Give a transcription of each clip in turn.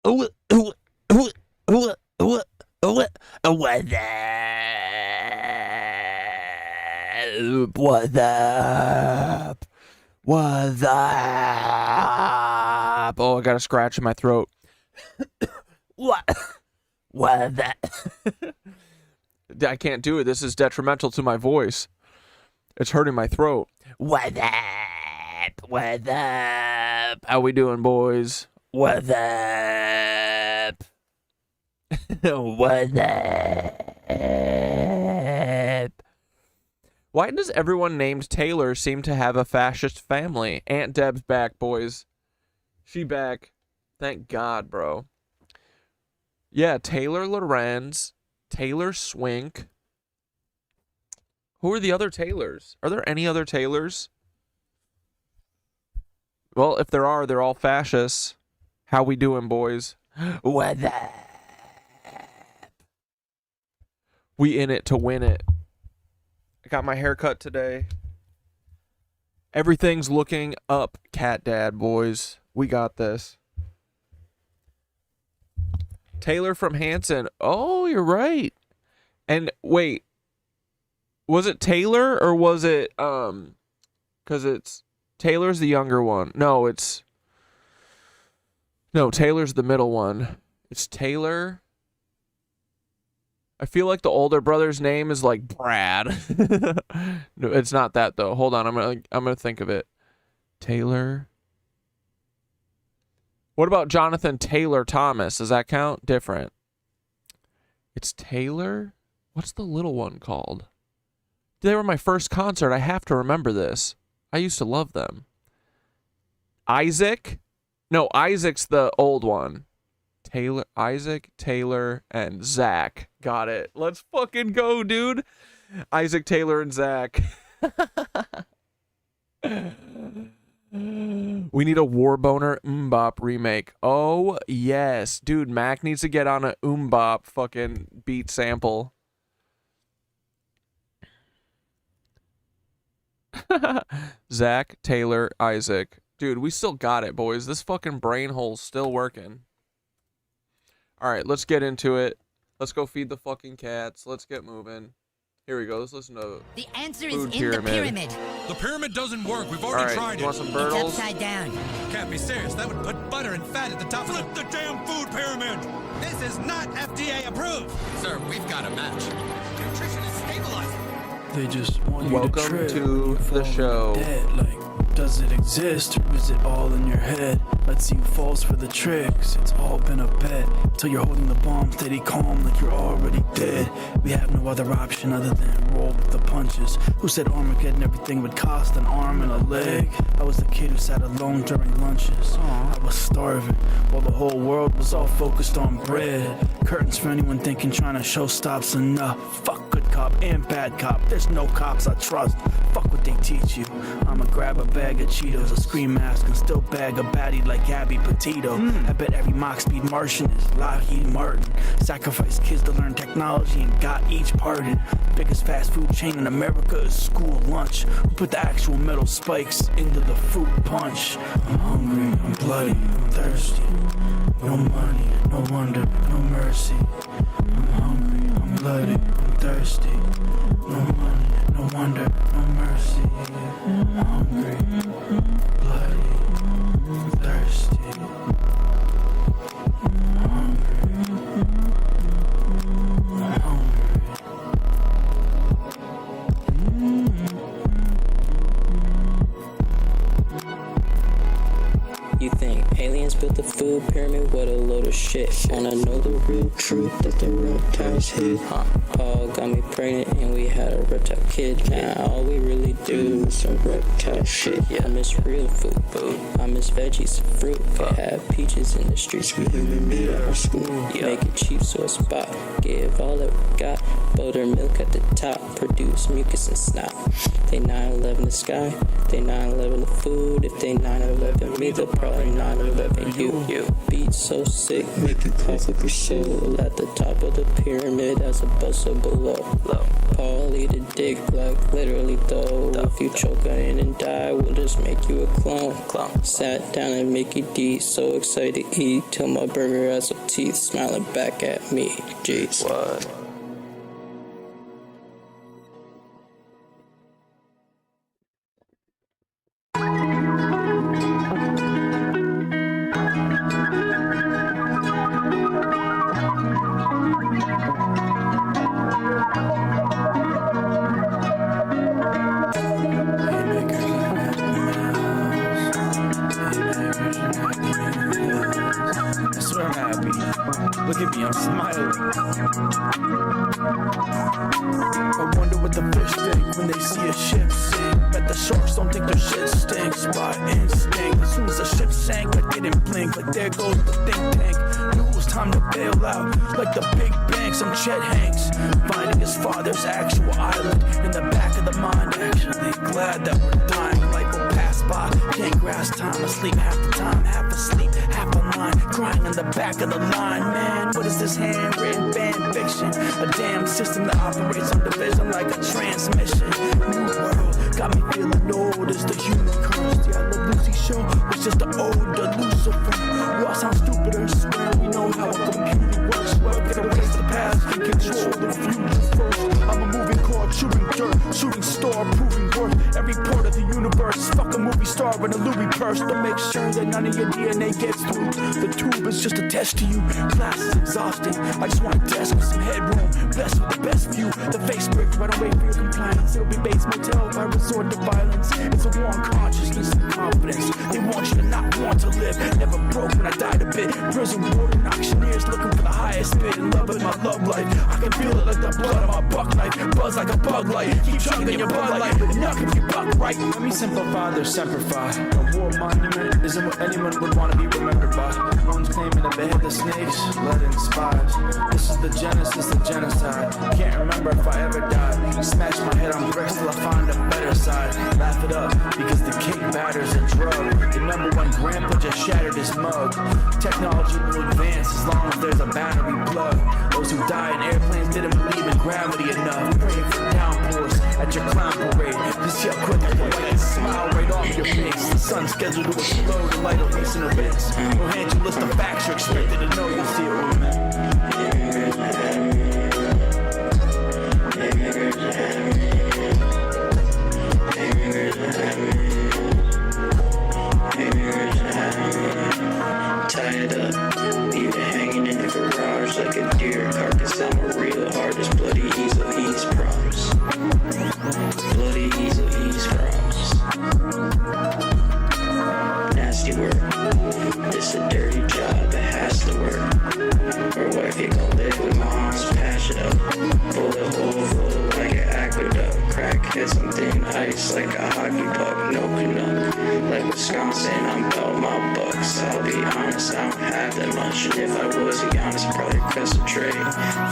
What's up? What's up? Oh, I got a scratch in my throat. What? What's up? I can't do it. This is detrimental to my voice. It's hurting my throat. What's up? What's up? How we doing, boys? What's up? What's up? Why does everyone named Taylor seem to have a fascist family? Aunt Deb's back, boys. She back. Thank God, bro. Yeah, Taylor Lorenz, Taylor Swink. Who are the other Taylors? Are there any other Taylors? Well, if there are, they're all fascists. How we doing, boys? What's up? We in it to win it. I got my hair cut today. Everything's looking up, Cat Dad, boys. We got this. Taylor from Hanson. Oh, you're right. And wait, was it Taylor or was it because it's Taylor's the younger one. No, Taylor's the middle one. It's Taylor. I feel like the older brother's name is like Brad. No, it's not that though. Hold on, I'm gonna think of it. Taylor. What about Jonathan Taylor Thomas? Does that count? Different. It's Taylor. What's the little one called? They were my first concert. I have to remember this. I used to love them. Isaac? No, Isaac's the old one. Taylor, Isaac, Taylor, and Zach. Got it. Let's fucking go, dude. Isaac, Taylor, and Zach. We need a Warboner Bop remake. Oh, yes. Dude, Mac needs to get on a Bop fucking beat sample. Zach, Taylor, Isaac. Dude, we still got it, boys. This fucking brain hole's still working. All right, let's get into it. Let's go feed the fucking cats. Let's get moving. Here we go. Let's listen to the answer is Food in the pyramid. The pyramid doesn't work. We've already tried it. You want some It's Bertles? upside down. Can't be serious. That would put butter and fat at the top. Flip the damn food pyramid. This is not FDA approved. Sir, we've got a match. Nutrition is stabilizing. They just want you Welcome to trip to the show. Dead. Like, does it exist or is it all in your head? Let's see who falls for the tricks. It's all been a bet. Till you're holding the bomb steady calm like you're already dead. We have no other option other than roll with the punches. Who said Armageddon everything would cost an arm and a leg? I was the kid who sat alone during lunches. I was starving while the whole world was all focused on bread. Curtains for anyone thinking trying to show stop's enough. Fuck good cop and bad cop. There's no cops I trust. Fuck what they teach you. I'ma grab a bag of Cheetos, a scream mask, and still bag a baddie like Gabby Petito. I bet every mock speed Martian is Lockheed Martin. Sacrificed kids to learn technology and got each pardon. Biggest fast food chain in America is school lunch. We put the actual metal spikes into the fruit punch. I'm hungry, I'm bloody, I'm thirsty. No money, no wonder, no mercy. I'm hungry, I'm bloody, I'm thirsty. No money, no wonder, no mercy. I'm hungry, bloody, I'm thirsty. I'm hungry, I'm hungry. You think aliens built the food pyramid? What a load of shit. Wanna know the real truth that the reptiles hid? Paul got me pregnant and we had a reptile kid. Now all we really do is some reptile shit. I miss real food. I miss veggies, fruit. They have peaches in the streets with human meat at our school. Make it cheap so it's spot. Give all that we got. Buttermilk at the top. Produce mucus and snot. They 9/11 the sky. They 9/11 the food. If they 9/11 me, they'll probably 9/11 you. beat so sick, make you cough up your soul. At the top of the pyramid as a bustle below. Paul eat a dick like literally though. If you choke on it and die, we'll just make you a clone. Sat down at Mickey D, so excited to eat till my burger has some teeth smiling back at me. Jeez. What? I swear I'm happy. Look at me, I'm smiling. I wonder what the fish think when they see a ship sink. Bet the sharks don't think their shit stinks by instinct. As soon as the ship sank, I didn't blink. Like there goes the think tank. Knew it was time to bail out. Like the big banks, I'm Chet Hanks. Finding his father's actual island in the back of the mind. Actually glad that we're dying. Life will pass by. Can't grasp time. Asleep half the time. Half asleep, half online. Crying in the back of the line. Man, what is this handwritten fan fiction? A damn system that operates on division like a transmission. New world got me feeling old as the human curse. The I Love Lucy show was just an ode to Lucifer. We all sound stupider, swear we know how a computer works. Well, get away from the past, control the future first. I'm a moving car, chewing dirt, shooting star, proving worth. Every part of the universe, fuck a movie star in a Louis purse to make sure that none of your DNA gets through. The tube is just a test to you. Class is exhausting. I just want a desk with some headroom, blessed with the best view. The face brick, right away for your compliance. It'll be Bates Motel if I resort to violence. It's a war on consciousness and confidence. They want you to not want to live. Never broke when I died a bit. Prison warden, auctioneers looking for the highest bid. In love with my love life. I can feel it like the blood on my buck knife. Buzz like a bug light. Keep chugging your bud light. Enough if you buck right. Let me simplify their semperfi. A war monument isn't what anyone would want to be remembered by. One's claiming to behead the snakes, led in spies. This is the genesis of genocide. Can't remember if I ever died. Smash my head on bricks till I find a better side. Laugh it up, because the cake batter's a drug. The #1 grandpa just shattered his mug. Technology will advance as long as there's a battery plug. Those who die in airplanes didn't believe in gravity enough. Praying for downpours at your clown parade. Just see how quick I can wipe a smile right off your face. The sun's scheduled to explode in light of recent events. We'll hand you a list of facts you're expected to know. You'll see it when tie it up, leave it hanging in the garage like a deer carcass. I'm a real artist, bloody easel, he's promise. Bloody easel, he's promise. Nasty work, this a dirty job, it has to work. Or what if you gon' live with my arms, patch it up. Bullet hole full like an aqueduct. Crackheads on thin ice like a hockey puck. No canuck, like Wisconsin, I'm about my bucks. I'll be honest, I don't have that much. And if I was to be honest, probably press a trade.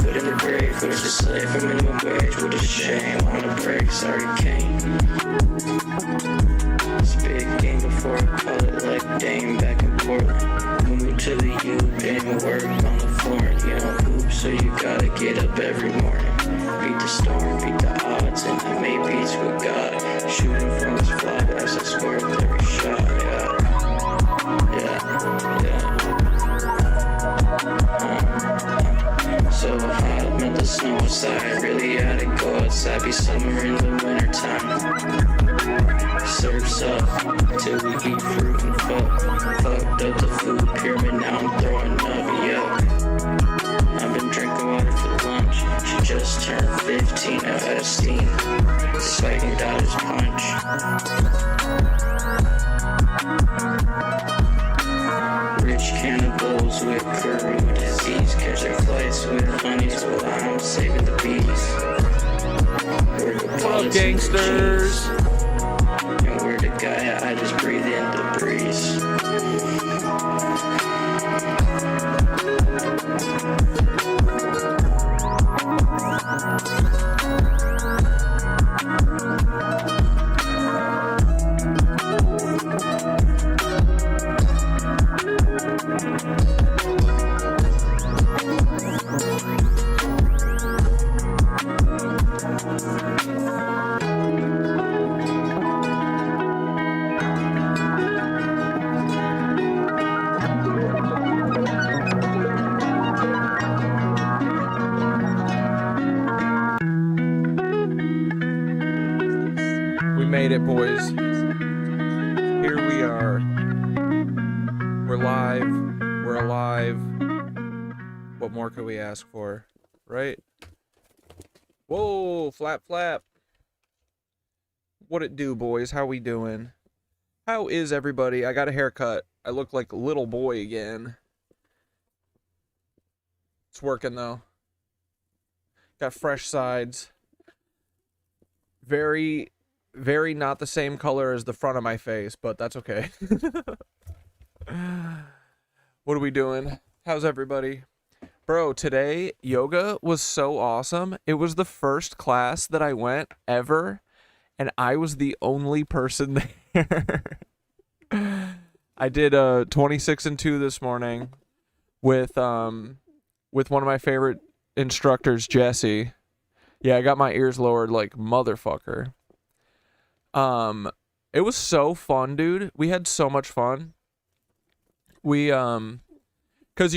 Foot in the grave, who's a slave for minimum wage. What a shame, on a break, sorry Kane. It's a big game before I call it like Dame back in Portland. Moved to the U, didn't work on the floor. You know hoop, so you gotta get up every morning. Beat the storm, beat the odds, and I made beats with God. Shooting from his fly as I scored every shot, So hot, melt the snow outside. Really had to go outside, be summer in the winter time. Surfs up till we eat fruit and fuck. Fucked up the food pyramid, now I'm throwing up, yuck. I've been drinking water for lunch. She just turned 15 out of steam. Spiking daughter's punch. Rich cannibals with Peru disease, catching flights with honeys while I'm saving the bees. We're the Fuck gangsters. And we're the guy I just breathe in the breeze. it, boys. Here we are. We're live. We're alive. What more could we ask for? Right? Whoa, flap, flap. What it do, boys? How we doing? How is everybody? I got a haircut. I look like a little boy again. It's working, though. Got fresh sides. Very, very not the same color as the front of my face, but that's okay. What are we doing? How's everybody? Bro, today, yoga was so awesome. It was the first class that I went ever, and I was the only person there. I did 26 and 2 this morning with one of my favorite instructors, Jesse. Yeah, I got my ears lowered like motherfucker. It was so fun, dude. We had so much fun. We cuz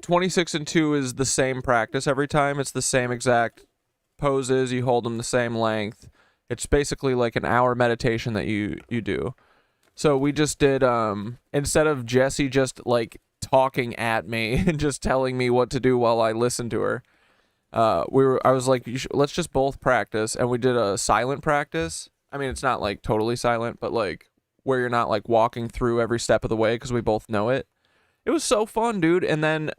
26 and 2 is the same practice every time. It's the same exact poses. You hold them the same length. It's basically like an hour meditation that you do. So we just did instead of Jessie just like talking at me and just telling me what to do while I listened to her, I was like, let's just both practice, and we did a silent practice. I mean, it's not like totally silent, but like where you're not like walking through every step of the way because we both know it. It was so fun, dude. And then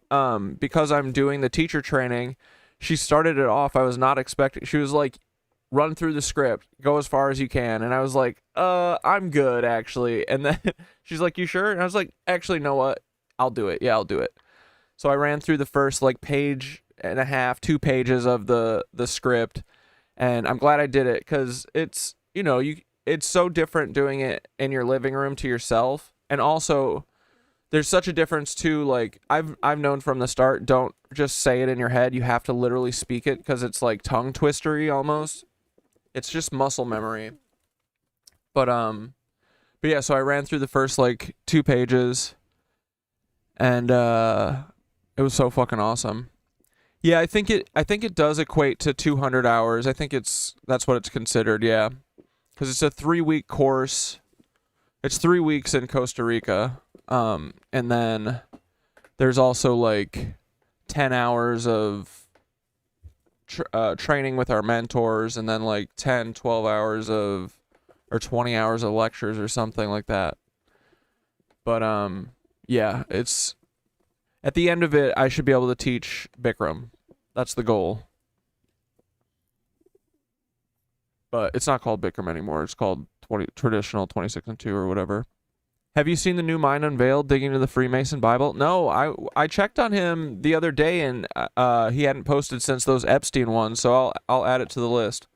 because I'm doing the teacher training, she started it off. I was not expecting. She was like, run through the script, go as far as you can. And I was like, I'm good, actually. And then she's like, you sure? And I was like, actually, you know what? I'll do it. Yeah, I'll do it. So I ran through the first like page and a half, 2 pages of the script. And I'm glad I did it because it's, it's so different doing it in your living room to yourself. And also, there's such a difference too. Like I've known from the start, don't just say it in your head. You have to literally speak it because it's like tongue twistery almost. It's just muscle memory. But yeah, so I ran through the first like 2 pages, and it was so fucking awesome. Yeah, I think it does equate to 200 hours. I think that's what it's considered, yeah. Cuz it's a 3-week course. It's 3 weeks in Costa Rica. And then there's also like 10 hours of training with our mentors, and then like 10, 12 hours or 20 hours of lectures or something like that. But yeah, it's at the end of it, I should be able to teach Bikram. That's the goal. But it's not called Bikram anymore. It's called traditional 26 and 2 or whatever. Have you seen the new Mind Unveiled, digging into the Freemason Bible? No, I checked on him the other day, and he hadn't posted since those Epstein ones, so I'll add it to the list.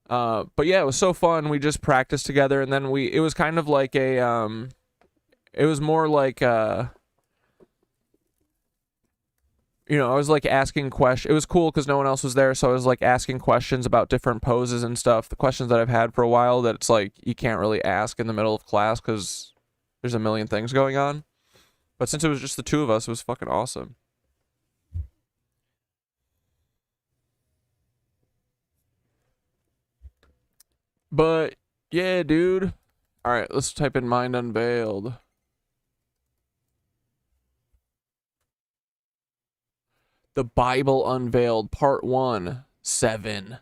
But yeah, it was so fun. We just practiced together, and then it was kind of like it was more like I was like asking questions. It was cool because no one else was there, so I was like asking questions about different poses and stuff. The questions that I've had for a while that it's like you can't really ask in the middle of class because there's a million things going on. But since it was just the 2 of us, it was fucking awesome. But yeah, dude. All right, let's type in Mind Unveiled. The Bible Unveiled, Part 1, 7.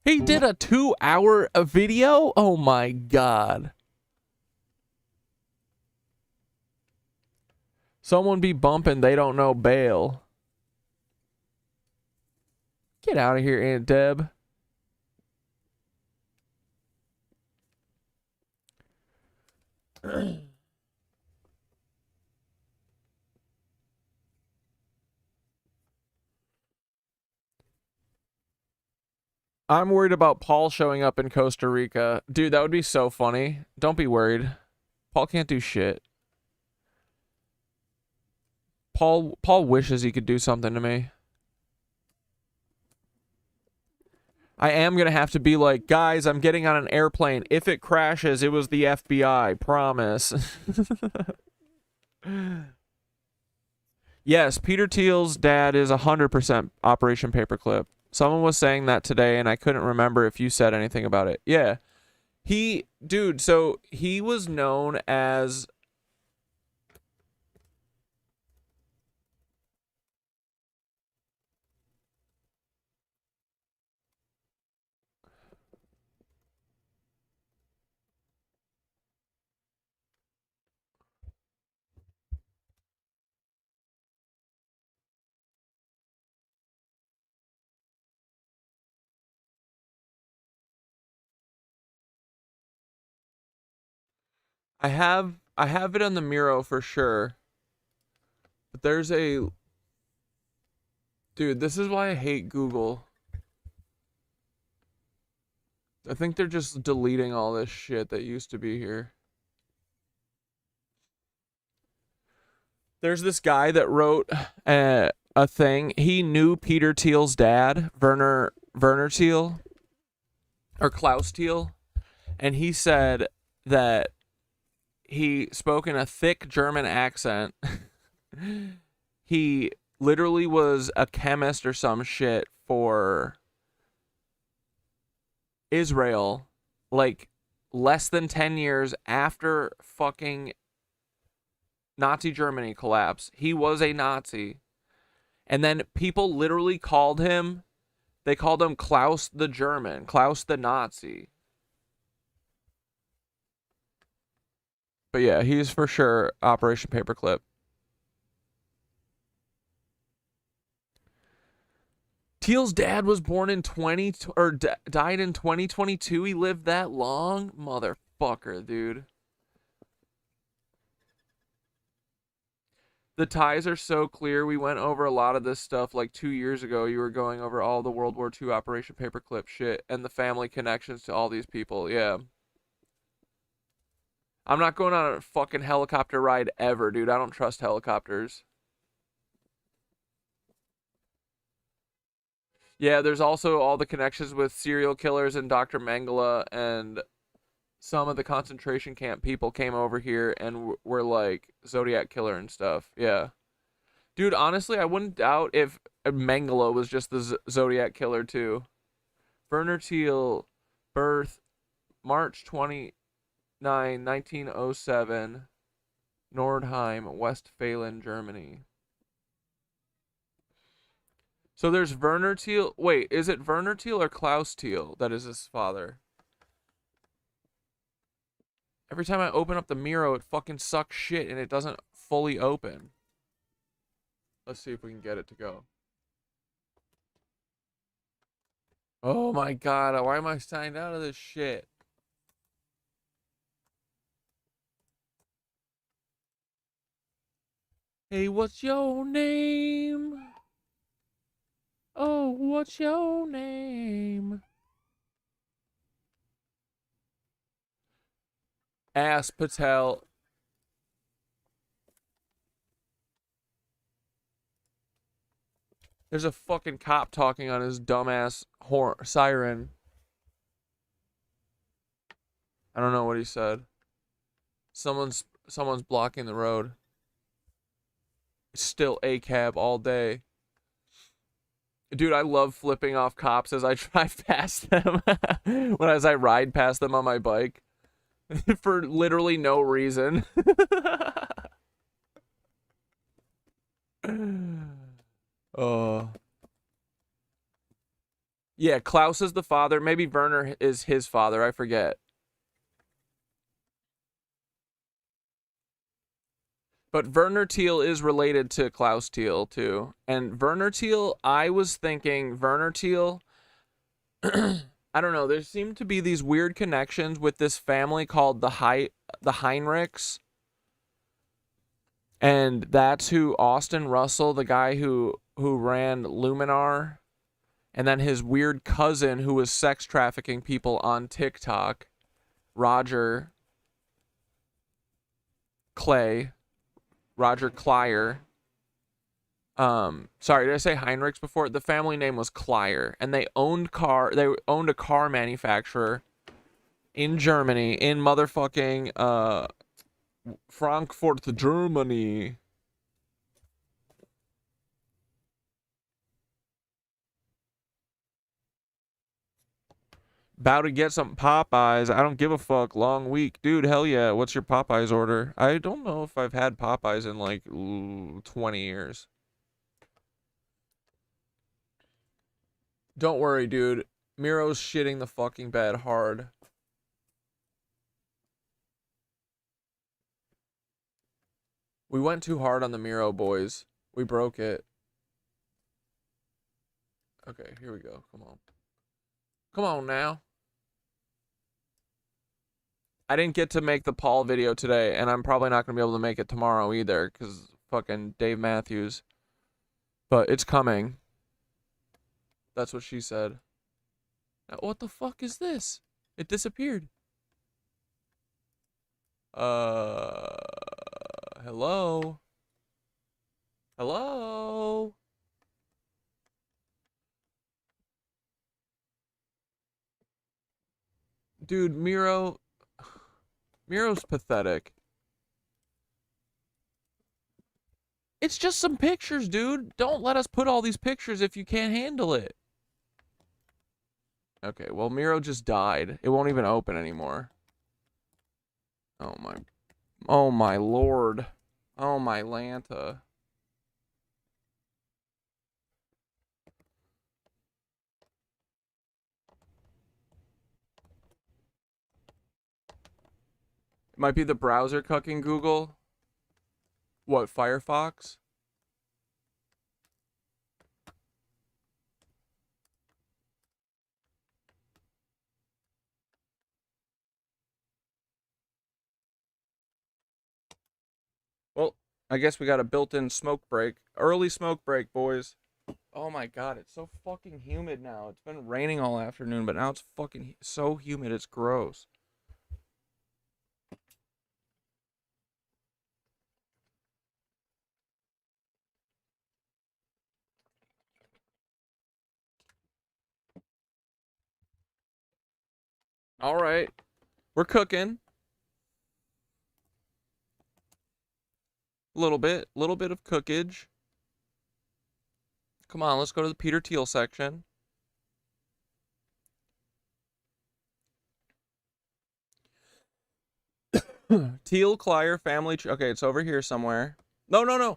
He did a 2-hour video? Oh my god. Someone be bumping, they don't know bail. Get out of here, Aunt Deb. I'm worried about Paul showing up in Costa Rica. Dude, that would be so funny. Don't be worried. Paul can't do shit. Paul wishes he could do something to me. I am going to have to be like, guys, I'm getting on an airplane. If it crashes, it was the FBI. Promise. Yes, Peter Thiel's dad is 100% Operation Paperclip. Someone was saying that today, and I couldn't remember if you said anything about it. Yeah. Dude, so he was known as... I have it on the Miro for sure. But there's a... Dude, this is why I hate Google. I think they're just deleting all this shit that used to be here. There's this guy that wrote a thing. He knew Peter Thiel's dad, Werner Thiel, or Klaus Thiel, and he said that he spoke in a thick German accent. He literally was a chemist or some shit for Israel, like less than 10 years after fucking Nazi Germany collapsed. He was a Nazi. And then people literally called him, they called him Klaus the German, Klaus the Nazi. But yeah, he's for sure Operation Paperclip. Thiel's dad was born in died in 2022. He lived that long? Motherfucker, dude. The ties are so clear. We went over a lot of this stuff like 2 years ago. You were going over all the World War II Operation Paperclip shit and the family connections to all these people. Yeah. I'm not going on a fucking helicopter ride ever, dude. I don't trust helicopters. Yeah, there's also all the connections with serial killers and Dr. Mengele, and some of the concentration camp people came over here and were like Zodiac killer and stuff. Yeah. Dude, honestly, I wouldn't doubt if Mengele was just the Zodiac killer too. Werner Thiel, birth March 29, 1907, Nordheim, Westphalen, Germany. So there's Werner Thiel. Wait, is it Werner Thiel or Klaus Thiel that is his father? Every time I open up the Miro, it fucking sucks shit and it doesn't fully open. Let's see if we can get it to go. Oh my god, why am I signed out of this shit? Hey, what's your name? Oh, what's your name? Ass Patel. There's a fucking cop talking on his dumbass siren. I don't know what he said. Someone's blocking the road. It's still a cab all day. Dude, I love flipping off cops as I drive past them. As I ride past them on my bike. For literally no reason. Oh. Yeah, Klaus is the father. Maybe Werner is his father. I forget. But Werner Thiel is related to Klaus Thiel, too. And Werner Thiel, I was thinking Werner Thiel... I don't know. There seem to be these weird connections with this family called the Heinrichs. And that's who Austin Russell, the guy who ran Luminar, and then his weird cousin who was sex trafficking people on TikTok, Roger Clayer. Sorry, did I say Heinrichs before? The family name was Clayer, and they owned a car manufacturer in Germany, in motherfucking Frankfurt, Germany. About to get some Popeyes. I don't give a fuck. Long week. Dude, hell yeah. What's your Popeyes order? I don't know if I've had Popeyes in like 20 years. Don't worry, dude. Miro's shitting the fucking bed hard. We went too hard on the Miro, boys. We broke it. Okay, here we go. Come on. Come on now. I didn't get to make the Paul video today, and I'm probably not going to be able to make it tomorrow either, because fucking Dave Matthews. But it's coming. That's what she said. Now, what the fuck is this? It disappeared. Hello? Hello? Dude, Miro's pathetic. It's just some pictures, dude. Don't let us put all these pictures if you can't handle it. Okay, well, Miro just died. It won't even open anymore. Oh my lord. Oh my Lanta. It might be the browser cucking Google. What, Firefox? Well, I guess we got a built-in smoke break. Early smoke break, boys. Oh my god, it's so fucking humid now. It's been raining all afternoon, but now it's fucking so humid, it's gross. All right. We're cooking. Little bit of cookage. Come on, let's go to the Peter Thiel section. Thiel Clier family tree. Okay, it's over here somewhere. No.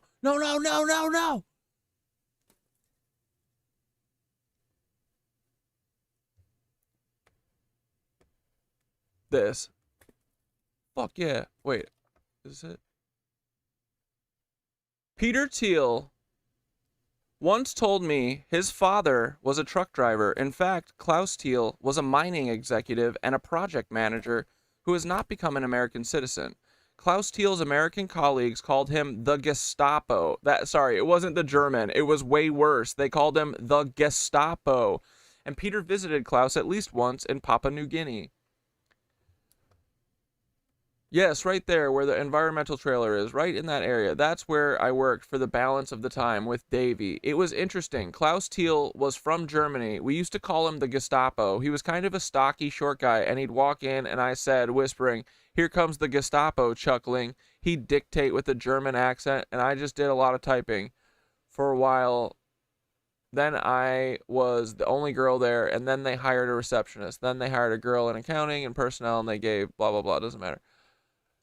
This. Fuck yeah. Wait. Is it? Peter Thiel once told me his father was a truck driver. In fact, Klaus Thiel was a mining executive and a project manager who has not become an American citizen. Klaus Thiel's American colleagues called him the Gestapo. Sorry, it wasn't the German. It was way worse. They called him the Gestapo. And Peter visited Klaus at least once in Papua New Guinea. Yes, right there where the environmental trailer is, right in that area. That's where I worked for the balance of the time with Davey. It was interesting. Klaus Thiel was from Germany. We used to call him the Gestapo. He was kind of a stocky, short guy, and he'd walk in, and I said, whispering, "Here comes the Gestapo," chuckling. He'd dictate with a German accent, and I just did a lot of typing for a while. Then I was the only girl there, and then they hired a receptionist. Then they hired a girl in accounting and personnel, and they gave blah, blah, blah. Doesn't matter.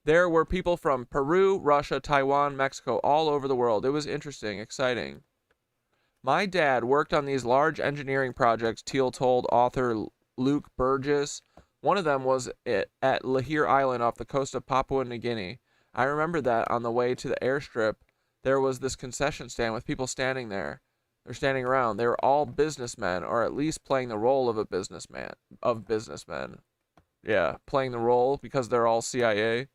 There were people from Peru, Russia, Taiwan, Mexico, all over the world. It was interesting, exciting. My dad worked on these large engineering projects, Thiel told author Luke Burgess. One of them was at Lahir Island off the coast of Papua New Guinea. I remember that on the way to the airstrip, there was this concession stand with people standing there. They're standing around. They were all businessmen, or at least playing the role of businessmen. Yeah, playing the role because they're all CIA.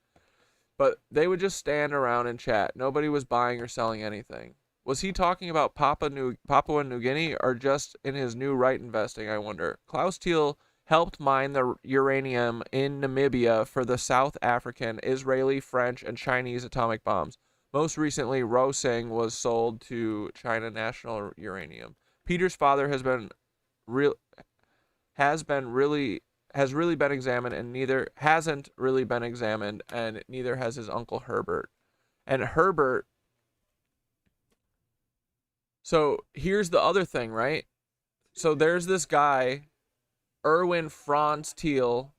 But they would just stand around and chat. Nobody was buying or selling anything. Was he talking about Papua New Guinea or just in his new right investing, I wonder? Klaus Thiel helped mine the uranium in Namibia for the South African, Israeli, French, and Chinese atomic bombs. Most recently, Rosing was sold to China National Uranium. Peter's father has really been examined, and hasn't really been examined, and neither has his uncle Herbert. And Herbert, so here's the other thing, right? So there's this guy Erwin Franz Thiel,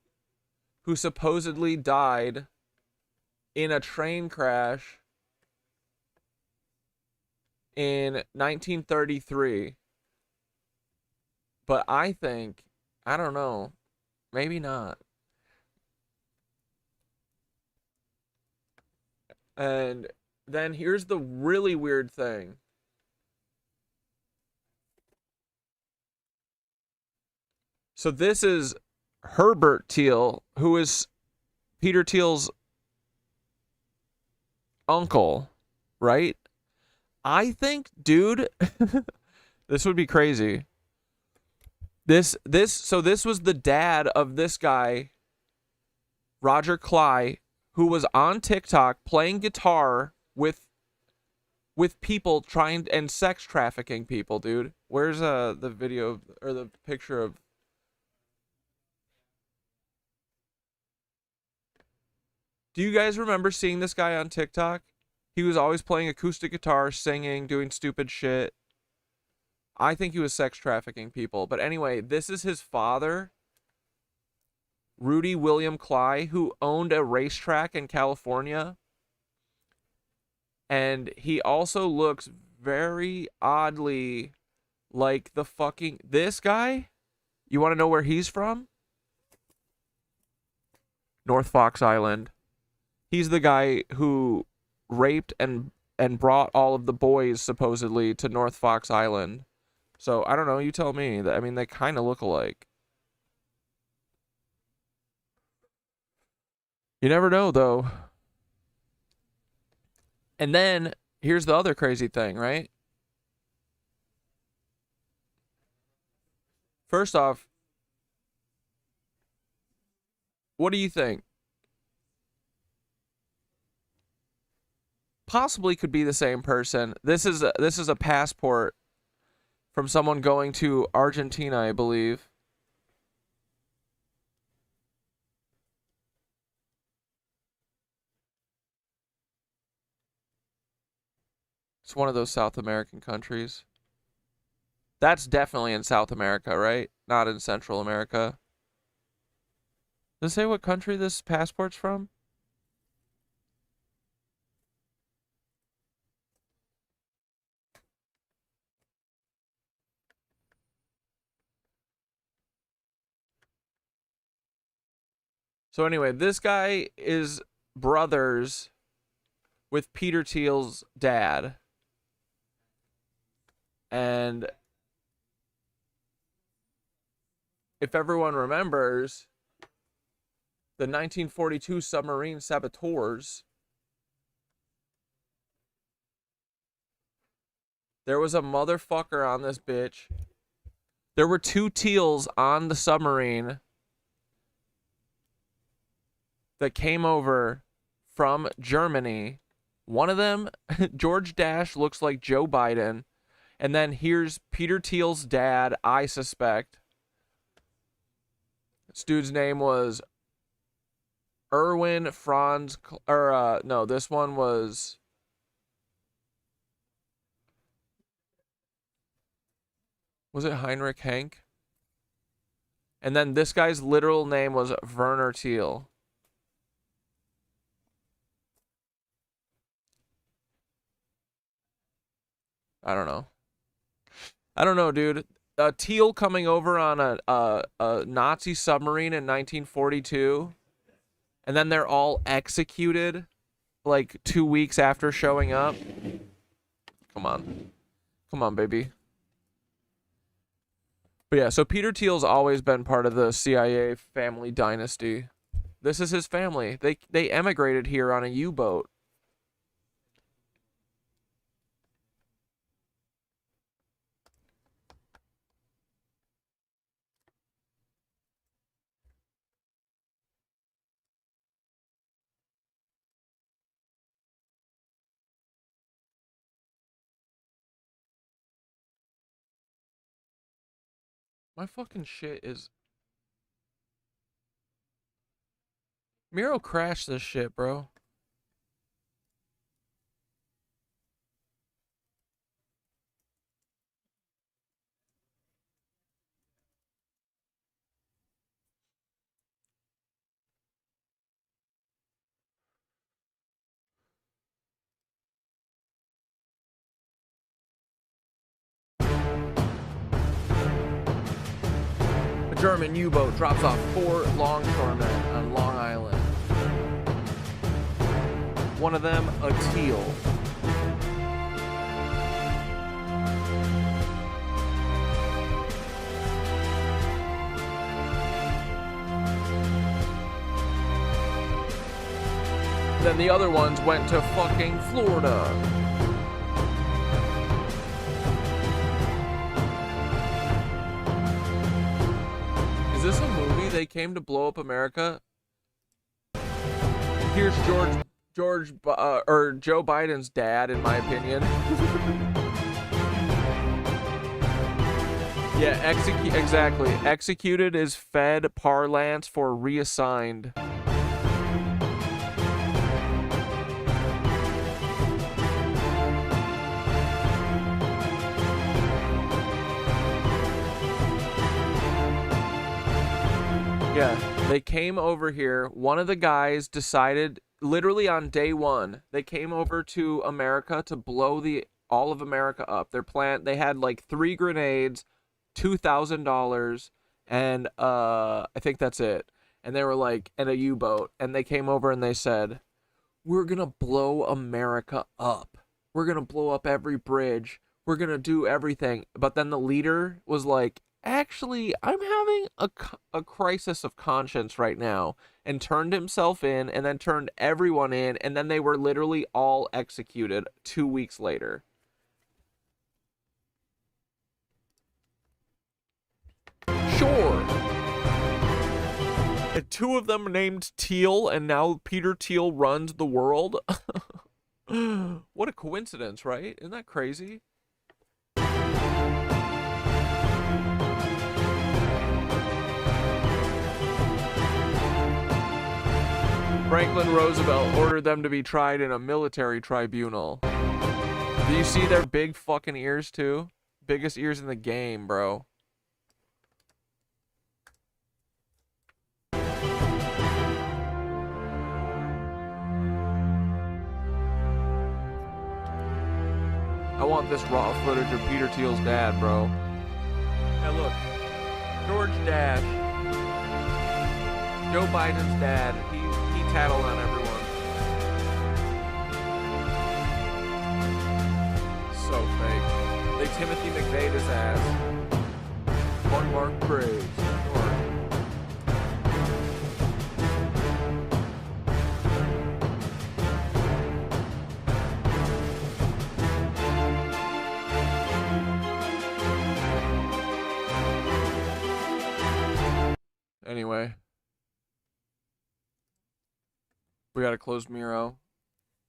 who supposedly died in a train crash in 1933. But I think, I don't know, maybe not. And then here's the really weird thing. So this is Herbert Thiel, who is Peter Thiel's uncle, right? I think, dude, this would be crazy. This was the dad of this guy, Roger Cly, who was on TikTok playing guitar with people trying and sex trafficking people, dude. Where's the video or the picture of? Do you guys remember seeing this guy on TikTok? He was always playing acoustic guitar, singing, doing stupid shit. I think he was sex trafficking people. But anyway, this is his father, Rudy William Cly, who owned a racetrack in California. And he also looks very oddly like the fucking... This guy? You want to know where he's from? North Fox Island. He's the guy who raped and brought all of the boys, supposedly, to North Fox Island. So, I don't know, you tell me. I mean, they kind of look alike. You never know, though. And then, here's the other crazy thing, right? First off, what do you think? Possibly could be the same person. This is a passport from someone going to Argentina, I believe. It's one of those South American countries. That's definitely in South America, right? Not in Central America. Does it say what country this passport's from? So anyway, this guy is brothers with Peter Thiel's dad. And if everyone remembers, the 1942 submarine saboteurs, there was a motherfucker on this bitch. There were 2 Thiels on the submarine that came over from Germany. One of them, George Dash, looks like Joe Biden. And then here's Peter Thiel's dad, I suspect. This dude's name was Erwin Franz, no, this one was... Was it Heinrich Henk? And then this guy's literal name was Werner Thiel. I don't know. I don't know, dude. Thiel coming over on a Nazi submarine in 1942, and then they're all executed like 2 weeks after showing up. Come on. Come on, baby. But yeah, so Peter Thiel's always been part of the CIA family dynasty. This is his family. They emigrated here on a U-boat. My fucking shit is... Miro crashed this shit, bro. German U-boat drops off 4 longshoremen on Long Island. One of them, a teal. Then the other ones went to fucking Florida. Is this a movie? They came to blow up America? Here's Joe Biden's dad, in my opinion. Yeah, exactly. Executed is Fed parlance for reassigned. Yeah, they came over here. One of the guys decided, literally on day one, they came over to America to blow all of America up. They had like 3 grenades, $2,000, and I think that's it. And they were like, and a U-boat. And they came over and they said, we're gonna blow America up. We're gonna blow up every bridge. We're gonna do everything. But then the leader was like, actually, I'm having a crisis of conscience right now, and turned himself in, and then turned everyone in, and then they were literally all executed 2 weeks later. Sure. And 2 of them named Thiel, and now Peter Thiel runs the world. What a coincidence, right? Isn't that crazy? Franklin Roosevelt ordered them to be tried in a military tribunal. Do you see their big fucking ears too? Biggest ears in the game, bro. I want this raw footage of Peter Thiel's dad, bro. Now look, George Dash, Joe Biden's dad, he tattled on everyone. So fake. They Timothy McVeighed his ass. One Mark Graves. Anyway. We got a closed Miro.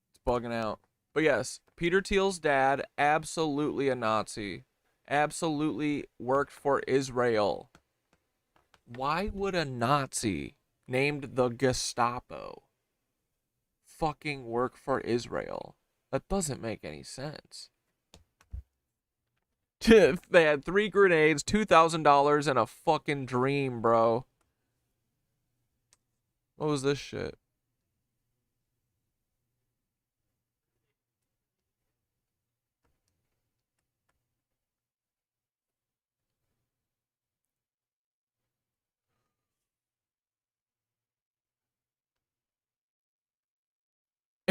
It's bugging out. But yes, Peter Thiel's dad, absolutely a Nazi. Absolutely worked for Israel. Why would a Nazi named the Gestapo fucking work for Israel? That doesn't make any sense. They had 3 grenades, $2,000, and a fucking dream, bro. What was this shit?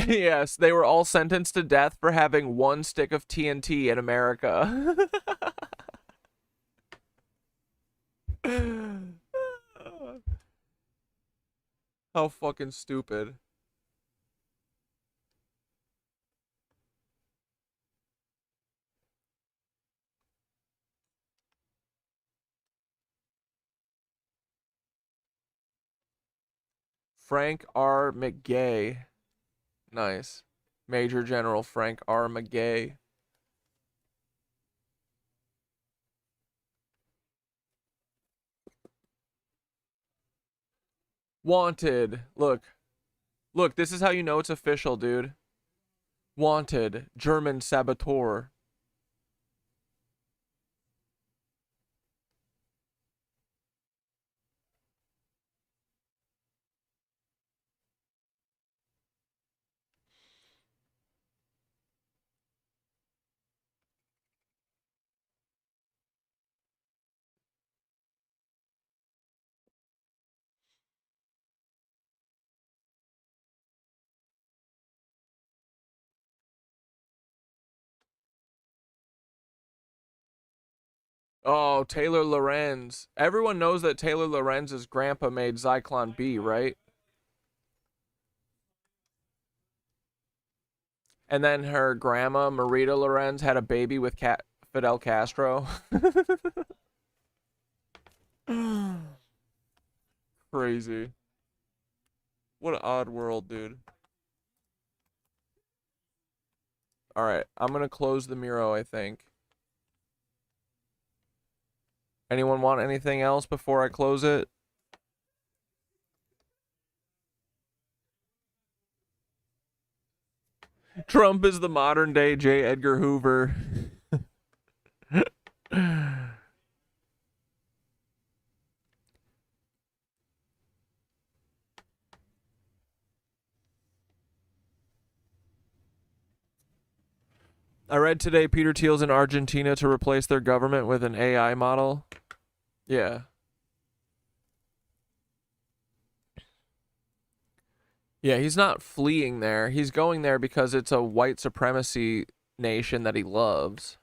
Yes, they were all sentenced to death for having 1 stick of TNT in America. How fucking stupid. Frank R. McGay. Nice. Major General Frank R. McGay. Wanted. Look. Look, this is how you know it's official, dude. Wanted. German saboteur. Oh, Taylor Lorenz. Everyone knows that Taylor Lorenz's grandpa made Zyklon B, right? And then her grandma, Marita Lorenz, had a baby with Fidel Castro. Crazy. What an odd world, dude. Alright, I'm gonna close the Miro, I think. Anyone want anything else before I close it? Trump is the modern day J. Edgar Hoover. I read today Peter Thiel's in Argentina to replace their government with an AI model. Yeah. Yeah, he's not fleeing there. He's going there because it's a white supremacy nation that he loves.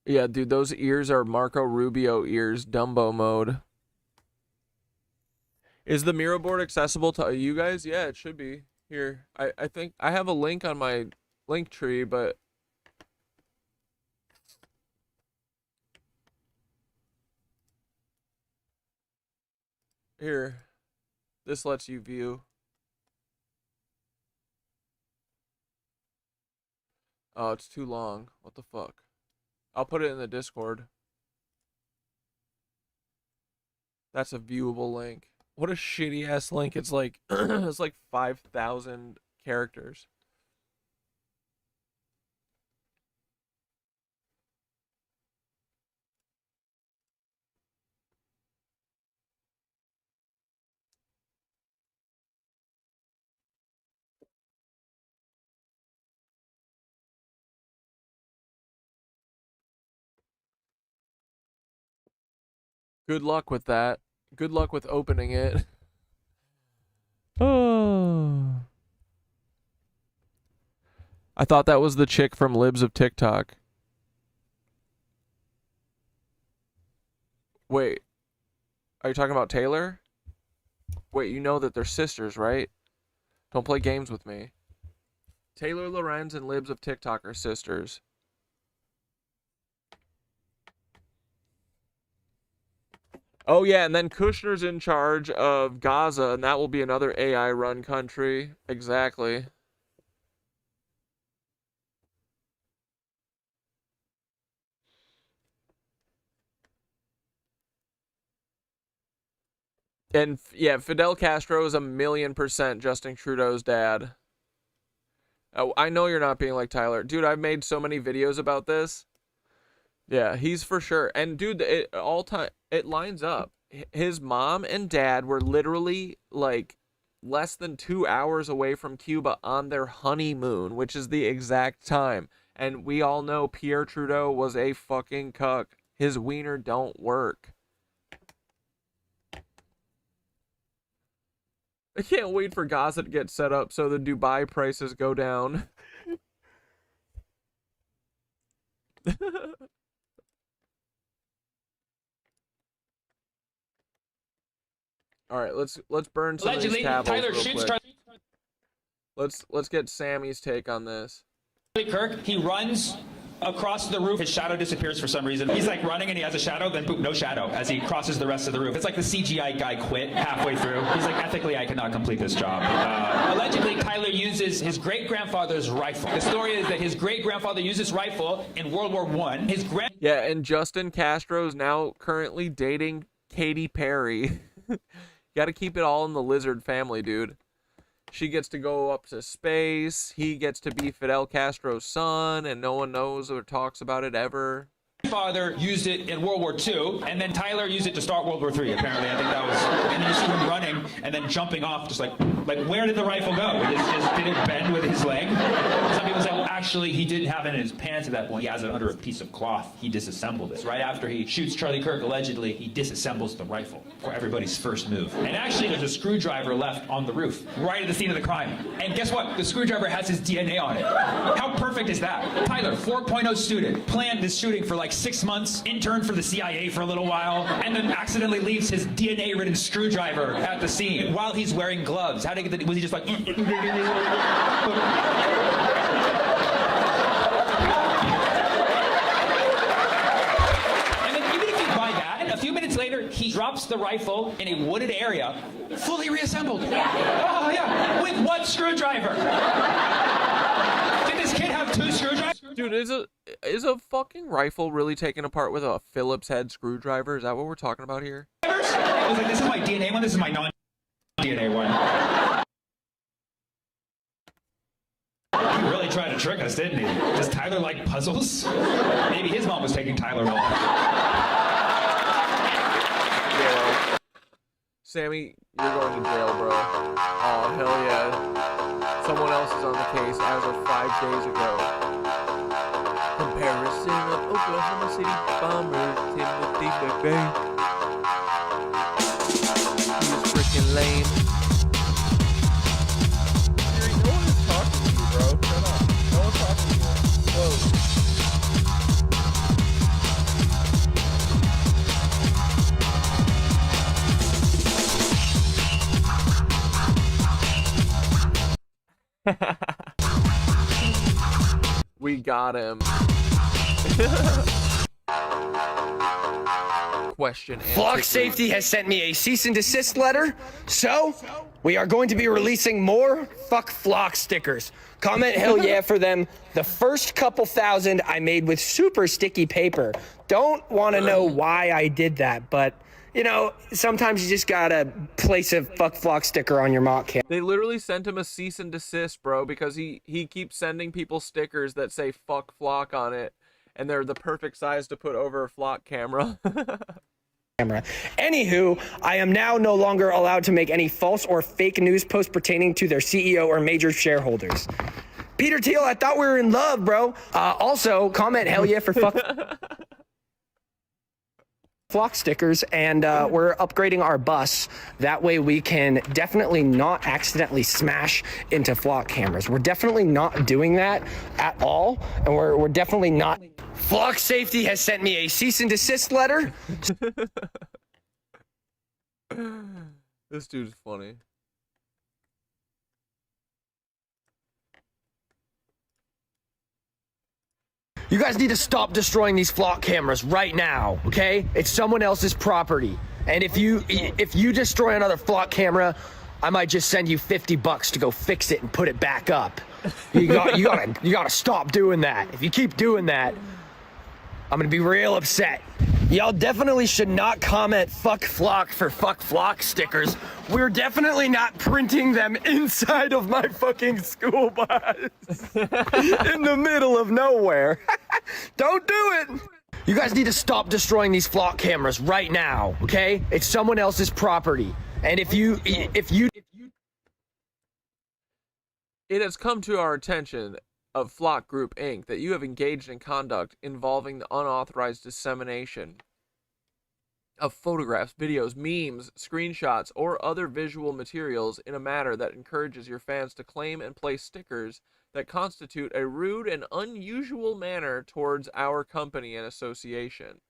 Yeah, dude, those ears are Marco Rubio ears, Dumbo mode. Is the Miro board accessible to you guys? Yeah, it should be. Here, I think I have a link on my link tree, but here, this lets you view. Oh, it's too long. What the fuck? I'll put it in the Discord. That's a viewable link. What a shitty ass link. It's like it's like 5,000 characters. Good luck with that. Good luck with opening it. Oh. I thought that was the chick from Libs of TikTok. Wait. Are you talking about Taylor? Wait, you know that they're sisters, right? Don't play games with me. Taylor Lorenz and Libs of TikTok are sisters. Oh, yeah, and then Kushner's in charge of Gaza, and that will be another AI-run country. Exactly. And, yeah, Fidel Castro is 1,000,000% Justin Trudeau's dad. Oh, I know you're not being like Tyler. Dude, I've made so many videos about this. Yeah, he's for sure. And, dude, it lines up. His mom and dad were literally like less than 2 hours away from Cuba on their honeymoon, which is the exact time. And we all know Pierre Trudeau was a fucking cuck. His wiener don't work. I can't wait for Gaza to get set up so the Dubai prices go down. All right, let's burn some Allegedly, of these tabloids Tyler real shoots quick. Let's get Sammy's take on this. Charlie Kirk. He runs across the roof. His shadow disappears for some reason. He's like running and he has a shadow, then boop, no shadow as he crosses the rest of the roof. It's like the CGI guy quit halfway through. He's like, ethically, I cannot complete this job. Allegedly, Tyler uses his great-grandfather's rifle. The story is that his great-grandfather used this rifle in World War I. Yeah, and Justin Castro is now currently dating Katy Perry. Got to keep it all in the lizard family, dude. She gets to go up to space. He gets to be Fidel Castro's son, and no one knows or talks about it ever. Father used it in World War II, and then Tyler used it to start World War III, apparently. I think that was... And you see him running and then jumping off, just like... Like, where did the rifle go? Did it bend with his leg? Some people say, well, actually, he didn't have it in his pants at that point. He has it under a piece of cloth. He disassembled it. Right after he shoots Charlie Kirk, allegedly, he disassembles the rifle for everybody's first move. And actually, there's a screwdriver left on the roof, right at the scene of the crime. And guess what? The screwdriver has his DNA on it. How perfect is that? Tyler, 4.0 student, planned this shooting for like 6 months, interned for the CIA for a little while, and then accidentally leaves his DNA-ridden screwdriver at the scene while he's wearing gloves. How did he get the, was he just like... Later, he drops the rifle in a wooded area, fully reassembled. Oh, yeah. With what screwdriver? Did this kid have 2 screwdrivers? Dude, is a fucking rifle really taken apart with a Phillips head screwdriver? Is that what we're talking about here? I was like, this is my DNA one, this is my non-DNA one. He really tried to trick us, didn't he? Does Tyler like puzzles? Maybe his mom was taking Tylenol. Sammy, you're going to jail, bro. Oh, hell yeah. Someone else is on the case as of 5 days ago. Comparison of Oklahoma City bomber Timothy McVeigh. He's freaking lame. No one is talking to you, bro. Shut up. No one's talking to you. Whoa. We got him. Question. Flock Safety has sent me a cease and desist letter, so we are going to be releasing more Fuck Flock stickers. Comment hell yeah for them. The first couple thousand I made with super sticky paper. Don't want to know why I did that, but you know, sometimes you just gotta place a Fuck Flock sticker on your mock cam. They literally sent him a cease and desist, bro, because he keeps sending people stickers that say Fuck Flock on it, and they're the perfect size to put over a Flock camera. Anywho, I am now no longer allowed to make any false or fake news posts pertaining to their CEO or major shareholders. Peter Thiel, I thought we were in love, bro. Also, comment hell yeah for Fuck Flock stickers, and we're upgrading our bus. That way we can definitely not accidentally smash into Flock cameras. We're definitely not doing that at all, and we're definitely not. Flock Safety has sent me a cease and desist letter. This dude's funny. You guys need to stop destroying these Flock cameras right now, okay? It's someone else's property. And if you destroy another Flock camera, I might just send you $50 to go fix it and put it back up. You gotta stop doing that. If you keep doing that, I'm gonna be real upset. Y'all definitely should not comment Fuck Flock for Fuck Flock stickers. We're definitely not printing them inside of my fucking school bus in the middle of nowhere. Don't do it. You guys need to stop destroying these Flock cameras right now, okay? It's someone else's property. And if you It has come to our attention of Flock Group Inc. that you have engaged in conduct involving the unauthorized dissemination of photographs, videos, memes, screenshots, or other visual materials in a manner that encourages your fans to claim and place stickers that constitute a rude and unusual manner towards our company and association.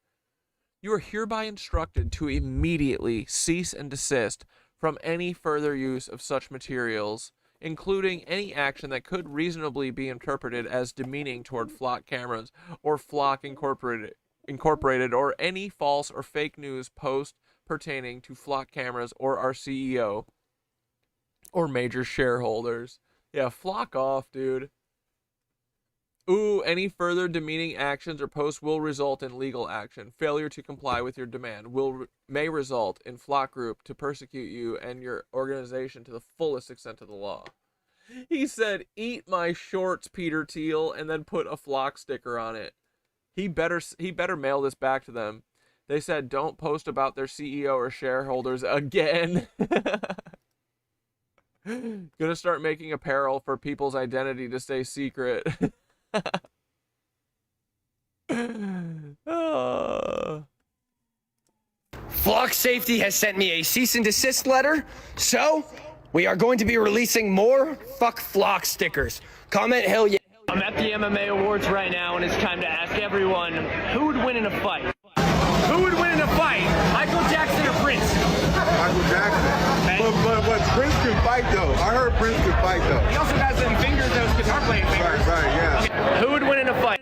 You are hereby instructed to immediately cease and desist from any further use of such materials, including any action that could reasonably be interpreted as demeaning toward Flock cameras or Flock Incorporated, or any false or fake news post pertaining to Flock cameras or our CEO or major shareholders. Yeah, flock off, dude. Ooh, any further demeaning actions or posts will result in legal action. Failure to comply with your demand may result in Flock Group to persecute you and your organization to the fullest extent of the law. He said, "Eat my shorts, Peter Thiel," and then put a Flock sticker on it. He better mail this back to them. They said, "Don't post about their CEO or shareholders again." Gonna start making apparel for people's identity to stay secret. Flock Safety has sent me a cease and desist letter, so we are going to be releasing more Fuck Flock stickers. Comment hell yeah. I'm at the MMA Awards right now, and it's time to ask everyone who would win in a fight. Who would win in a fight? Michael Jackson or Prince? Michael Jackson. But Prince can fight though. I heard Prince can fight though. He also has them fingers, those guitar playing fingers. Right, yeah. Who would win in a fight?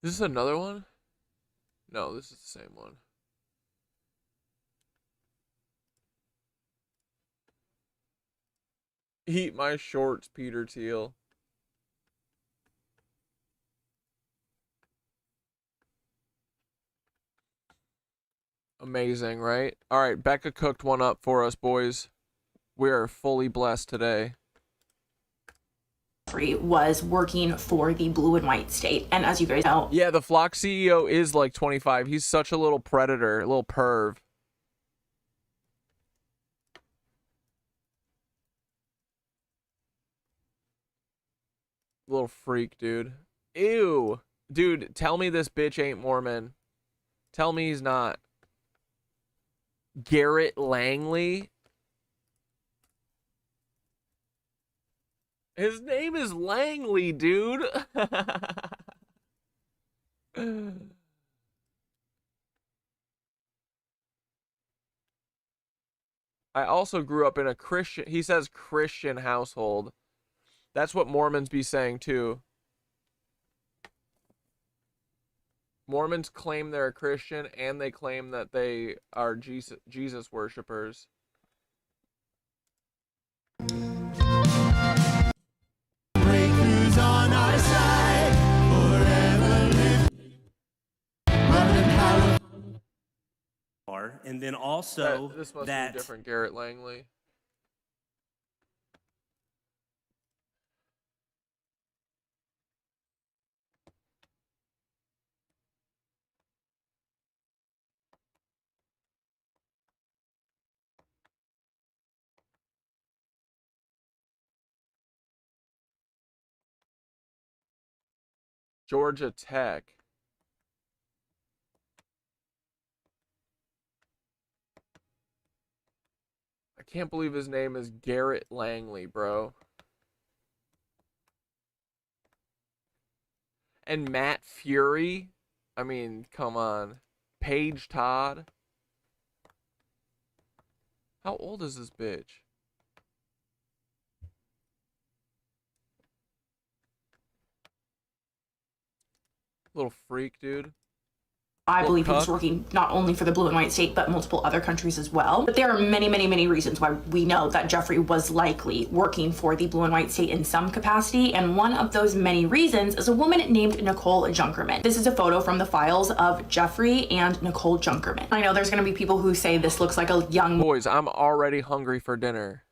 Is this another one? No, this is the same one. Eat my shorts, Peter Thiel. Amazing, right? All right, Becca cooked one up for us, boys. We are fully blessed today. Was working for the blue and white state, and as you guys know, Yeah, the Flock CEO is like 25. He's such a little predator, a little perv. Little freak, dude. Ew. Dude, tell me this bitch ain't Mormon. Tell me he's not. Garrett Langley? His name is Langley, dude. I also grew up in a Christian, he says Christian household. That's what Mormons be saying too. Mormons claim they're a Christian and they claim that they are Jesus worshipers. Breakthroughs on our side, forever live. And then also This must that be a different Garrett Langley. Georgia Tech. I can't believe his name is Garrett Langley, bro. And Matt Fury? I mean, come on. Paige Todd? How old is this bitch? Little freak, dude. I believe he was working not only for the blue and white state, but multiple other countries as well. But there are many, many, many reasons why we know that Jeffrey was likely working for the blue and white state in some capacity. And one of those many reasons is a woman named Nicole Junkerman. This is a photo from the files of Jeffrey and Nicole Junkerman. I know there's going to be people who say this looks like a young Boys, I'm already hungry for dinner.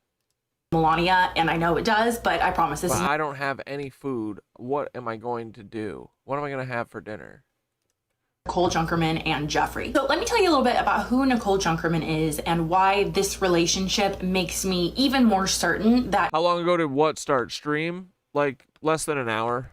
Melania, and I know it does, but I promise this But is I don't have any food. What am I going to do? What am I going to have for dinner? Nicole Junkerman and Jeffrey. So let me tell you a little bit about who Nicole Junkerman is and why this relationship makes me even more certain that How long ago did what start? Stream? Like less than an hour?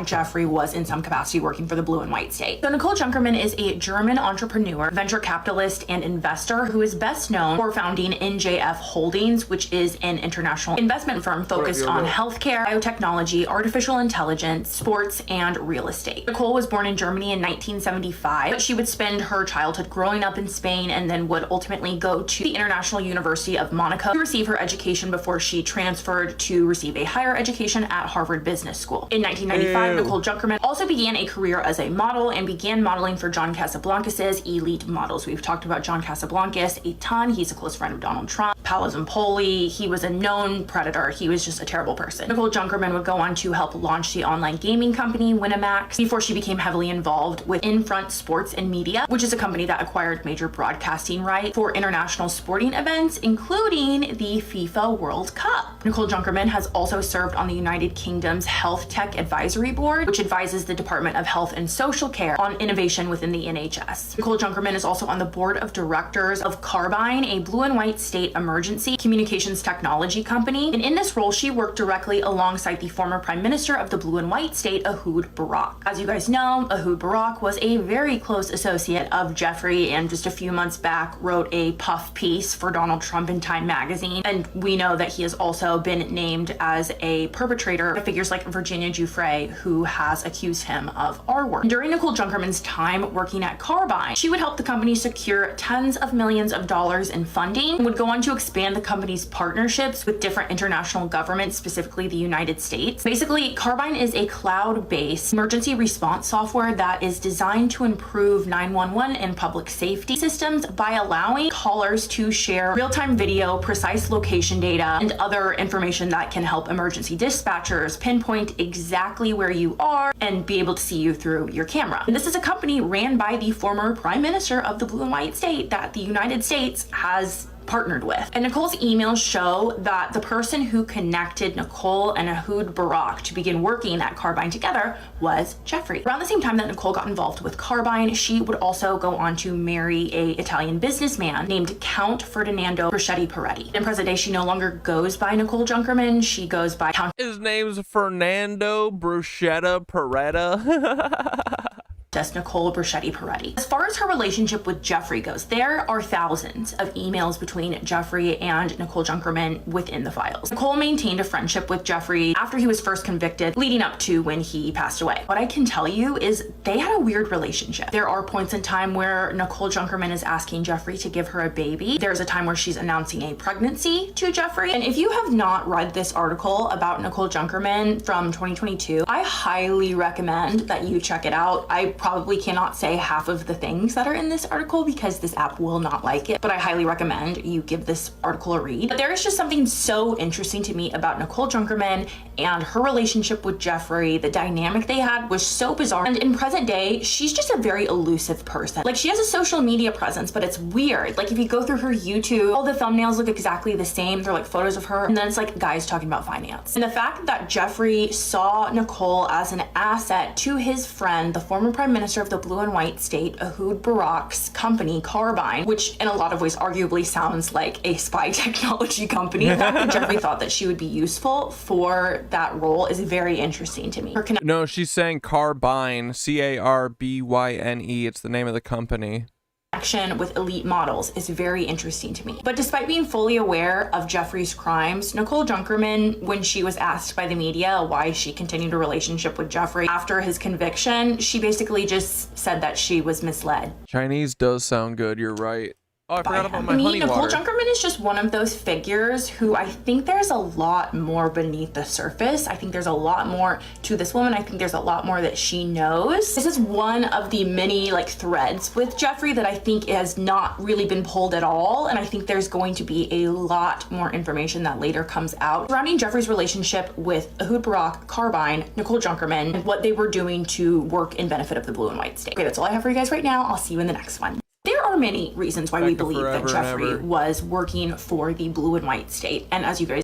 Jeffrey was in some capacity working for the blue and white state. So Nicole Junkerman is a German entrepreneur, venture capitalist, and investor who is best known for founding NJF Holdings, which is an international investment firm focused on healthcare, biotechnology, artificial intelligence, sports, and real estate. Nicole was born in Germany in 1975, but she would spend her childhood growing up in Spain and then would ultimately go to the International University of Monaco to receive her education before she transferred to receive a higher education at Harvard Business School. In 1995, Nicole Junkerman also began a career as a model and began modeling for John Casablancas' Elite Models. We've talked about John Casablancas a ton. He's a close friend of Donald Trump. Palazzoli. He was a known predator. He was just a terrible person. Nicole Junkerman would go on to help launch the online gaming company Winamax before she became heavily involved with Infront Sports and Media, which is a company that acquired major broadcasting rights for international sporting events, including the FIFA World Cup. Nicole Junkerman has also served on the United Kingdom's Health Tech Advisory Board, which advises the Department of Health and Social Care on innovation within the NHS. Nicole Junkerman is also on the board of directors of Carbine, a blue and white state emergency communications technology company. And in this role, she worked directly alongside the former prime minister of the blue and white state, Ehud Barak. As you guys know, Ehud Barak was a very close associate of Jeffrey, and just a few months back wrote a puff piece for Donald Trump in Time magazine. And we know that he has also been named as a perpetrator of figures like Virginia Giuffre, who has accused him of our work. During Nicole Junkerman's time working at Carbine, she would help the company secure tens of millions of dollars in funding and would go on to expand the company's partnerships with different international governments, specifically the United States. Basically, Carbine is a cloud-based emergency response software that is designed to improve 911 and public safety systems by allowing callers to share real-time video, precise location data, and other information that can help emergency dispatchers pinpoint exactly where you are and be able to see you through your camera. And this is a company ran by the former prime minister of the blue and white state that the United States has partnered with. And Nicole's emails show that the person who connected Nicole and Ehud Barak to begin working at Carbine together was Jeffrey. Around the same time that Nicole got involved with Carbine, she would also go on to marry an Italian businessman named Count Ferdinando Bruschetti Peretti. In present day, she no longer goes by Nicole Junkerman. She goes by Count. His name's Fernando Bruschetta Peretta. Just Nicole Bruschetti Peretti. As far as her relationship with Jeffrey goes, there are thousands of emails between Jeffrey and Nicole Junkerman within the files. Nicole maintained a friendship with Jeffrey after he was first convicted, leading up to when he passed away. What I can tell you is they had a weird relationship. There are points in time where Nicole Junkerman is asking Jeffrey to give her a baby. There's a time where she's announcing a pregnancy to Jeffrey. And if you have not read this article about Nicole Junkerman from 2022, I highly recommend that you check it out. I probably cannot say half of the things that are in this article because this app will not like it, but I highly recommend you give this article a read. But there is just something so interesting to me about Nicole Junkerman and her relationship with Jeffrey. The dynamic they had was so bizarre. And in present day, she's just a very elusive person. Like, she has a social media presence, but it's weird. Like, if you go through her YouTube, all the thumbnails look exactly the same. They're like photos of her, and then it's like guys talking about finance. And the fact that Jeffrey saw Nicole as an asset to his friend, the former prime minister of the blue and white state, Ehud Barak's company, Carbine, which in a lot of ways arguably sounds like a spy technology company. The fact that Jeffrey thought that she would be useful for that role is very interesting to me. No, she's saying Carbine, C-A-R-B-Y-N-E. It's the name of the company. Connection with elite models is very interesting to me. But despite being fully aware of Jeffrey's crimes, Nicole Junkerman, when she was asked by the media why she continued a relationship with Jeffrey after his conviction, she basically just said that she was misled. Chinese does sound good, you're right. Oh, I forgot about my honey Nicole water. Junkerman is just one of those figures who I think there's a lot more beneath the surface. I think there's a lot more to this woman. I think there's a lot more that she knows. This is one of the many threads with Jeffrey that I think has not really been pulled at all. And I think there's going to be a lot more information that later comes out surrounding Jeffrey's relationship with Ehud Barak, Carbine, Nicole Junkerman, and what they were doing to work in benefit of the blue and white state. Okay, that's all I have for you guys right now. I'll see you in the next one. There are many reasons why we believe that Jeffrey was working for the blue and white state. And as you guys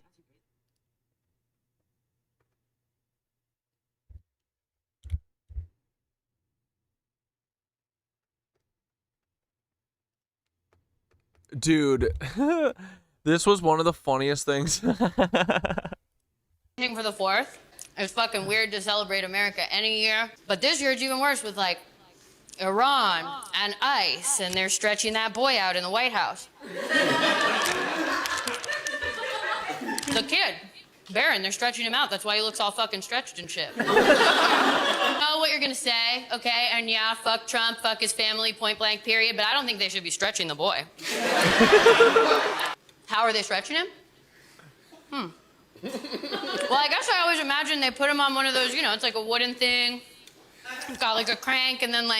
Dude, this was one of the funniest things. For the 4th, it's fucking weird to celebrate America any year. But this year it's even worse with Iran and ICE, and they're stretching that boy out in the White House. The kid, Barron, they're stretching him out. That's why he looks all fucking stretched and shit. I know what you're gonna say, okay? And yeah, fuck Trump, fuck his family, point blank, period. But I don't think they should be stretching the boy. How are they stretching him? Well, I guess I always imagine they put him on one of those, it's like a wooden thing. It's got a crank, and then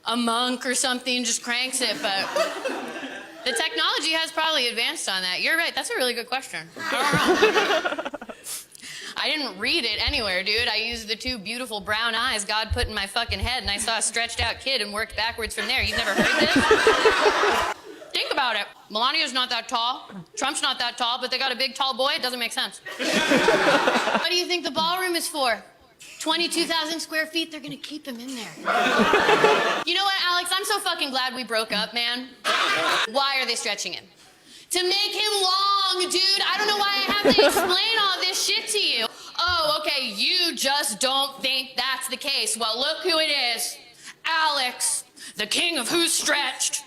a monk or something just cranks it, but The technology has probably advanced on that. You're right. That's a really good question. I don't know. I didn't read it anywhere, dude. I used the two beautiful brown eyes God put in my fucking head, and I saw a stretched out kid and worked backwards from there. You've never heard this? Think about it. Melania's not that tall. Trump's not that tall, but they got a big, tall boy. It doesn't make sense. What do you think the ballroom is for? 22,000 square feet, they're gonna keep him in there. You know what, Alex? I'm so fucking glad we broke up, man. Why are they stretching him? To make him long, dude. I don't know why I have to explain all this shit to you. Oh, okay, you just don't think that's the case. Well, look who it is. Alex, the king of who's stretched.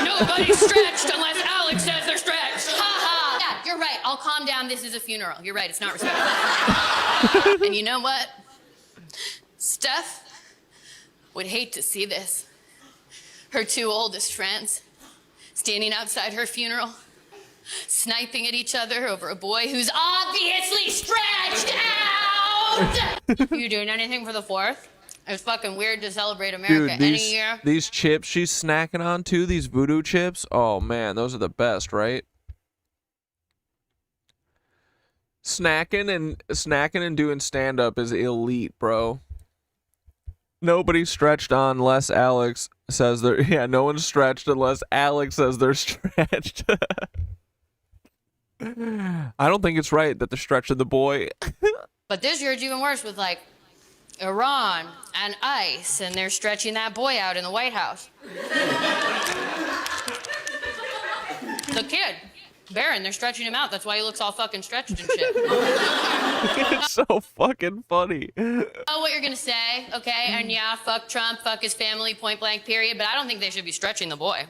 Nobody's stretched unless Alex says they're stretched. Ha ha. Yeah, you're right. I'll calm down. This is a funeral. You're right. It's not respectful. And you know what? Steph would hate to see this. Her two oldest friends standing outside her funeral, sniping at each other over a boy who's obviously stretched out! You doing anything for the 4th? It's fucking weird to celebrate America Dude, any year. these chips she's snacking on too, these voodoo chips, oh man, those are the best, right? Snacking and doing stand-up is elite, bro. Nobody's stretched on unless Alex says they're... Yeah, no one's stretched unless Alex says they're stretched. I don't think it's right that they're stretching the boy. But this year it's even worse with, like, Iran and ICE, and they're stretching that boy out in the White House. The kid, Barron, they're stretching him out. That's why he looks all fucking stretched and shit. It's so fucking funny. I know what you're gonna say, okay? And yeah, fuck Trump, fuck his family, point blank, period. But I don't think they should be stretching the boy.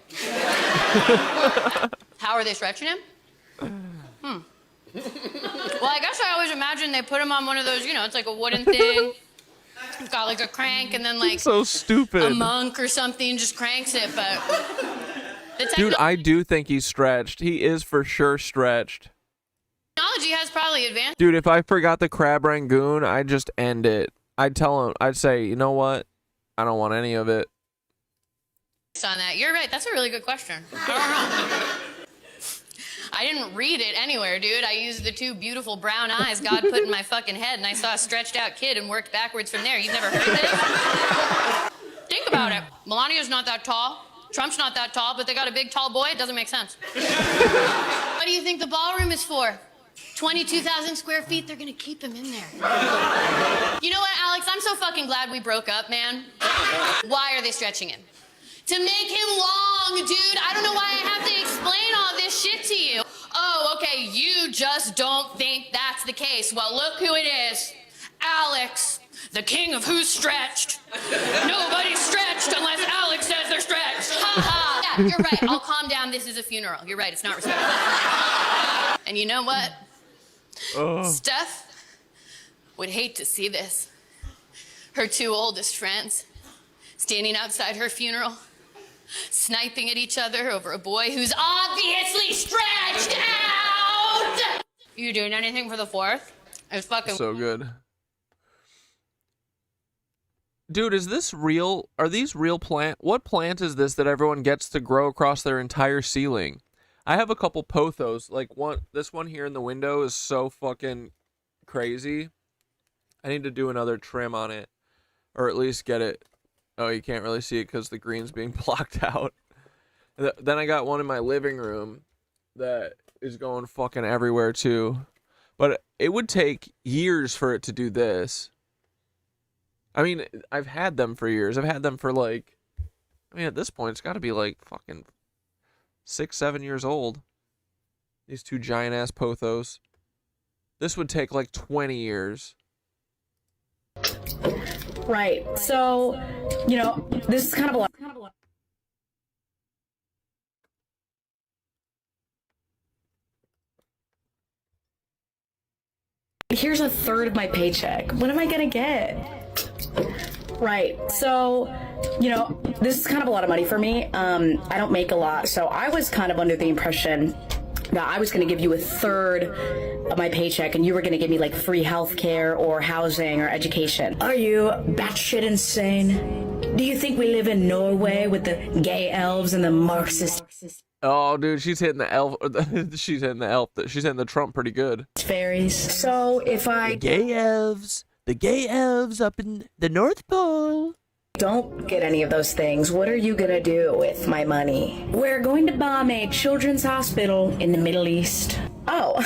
How are they stretching him? Well, I guess I always imagine they put him on one of those, you know, it's like a wooden thing. It's got like a crank, and then like So stupid. a monk or something just cranks it. But the Dude, I do think he's stretched. He is for sure stretched. technology has probably advanced Dude, if I forgot the crab rangoon, I'd just end it. I'd tell him, I'd say, you know what? I don't want any of it. on that. You're right. That's a really good question. I don't know. I didn't read it anywhere, dude. I used the two beautiful brown eyes God put in my fucking head, and I saw a stretched out kid and worked backwards from there. You've never heard this? Think about it. Melania's not that tall. Trump's not that tall, but they got a big, tall boy. It doesn't make sense. What do you think the ballroom is for? 22,000 square feet, they're gonna keep him in there. You know what, Alex? I'm so fucking glad we broke up, man. Why are they stretching him? To make him long, dude. I don't know why I have to explain all this shit to you. Oh, okay, you just don't think that's the case. Well, look who it is. Alex, the king of who's stretched. Nobody's stretched unless Alex says they're stretched. Ha ha. Yeah, you're right. I'll calm down. This is a funeral. You're right. It's not respectful. And you know what? Steph would hate to see this. Her two oldest friends standing outside her funeral, sniping at each other over a boy who's obviously stretched out! You doing anything for the 4th? It's fucking So good. Dude, is this real? Are these real plant? What plant is this that everyone gets to grow across their entire ceiling? I have a couple pothos. Like this one here in the window is so fucking crazy. I need to do another trim on it, or at least get it. Oh, you can't really see it because the green's being blocked out. Then I got one in my living room that is going fucking everywhere too. But it would take years for it to do this. I mean, I've had them for years. I've had them for like, I mean, at this point, it's got to be like fucking 6-7 years old. These two giant ass pothos. This would take like 20 years. Right. So, you know, this is kind of a lot. Here's a third of my paycheck. What am I gonna get? Right. So, you know, this is kind of a lot of money for me. I don't make a lot, so I was kind of under the impression that I was going to give you a third of my paycheck and you were going to give me like free healthcare or housing or education. Are you batshit insane? Do you think we live in Norway with the gay elves and the Marxist Oh, dude, she's hitting the elf. She's hitting the elf. She's hitting the Trump pretty good. Fairies. So if I The gay elves up in the North Pole. don't get any of those things, what are you gonna do with my money? We're going to bomb a children's hospital in the Middle East. Oh,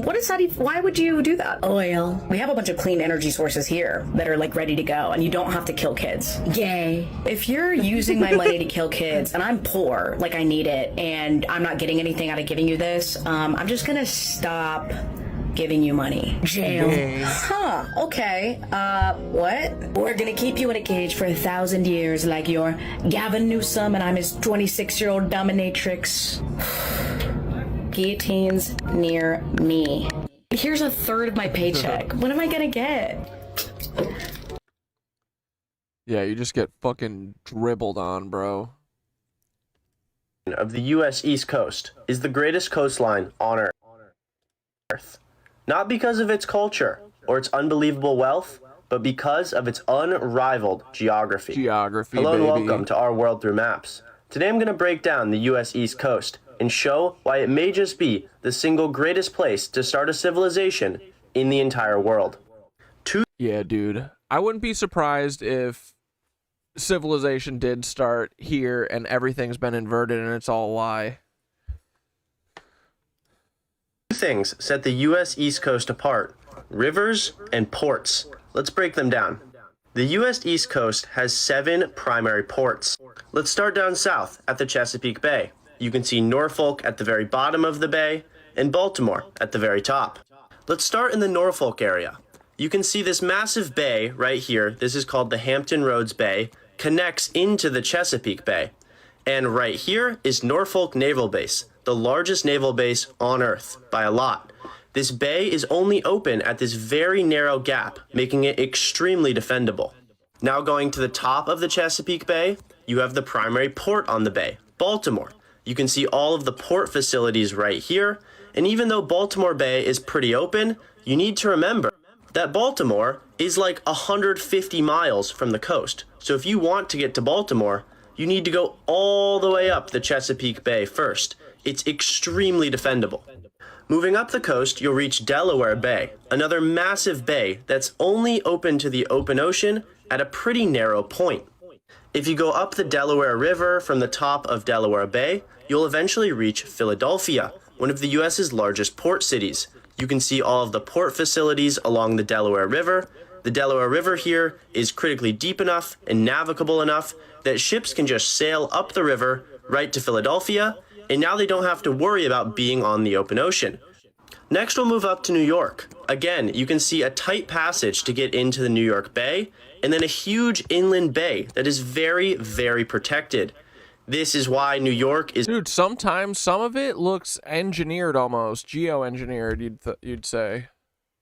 what is that? Why would you do that? Oil. We have a bunch of clean energy sources here that are like ready to go, and you don't have to kill kids. Yay. If you're using my money to kill kids, and I'm poor, like I need it, and I'm not getting anything out of giving you this, I'm just gonna stop giving you money. Jail. Huh, okay. What? We're gonna keep you in a cage for 1,000 years like you're Gavin Newsom and I'm his 26-year-old dominatrix. Guillotines near me. Here's a third of my paycheck. What am I gonna get? Yeah, you just get fucking dribbled on, bro. Of the U.S. East Coast is the greatest coastline on Earth. Not because of its culture or its unbelievable wealth, but because of its unrivaled geography. Hello and welcome to Our World Through Maps. Today I'm going to break down the U.S. East Coast and show why it may just be the single greatest place to start a civilization in the entire world. Yeah, dude. I wouldn't be surprised if civilization did start here and everything's been inverted and it's all a lie. Two things set the U.S. East Coast apart: rivers and ports. Let's break them down. The U.S. East Coast has 7 primary ports. Let's start down south at the Chesapeake Bay. You can see Norfolk at the very bottom of the bay and Baltimore at the very top. Let's start in the Norfolk area. You can see this massive bay right here. This is called the Hampton Roads Bay, connects into the Chesapeake Bay. And right here is Norfolk Naval Base, the largest naval base on Earth by a lot. This bay is only open at this very narrow gap, making it extremely defendable. Now going to the top of the Chesapeake Bay, you have the primary port on the bay, Baltimore. You can see all of the port facilities right here, and even though Baltimore Bay is pretty open, you need to remember that Baltimore is like 150 miles from the coast. So if you want to get to Baltimore, you need to go all the way up the Chesapeake Bay first. It's extremely defendable. Moving up the coast, you'll reach Delaware Bay, another massive bay that's only open to the open ocean at a pretty narrow point. If you go up the Delaware River from the top of Delaware Bay, you'll eventually reach Philadelphia, one of the U.S.'s largest port cities. You can see all of the port facilities along the Delaware River. The Delaware River here is critically deep enough and navigable enough that ships can just sail up the river right to Philadelphia, and now they don't have to worry about being on the open ocean. Next, we'll move up to New York. Again, you can see a tight passage to get into the New York Bay, and then a huge inland bay that is very, very protected. This is why New York is... Dude, sometimes some of it looks engineered almost, geo-engineered, you'd say.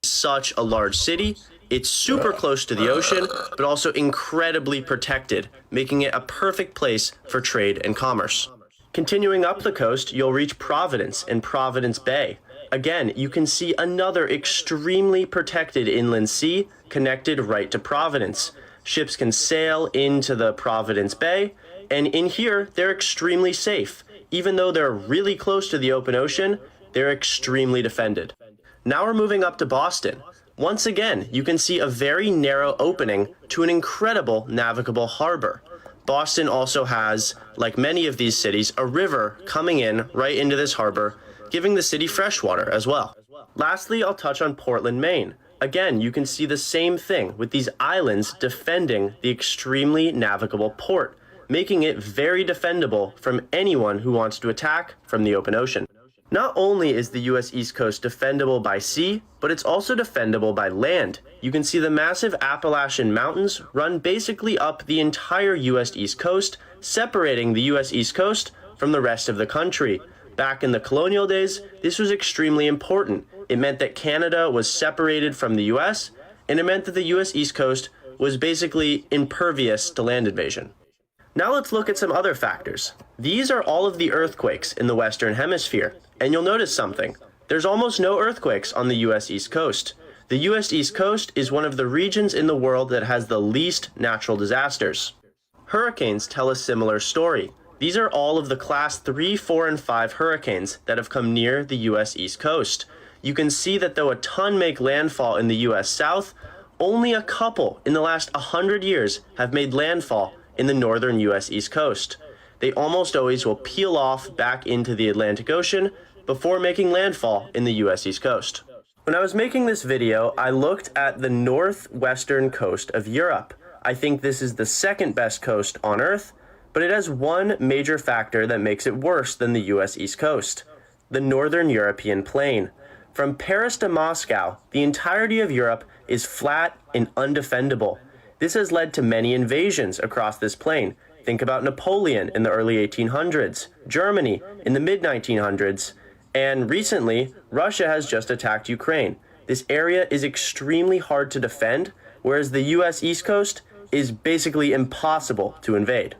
Such a large city. It's super close to the ocean, but also incredibly protected, making it a perfect place for trade and commerce. Continuing up the coast, you'll reach Providence and Providence Bay. Again, you can see another extremely protected inland sea connected right to Providence. Ships can sail into the Providence Bay, and in here, they're extremely safe. Even though they're really close to the open ocean, they're extremely defended. Now we're moving up to Boston. Once again, you can see a very narrow opening to an incredible navigable harbor. Boston also has, like many of these cities, a river coming in right into this harbor, giving the city fresh water as well. Lastly, I'll touch on Portland, Maine. Again, you can see the same thing with these islands defending the extremely navigable port, making it very defendable from anyone who wants to attack from the open ocean. Not only is the U.S. East Coast defendable by sea, but it's also defendable by land. You can see the massive Appalachian Mountains run basically up the entire U.S. East Coast, separating the U.S. East Coast from the rest of the country. Back in the colonial days, this was extremely important. It meant that Canada was separated from the U.S., and it meant that the U.S. East Coast was basically impervious to land invasion. Now let's look at some other factors. These are all of the earthquakes in the Western Hemisphere, and you'll notice something. There's almost no earthquakes on the U.S. East Coast. The U.S. East Coast is one of the regions in the world that has the least natural disasters. Hurricanes tell a similar story. These are all of the class 3, 4, and 5 hurricanes that have come near the US East Coast. You can see that though a ton make landfall in the US South, only a couple in the last 100 years have made landfall in the northern US East Coast. They almost always will peel off back into the Atlantic Ocean before making landfall in the US East Coast. When I was making this video, I looked at the northwestern coast of Europe. I think this is the second best coast on Earth, but it has one major factor that makes it worse than the US East Coast: the northern European plain. From Paris to Moscow, the entirety of Europe is flat and undefendable. This has led to many invasions across this plain. Think about Napoleon in the early 1800s, Germany in the mid-1900s, and recently, Russia has just attacked Ukraine. This area is extremely hard to defend, whereas the US East Coast is basically impossible to invade.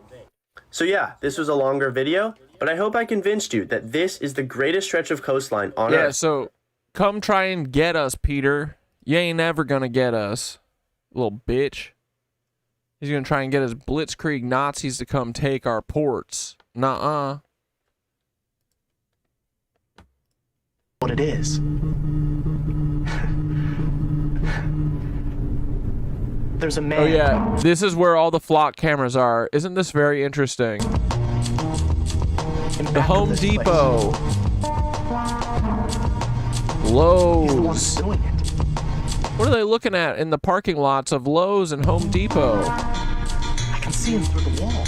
So yeah, this was a longer video, but I hope I convinced you that this is the greatest stretch of coastline on Earth. Yeah, so come try and get us, Peter. You ain't never gonna get us, little bitch. He's gonna try and get his blitzkrieg Nazis to come take our ports. Nuh-uh. What it is. There's a man. Oh yeah, this is where all the flock cameras are. Isn't this very interesting? The Home Depot. Lowe's. What are they looking at in the parking lots of Lowe's and Home Depot? I can see him through the wall.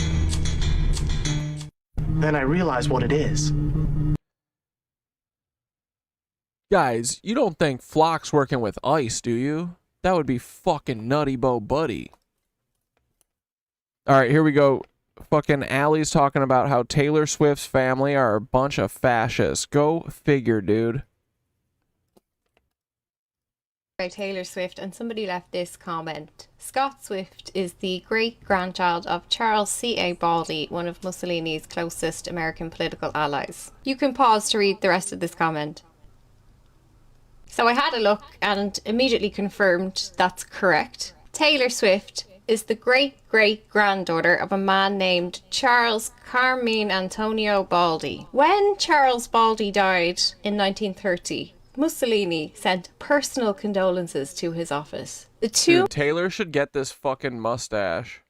Then I realize what it is. Guys, you don't think Flock's working with ICE, do you? That would be fucking nutty bo buddy. Alright, here we go. Fucking Allie's talking about how Taylor Swift's family are a bunch of fascists. Go figure, dude. By Taylor Swift, and somebody left this comment. Scott Swift is the great-grandchild of Charles C.A. Baldy, one of Mussolini's closest American political allies. You can pause to read the rest of this comment. So I had a look and immediately confirmed that's correct. Taylor Swift is the great-great-granddaughter of a man named Charles Carmine Antonio Baldi. When Charles Baldi died in 1930, Mussolini sent personal condolences to his office. The two Dude, Taylor should get this fucking mustache.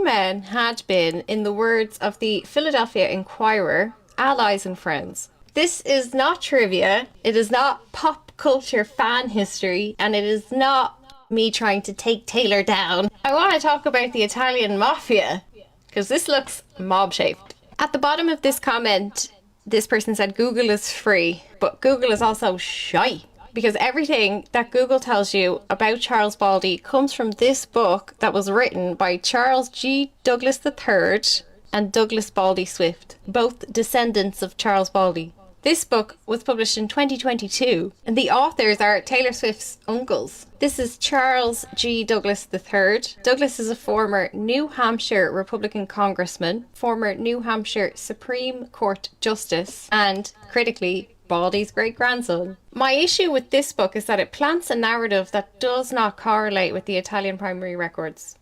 men had been, in the words of the Philadelphia Inquirer, allies and friends. This is not trivia, it is not pop culture fan history, and it is not me trying to take Taylor down. I want to talk about the Italian mafia, because this looks mob-shaped. At the bottom of this comment, this person said Google is free, but Google is also shy, because everything that Google tells you about Charles Baldi comes from this book that was written by Charles G. Douglas III and Douglas Baldi Swift, both descendants of Charles Baldi. This book was published in 2022, and the authors are Taylor Swift's uncles. This is Charles G. Douglas III. Douglas is a former New Hampshire Republican congressman, former New Hampshire Supreme Court justice, and, critically, Baldi's great-grandson. My issue with this book is that it plants a narrative that does not correlate with the Italian primary records.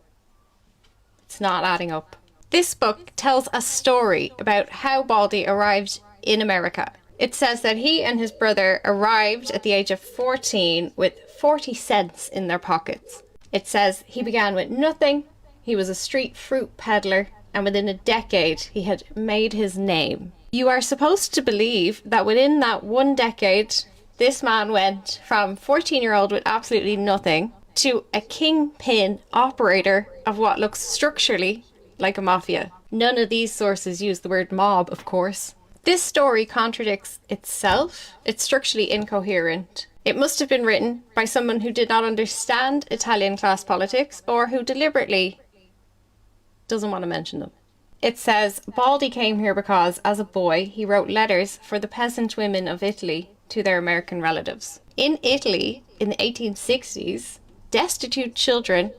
It's not adding up. This book tells a story about how Baldi arrived in America. It says that he and his brother arrived at the age of 14 with 40 cents in their pockets. It says he began with nothing, he was a street fruit peddler, and within a decade he had made his name. You are supposed to believe that within that one decade, this man went from 14-year-old with absolutely nothing to a kingpin operator of what looks structurally like a mafia. None of these sources use the word mob, of course. This story contradicts itself. It's structurally incoherent. It must have been written by someone who did not understand Italian class politics or who deliberately doesn't want to mention them. It says Baldi came here because, as a boy, he wrote letters for the peasant women of Italy to their American relatives. In Italy, in the 1860s, destitute children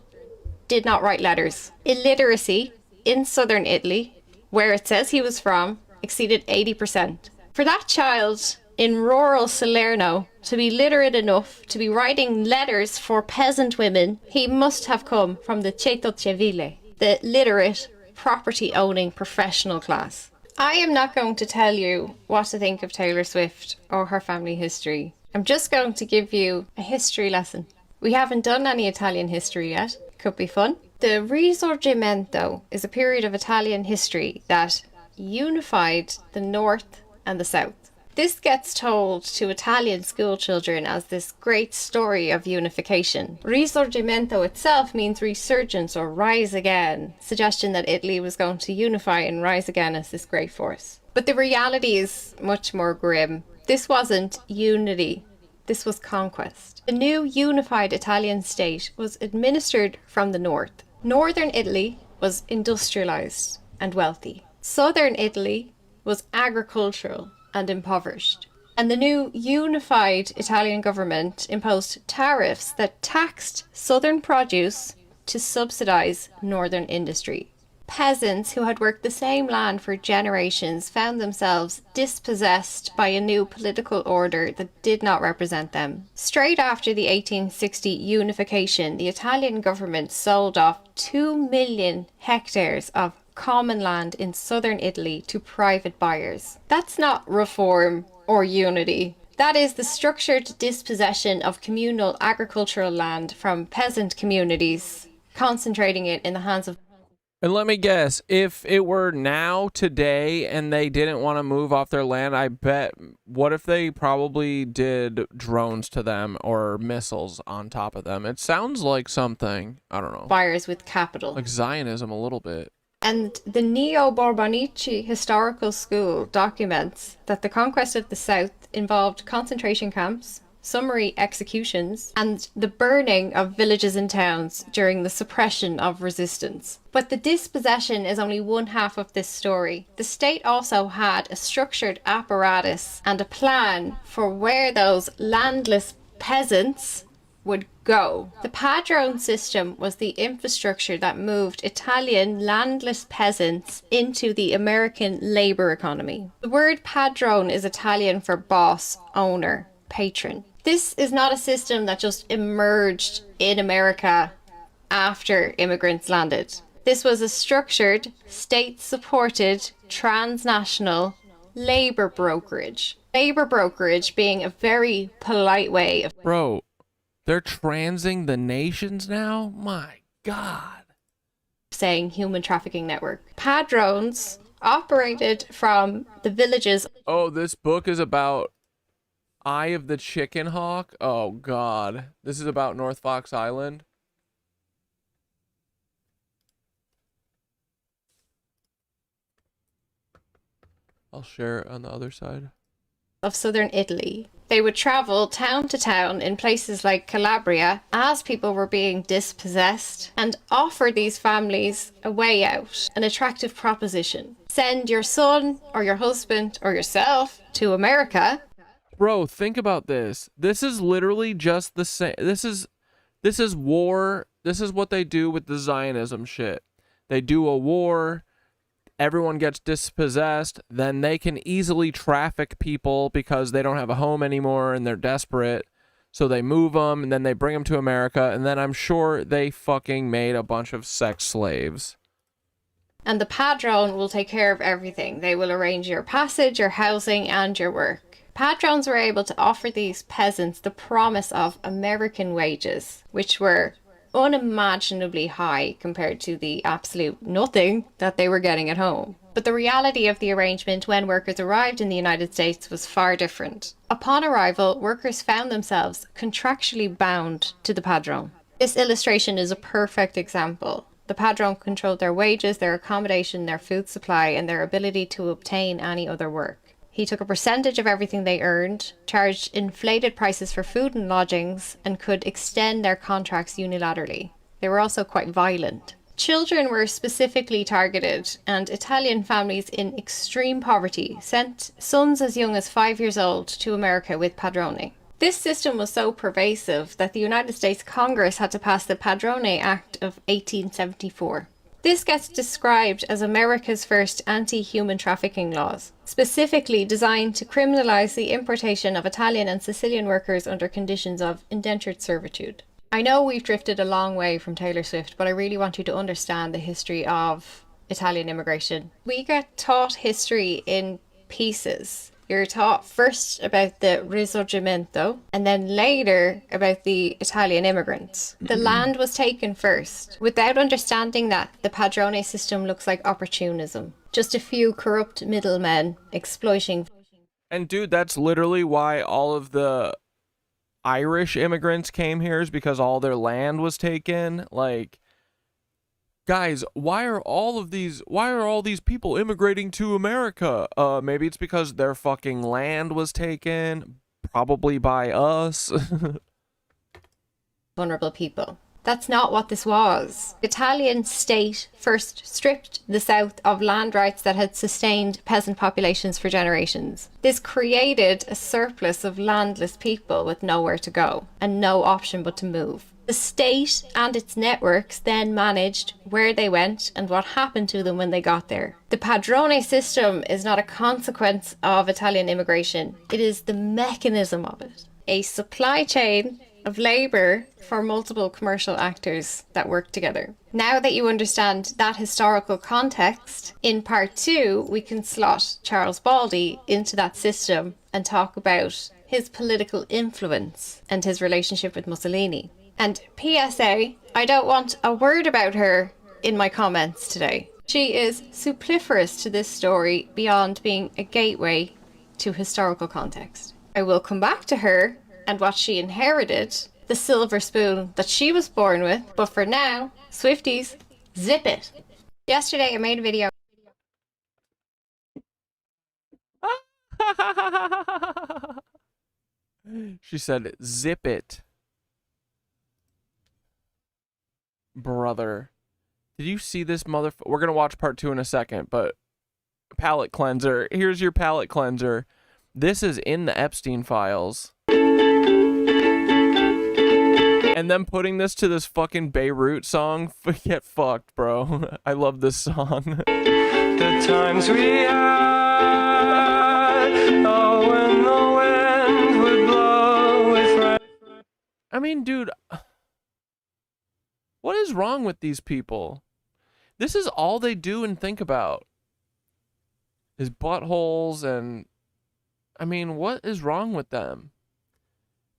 did not write letters. Illiteracy in southern Italy, where it says he was from, exceeded 80%. For that child in rural Salerno to be literate enough to be writing letters for peasant women, he must have come from the ceto civile, the literate property owning professional class. I am not going to tell you what to think of Taylor Swift or her family history. I'm just going to give you a history lesson. We haven't done any Italian history yet. Could be fun. The Risorgimento is a period of Italian history that unified the North and the South. This gets told to Italian school children as this great story of unification. Risorgimento itself means resurgence or rise again, suggestion that Italy was going to unify and rise again as this great force. But the reality is much more grim. This wasn't unity, this was conquest. The new unified Italian state was administered from the north. Northern Italy was industrialized and wealthy. Southern Italy was agricultural and impoverished. And the new unified Italian government imposed tariffs that taxed southern produce to subsidize northern industry. Peasants who had worked the same land for generations found themselves dispossessed by a new political order that did not represent them. Straight after the 1860 unification, the Italian government sold off 2 million hectares of common land in southern Italy to private buyers. That's not reform or unity. That is the structured dispossession of communal agricultural land from peasant communities, concentrating it in the hands of... And let me guess, if it were now, today, and they didn't want to move off their land, I bet, what if they probably did drones to them or missiles on top of them? It sounds like something, I don't know. Buyers with capital. Like Zionism a little bit. And the Neo-Borbonici Historical School documents that the conquest of the South involved concentration camps, summary executions, and the burning of villages and towns during the suppression of resistance. But the dispossession is only one half of this story. The state also had a structured apparatus and a plan for where those landless peasants would go. The padrone system was the infrastructure that moved Italian landless peasants into the American labor economy. The word padrone is Italian for boss, owner, patron. This is not a system that just emerged in America after immigrants landed. This was a structured, state-supported, transnational labor brokerage. Labor brokerage being a very polite way of... Bro, they're transing the nations now? My God. Saying human trafficking network. Padrones operated from the villages... Oh, this book is about Eye of the Chicken Hawk? Oh, God. This is about North Fox Island? I'll share it on the other side. Of southern Italy. They would travel town to town in places like Calabria as people were being dispossessed and offer these families a way out, an attractive proposition. Send your son or your husband or yourself to America. Bro, think about this. This is literally just the same. This is war. This is what they do with the Zionism shit. They do a war. Everyone gets dispossessed, then they can easily traffic people because they don't have a home anymore and they're desperate. So they move them and then they bring them to America, and then I'm sure they fucking made a bunch of sex slaves. And the padrone will take care of everything. They will arrange your passage, your housing, and your work. Padrones were able to offer these peasants the promise of American wages, which were unimaginably high compared to the absolute nothing that they were getting at home. But the reality of the arrangement when workers arrived in the United States was far different. Upon arrival, workers found themselves contractually bound to the padrone. This illustration is a perfect example. The padrone controlled their wages, their accommodation, their food supply, and their ability to obtain any other work. He took a percentage of everything they earned, charged inflated prices for food and lodgings, and could extend their contracts unilaterally. They were also quite violent. Children were specifically targeted, and Italian families in extreme poverty sent sons as young as 5 years old to America with padrone. This system was so pervasive that the United States Congress had to pass the Padrone Act of 1874. This gets described as America's first anti-human trafficking laws, specifically designed to criminalize the importation of Italian and Sicilian workers under conditions of indentured servitude. I know we've drifted a long way from Taylor Swift, but I really want you to understand the history of Italian immigration. We get taught history in pieces. You're taught first about the Risorgimento and then later about the Italian immigrants. The land was taken first. Without understanding that, the padrone system looks like opportunism. Just a few corrupt middlemen exploiting. And dude, that's literally why all of the Irish immigrants came here, is because all their land was taken. Like, guys, why are all these people immigrating to America? Maybe it's because their fucking land was taken, probably by us. Vulnerable people. That's not what this was. The Italian state first stripped the South of land rights that had sustained peasant populations for generations. This created a surplus of landless people with nowhere to go and no option but to move. The state and its networks then managed where they went and what happened to them when they got there. The padrone system is not a consequence of Italian immigration. It is the mechanism of it. A supply chain of labour for multiple commercial actors that work together. Now that you understand that historical context, in part 2 we can slot Charles Baldy into that system and talk about his political influence and his relationship with Mussolini. And PSA, I don't want a word about her in my comments today. She is superfluous to this story beyond being a gateway to historical context. I will come back to her and what she inherited, the silver spoon that she was born with, but for now, Swifties, zip it. Yesterday I made a video. She said, zip it. Brother. Did you see this motherfucker? We're going to watch part 2 in a second, but palate cleanser. Here's your palate cleanser. This is in the Epstein files. And then putting this to this fucking Beirut song, get fucked, bro. I love this song. The times we had, oh, when the wind would blow with. I mean, dude, what is wrong with these people? This is all they do and think about is buttholes, and I mean, what is wrong with them?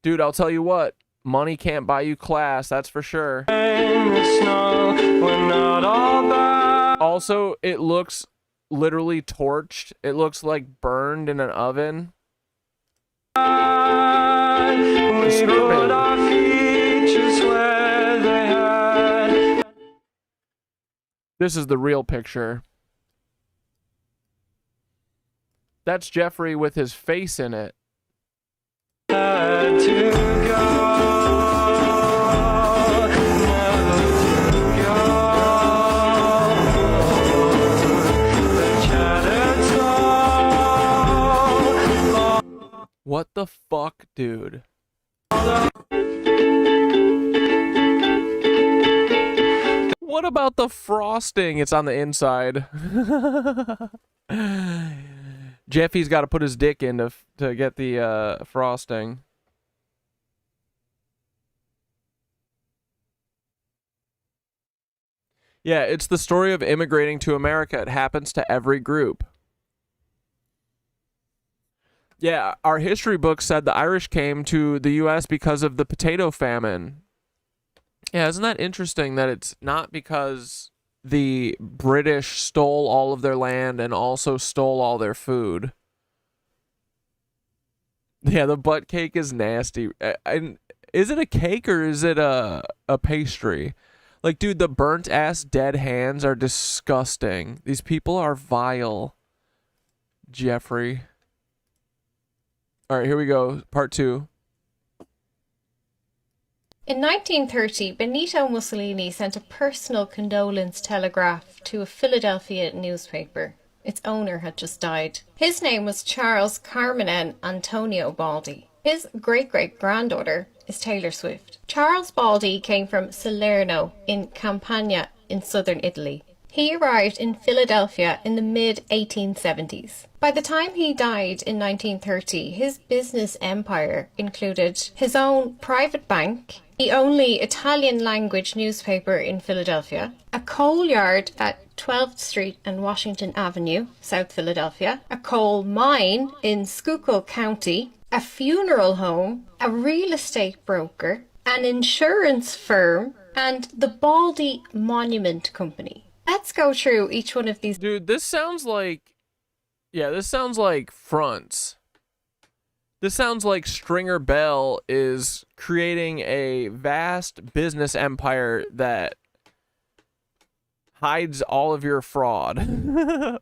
Dude, I'll tell you what. Money can't buy you class, that's for sure. Also, it looks literally torched. It looks like burned in an oven. This is the real picture. That's Jeffrey with his face in it. What the fuck, dude? What about the frosting? It's on the inside. Jeffy's got to put his dick in to get the frosting. Yeah, it's the story of immigrating to America. It happens to every group. Yeah, our history book said the Irish came to the U.S. because of the potato famine. Yeah, isn't that interesting that it's not because the British stole all of their land and also stole all their food? Yeah, the butt cake is nasty. And is it a cake or is it a pastry? Like, dude, the burnt ass dead hands are disgusting. These people are vile. Jeffrey. All right, here we go. Part 2. In 1930, Benito Mussolini sent a personal condolence telegraph to a Philadelphia newspaper. Its owner had just died. His name was Charles Carmine Antonio Baldi. His great-great-granddaughter is Taylor Swift. Charles Baldi came from Salerno in Campania in southern Italy. He arrived in Philadelphia in the mid-1870s. By the time he died in 1930, his business empire included his own private bank, the only Italian-language newspaper in Philadelphia, a coal yard at 12th Street and Washington Avenue, South Philadelphia, a coal mine in Schuylkill County, a funeral home, a real estate broker, an insurance firm, and the Baldy Monument Company. Let's go through each one of these. Dude, this sounds like... Yeah, this sounds like fronts. This sounds like Stringer Bell is creating a vast business empire that hides all of your fraud.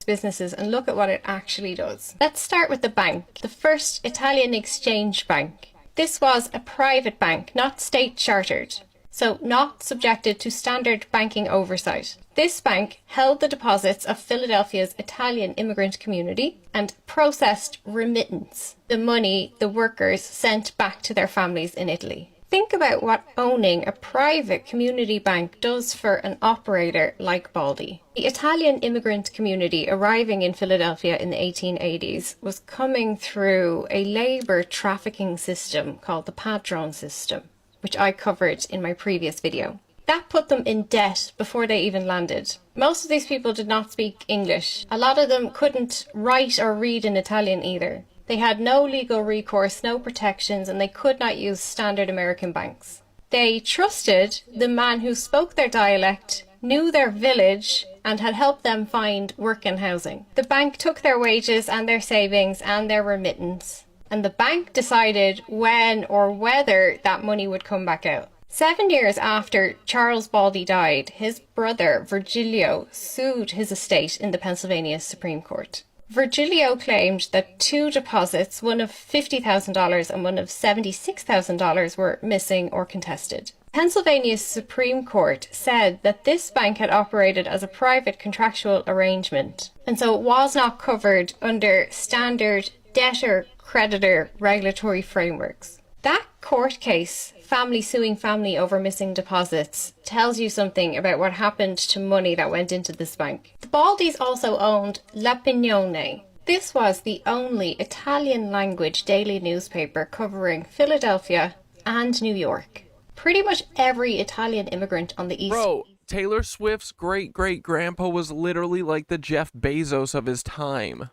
Businesses and look at what it actually does. Let's start with the bank, the first Italian exchange bank. This was a private bank, not state chartered, so not subjected to standard banking oversight. This bank held the deposits of Philadelphia's Italian immigrant community and processed remittance, the money the workers sent back to their families in Italy. Think about what owning a private community bank does for an operator like Baldy. The Italian immigrant community arriving in Philadelphia in the 1880s was coming through a labour trafficking system called the Padron system, which I covered in my previous video. That put them in debt before they even landed. Most of these people did not speak English. A lot of them couldn't write or read in Italian either. They had no legal recourse, no protections, and they could not use standard American banks. They trusted the man who spoke their dialect, knew their village, and had helped them find work and housing. The bank took their wages and their savings and their remittance, and the bank decided when or whether that money would come back out. 7 years after Charles Baldy died, his brother Virgilio sued his estate in the Pennsylvania Supreme Court. Virgilio claimed that two deposits, one of $50,000 and one of $76,000, were missing or contested. Pennsylvania's Supreme Court said that this bank had operated as a private contractual arrangement, and so it was not covered under standard debtor-creditor regulatory frameworks. That court case, family suing family over missing deposits, tells you something about what happened to money that went into this bank. The Baldys also owned L'Opinione. This was the only Italian-language daily newspaper covering Philadelphia and New York. Pretty much every Italian immigrant on the East... Bro, Taylor Swift's great-great-grandpa was literally like the Jeff Bezos of his time.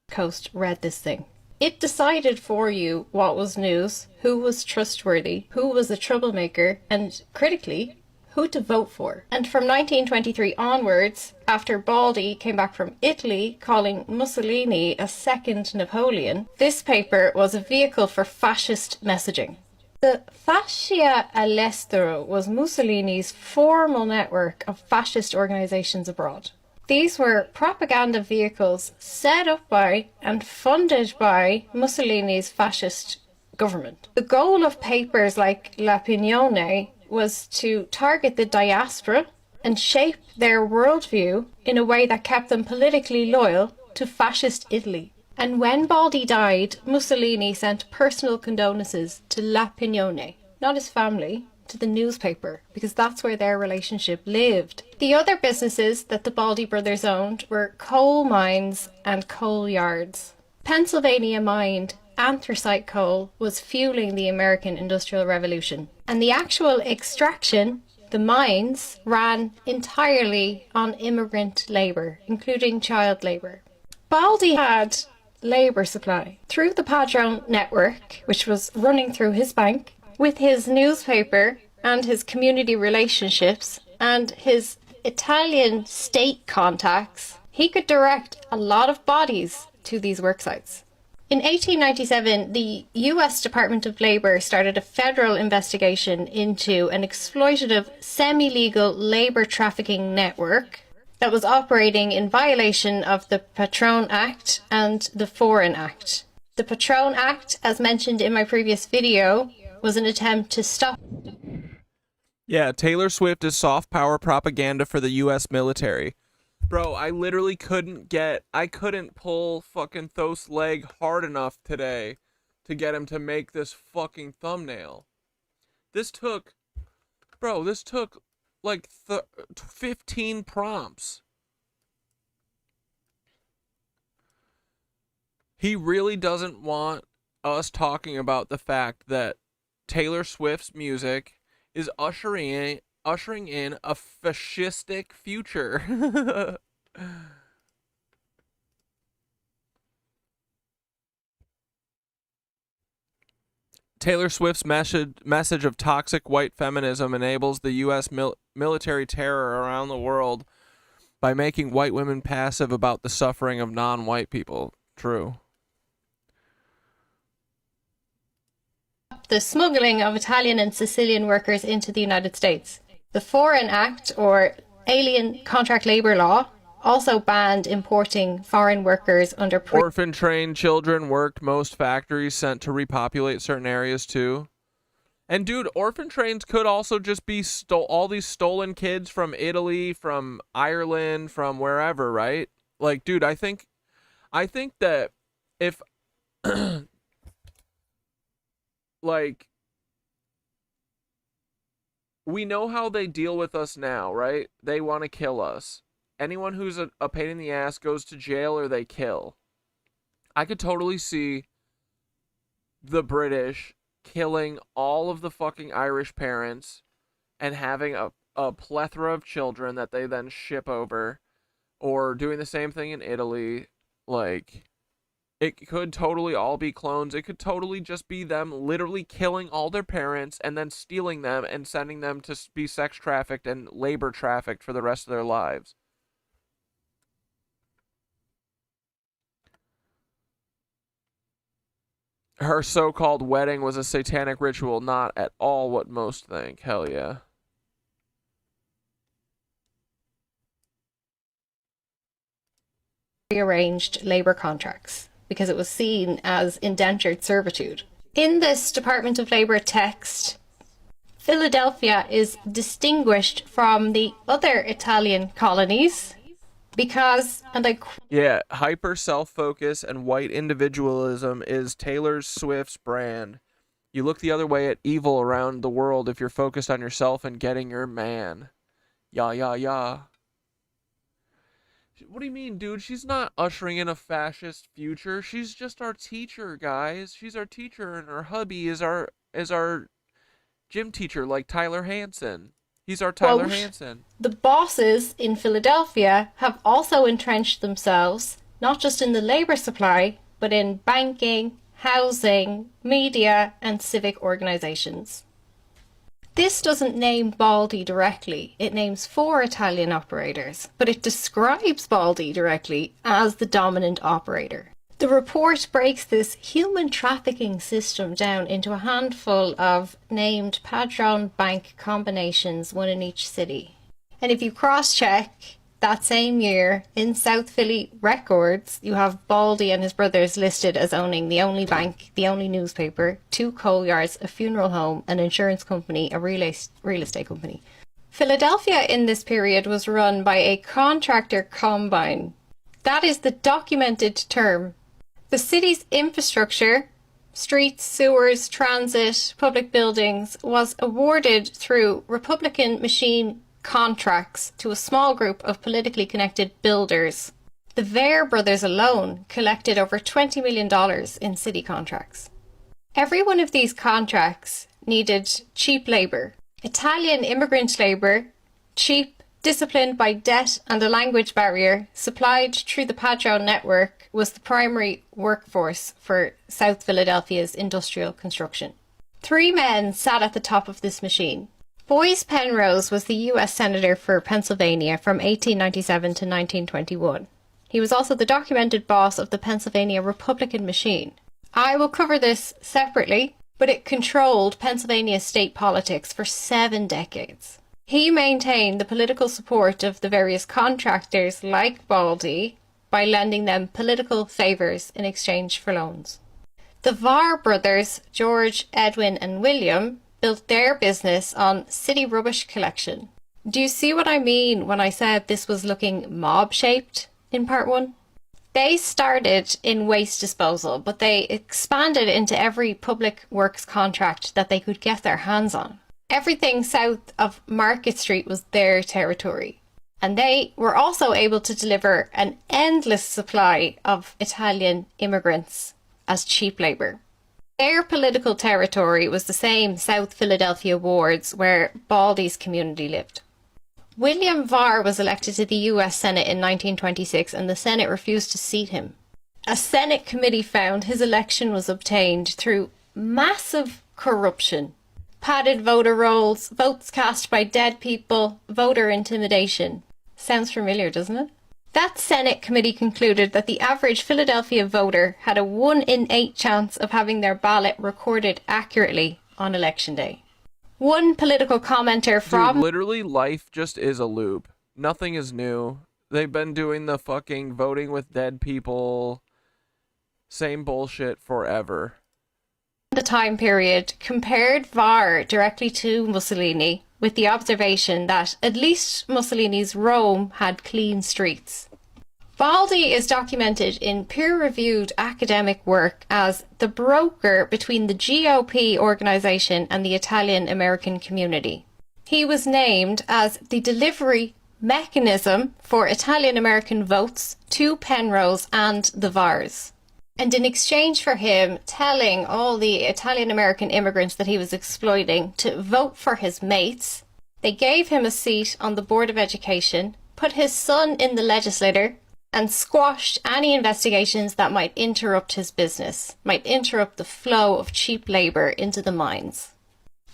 Coast read this thing. It decided for you what was news, who was trustworthy, who was a troublemaker, and, critically, who to vote for. And from 1923 onwards, after Baldy came back from Italy calling Mussolini a second Napoleon, this paper was a vehicle for fascist messaging. The Fascia all'estero was Mussolini's formal network of fascist organizations abroad. These were propaganda vehicles set up by and funded by Mussolini's fascist government. The goal of papers like L'Opinione was to target the diaspora and shape their worldview in a way that kept them politically loyal to fascist Italy. And when Baldy died, Mussolini sent personal condolences to L'Opinione, not his family, to the newspaper, because that's where their relationship lived. The other businesses that the Baldy brothers owned were coal mines and coal yards. Pennsylvania mined anthracite coal was fueling the American Industrial Revolution, and the actual extraction, the mines, ran entirely on immigrant labour, including child labour. Baldy had labour supply through the Padron network, which was running through his bank, with his newspaper and his community relationships and his Italian state contacts. He could direct a lot of bodies to these worksites. In 1897, the US Department of Labor started a federal investigation into an exploitative, semi-legal labor trafficking network that was operating in violation of the Patron Act and the Foreign Act. The Patron Act, as mentioned in my previous video, was an attempt to stop... Yeah, Taylor Swift is soft power propaganda for the US military. Bro, I literally couldn't pull fucking Thos' leg hard enough today to get him to make this fucking thumbnail. This took like 15 prompts. He really doesn't want us talking about the fact that Taylor Swift's music is ushering in a fascistic future. Taylor Swift's message of toxic white feminism enables the U.S. military terror around the world by making white women passive about the suffering of non-white people. True. The smuggling of Italian and Sicilian workers into the United States. The Foreign Act, or Alien Contract Labor Law, also banned importing foreign workers under orphan-trained children worked most factories sent to repopulate certain areas too. And dude, orphan trains could also just be all these stolen kids from Italy, from Ireland, from wherever, right? Like, dude, I think that if like, we know how they deal with us now, right? They want to kill us. Anyone who's a pain in the ass goes to jail or they kill. I could totally see the British killing all of the fucking Irish parents and having a plethora of children that they then ship over, or doing the same thing in Italy. Like, it could totally all be clones. It could totally just be them literally killing all their parents and then stealing them and sending them to be sex trafficked and labor trafficked for the rest of their lives. Her so-called wedding was a satanic ritual, not at all what most think. Hell yeah. Rearranged labor contracts because it was seen as indentured servitude. In this Department of Labor text, Philadelphia is distinguished from the other Italian colonies because, and I yeah, hyper self-focus and white individualism is Taylor Swift's brand. You look the other way at evil around the world if you're focused on yourself and getting your man. Yeah. What do you mean, dude? She's not ushering in a fascist future. She's just our teacher, guys. She's our teacher, and her hubby is our gym teacher, like Tyler Hansen. He's our Tyler Hansen. The bosses in Philadelphia have also entrenched themselves, not just in the labor supply, but in banking, housing, media, and civic organizations. This doesn't name Baldi directly. It names 4 Italian operators, but it describes Baldi directly as the dominant operator. The report breaks this human trafficking system down into a handful of named Padron bank combinations, one in each city. And if you cross-check that same year in South Philly records, you have Baldi and his brothers listed as owning the only bank, the only newspaper, 2 coal yards, a funeral home, an insurance company, a real estate company. Philadelphia in this period was run by a contractor combine. That is the documented term. The city's infrastructure, streets, sewers, transit, public buildings, was awarded through Republican machine contracts to a small group of politically connected builders. The Vare brothers alone collected over $20 million in city contracts. Every one of these contracts needed cheap labour. Italian immigrant labour, cheap, disciplined by debt and a language barrier, supplied through the Padron network, was the primary workforce for South Philadelphia's industrial construction. 3 men sat at the top of this machine. Boyce Penrose was the US Senator for Pennsylvania from 1897 to 1921. He was also the documented boss of the Pennsylvania Republican machine. I will cover this separately, but it controlled Pennsylvania's state politics for 7 decades. He maintained the political support of the various contractors like Baldi by lending them political favours in exchange for loans. The Var brothers, George, Edwin and William, built their business on city rubbish collection. Do you see what I mean when I said this was looking mob-shaped in part 1? They started in waste disposal, but they expanded into every public works contract that they could get their hands on. Everything south of Market Street was their territory. And they were also able to deliver an endless supply of Italian immigrants as cheap labour. Their political territory was the same South Philadelphia wards where Baldy's community lived. William Varr was elected to the US Senate in 1926 and the Senate refused to seat him. A Senate committee found his election was obtained through massive corruption. Padded voter rolls, votes cast by dead people, voter intimidation. Sounds familiar, doesn't it? That Senate committee concluded that the average Philadelphia voter had a 1 in 8 chance of having their ballot recorded accurately on election day. One political commenter from... Dude, literally, life just is a loop. Nothing is new. They've been doing the fucking voting with dead people. Same bullshit forever. The time period compared Varr directly to Mussolini with the observation that at least Mussolini's Rome had clean streets. Baldy is documented in peer-reviewed academic work as the broker between the GOP organisation and the Italian-American community. He was named as the delivery mechanism for Italian-American votes to Penrose and the Varrs. And in exchange for him telling all the Italian-American immigrants that he was exploiting to vote for his mates, they gave him a seat on the Board of Education, put his son in the legislature, and squashed any investigations that might interrupt his business, might interrupt the flow of cheap labour into the mines.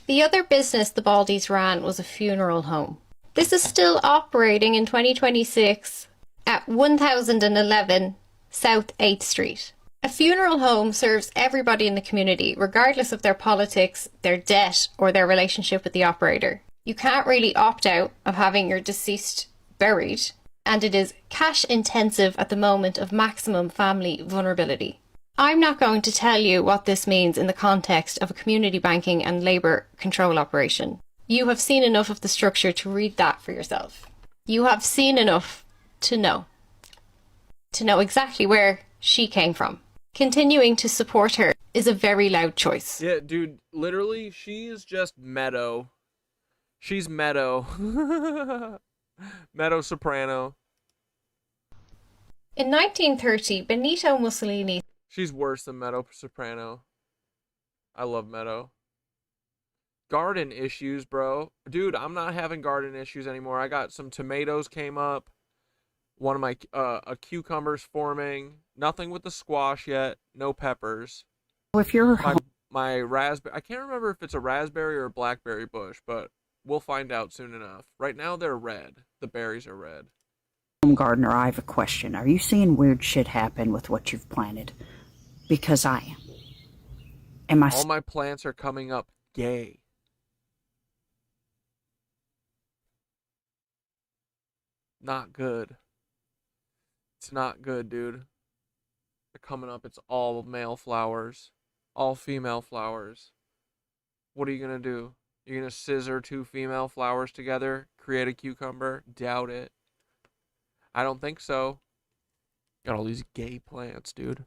The other business the Baldys ran was a funeral home. This is still operating in 2026 at 1011 South 8th Street. A funeral home serves everybody in the community, regardless of their politics, their debt, or their relationship with the operator. You can't really opt out of having your deceased buried, and it is cash intensive at the moment of maximum family vulnerability. I'm not going to tell you what this means in the context of a community banking and labour control operation. You have seen enough of the structure to read that for yourself. You have seen enough to know exactly where she came from. Continuing to support her is a very loud choice. Yeah, dude, literally, she is just Meadow. She's Meadow. Meadow Soprano. In 1930, Benito Mussolini... She's worse than Meadow Soprano. I love Meadow. Garden issues, bro. Dude, I'm not having garden issues anymore. I got some tomatoes came up. One of my a cucumber's forming. Nothing with the squash yet. No peppers. If you're my raspberry, I can't remember if it's a raspberry or a blackberry bush, but we'll find out soon enough. Right now they're red. The berries are red. home gardener, I have a question. Are you seeing weird shit happen with what you've planted? Because I am. All my plants are coming up gay. Not good. It's not good, dude. They're coming up. It's all male flowers. All female flowers. What are you going to do? You're going to scissor two female flowers together? Create a cucumber? Doubt it. I don't think so. Got all these gay plants, dude.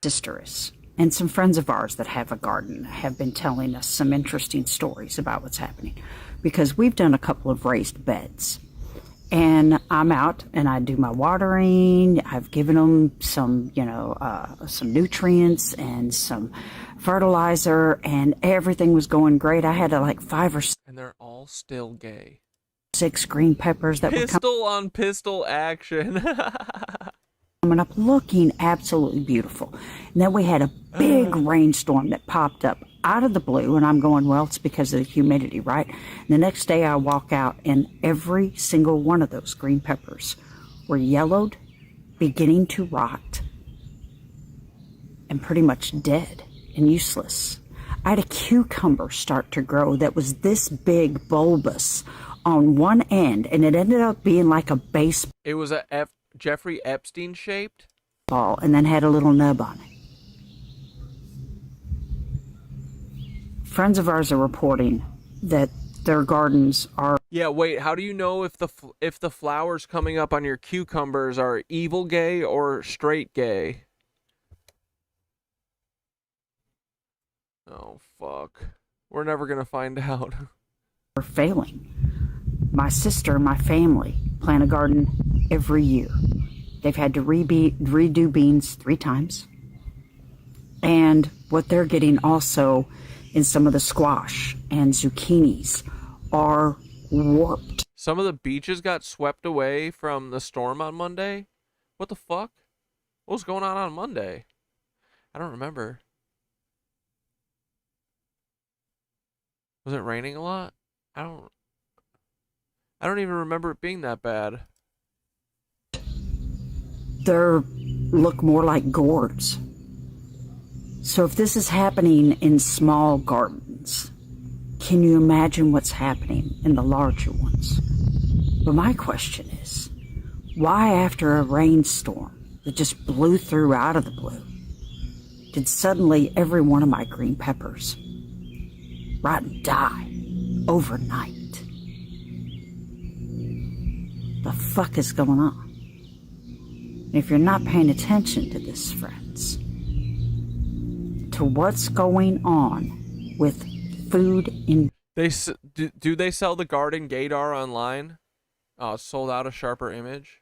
Sisters and some friends of ours that have a garden have been telling us some interesting stories about what's happening. Because we've done a couple of raised beds. And I'm out and I do my watering. I've given them some, some nutrients and some fertilizer, and everything was going great. I had like 5 or 6. And they're all still gay. 6 green peppers that were pistol on pistol action. coming up looking absolutely beautiful. And then we had a big rainstorm that popped up out of the blue, and I'm going, well, it's because of the humidity, right? And the next day I walk out, and every single one of those green peppers were yellowed, beginning to rot, and pretty much dead and useless. I had a cucumber start to grow that was this big, bulbous on one end, and it ended up being like a baseball. It was a Jeffrey Epstein shaped ball, and then had a little nub on it. Friends of ours are reporting that their gardens are... Yeah, wait, how do you know if the flowers coming up on your cucumbers are evil gay or straight gay? Oh, fuck. We're never gonna find out. failing. My sister and my family plant a garden every year. They've had to redo beans 3 times. And what they're getting also in some of the squash and zucchinis are warped. Some of the beaches got swept away from the storm on Monday. What the fuck? What was going on Monday? I don't remember. Was it raining a lot? I don't even remember it being that bad. They look more like gourds. So if this is happening in small gardens, can you imagine what's happening in the larger ones? But my question is, why after a rainstorm that just blew through out of the blue, did suddenly every one of my green peppers rot and die overnight? The fuck is going on? If you're not paying attention to this, friends, to what's going on with food in... Do they sell the garden gaydar online? Oh, it's sold out, a sharper image.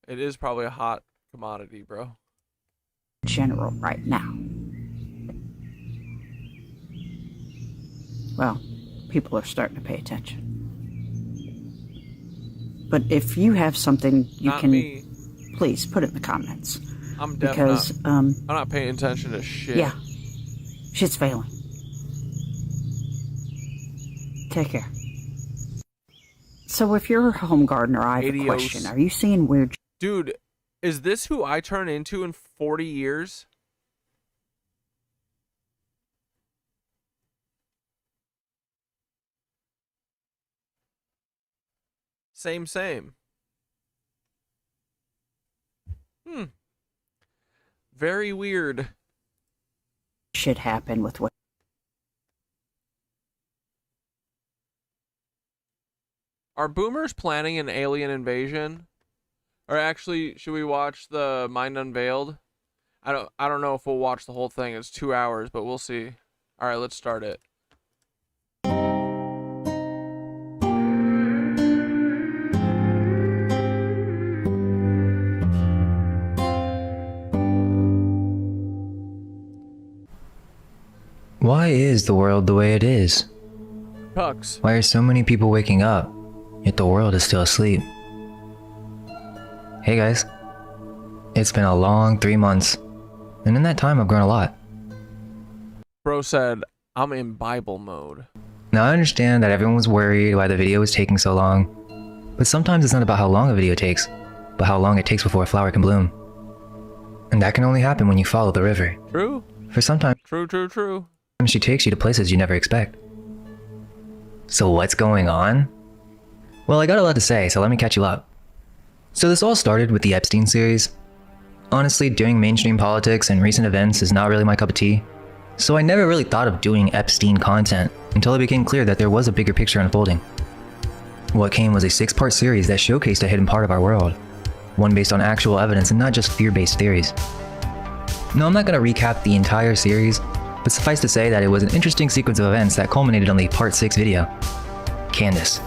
It is probably a hot commodity, bro. General right now. Well, people are starting to pay attention. But if you have something you Not can, me. Please put it in the comments. I'm because I'm not paying attention to shit. Yeah, shit's failing. Take care. So if you're a home gardener, I have a question. Are you seeing weird... Dude, is this who I turn into in 40 years? Same. Very weird. Shit happen with what... Are boomers planning an alien invasion? Or actually, should we watch the Mind Unveiled? I don't know if we'll watch the whole thing. It's 2 hours, but we'll see. All right, let's start it. Why is the world the way it is? Pucks. Why are so many people waking up, yet the world is still asleep? Hey guys, it's been a long 3 months, and in that time I've grown a lot. Bro said, I'm in Bible mode. Now I understand that everyone was worried why the video was taking so long, but sometimes it's not about how long a video takes, but how long it takes before a flower can bloom. And that can only happen when you follow the river. True. For sometimes, True. she takes you to places you never expect. So what's going on? Well, I got a lot to say, so let me catch you up. So this all started with the Epstein series. Honestly, doing mainstream politics and recent events is not really my cup of tea. So I never really thought of doing Epstein content until it became clear that there was a bigger picture unfolding. What came was a 6-part series that showcased a hidden part of our world. One based on actual evidence and not just fear-based theories. No, I'm not going to recap the entire series, but suffice to say that it was an interesting sequence of events that culminated on the Part 6 video. Candace.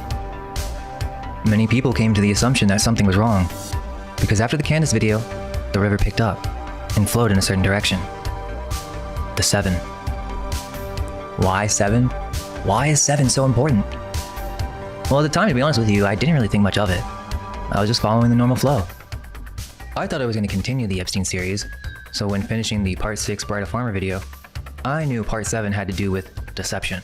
Many people came to the assumption that something was wrong, because after the Candace video, the river picked up and flowed in a certain direction. The 7. Why 7? Why is 7 so important? Well, at the time, to be honest with you, I didn't really think much of it. I was just following the normal flow. I thought I was going to continue the Epstein series, so when finishing the Part 6 Bride of Farmer video, I knew Part 7 had to do with deception.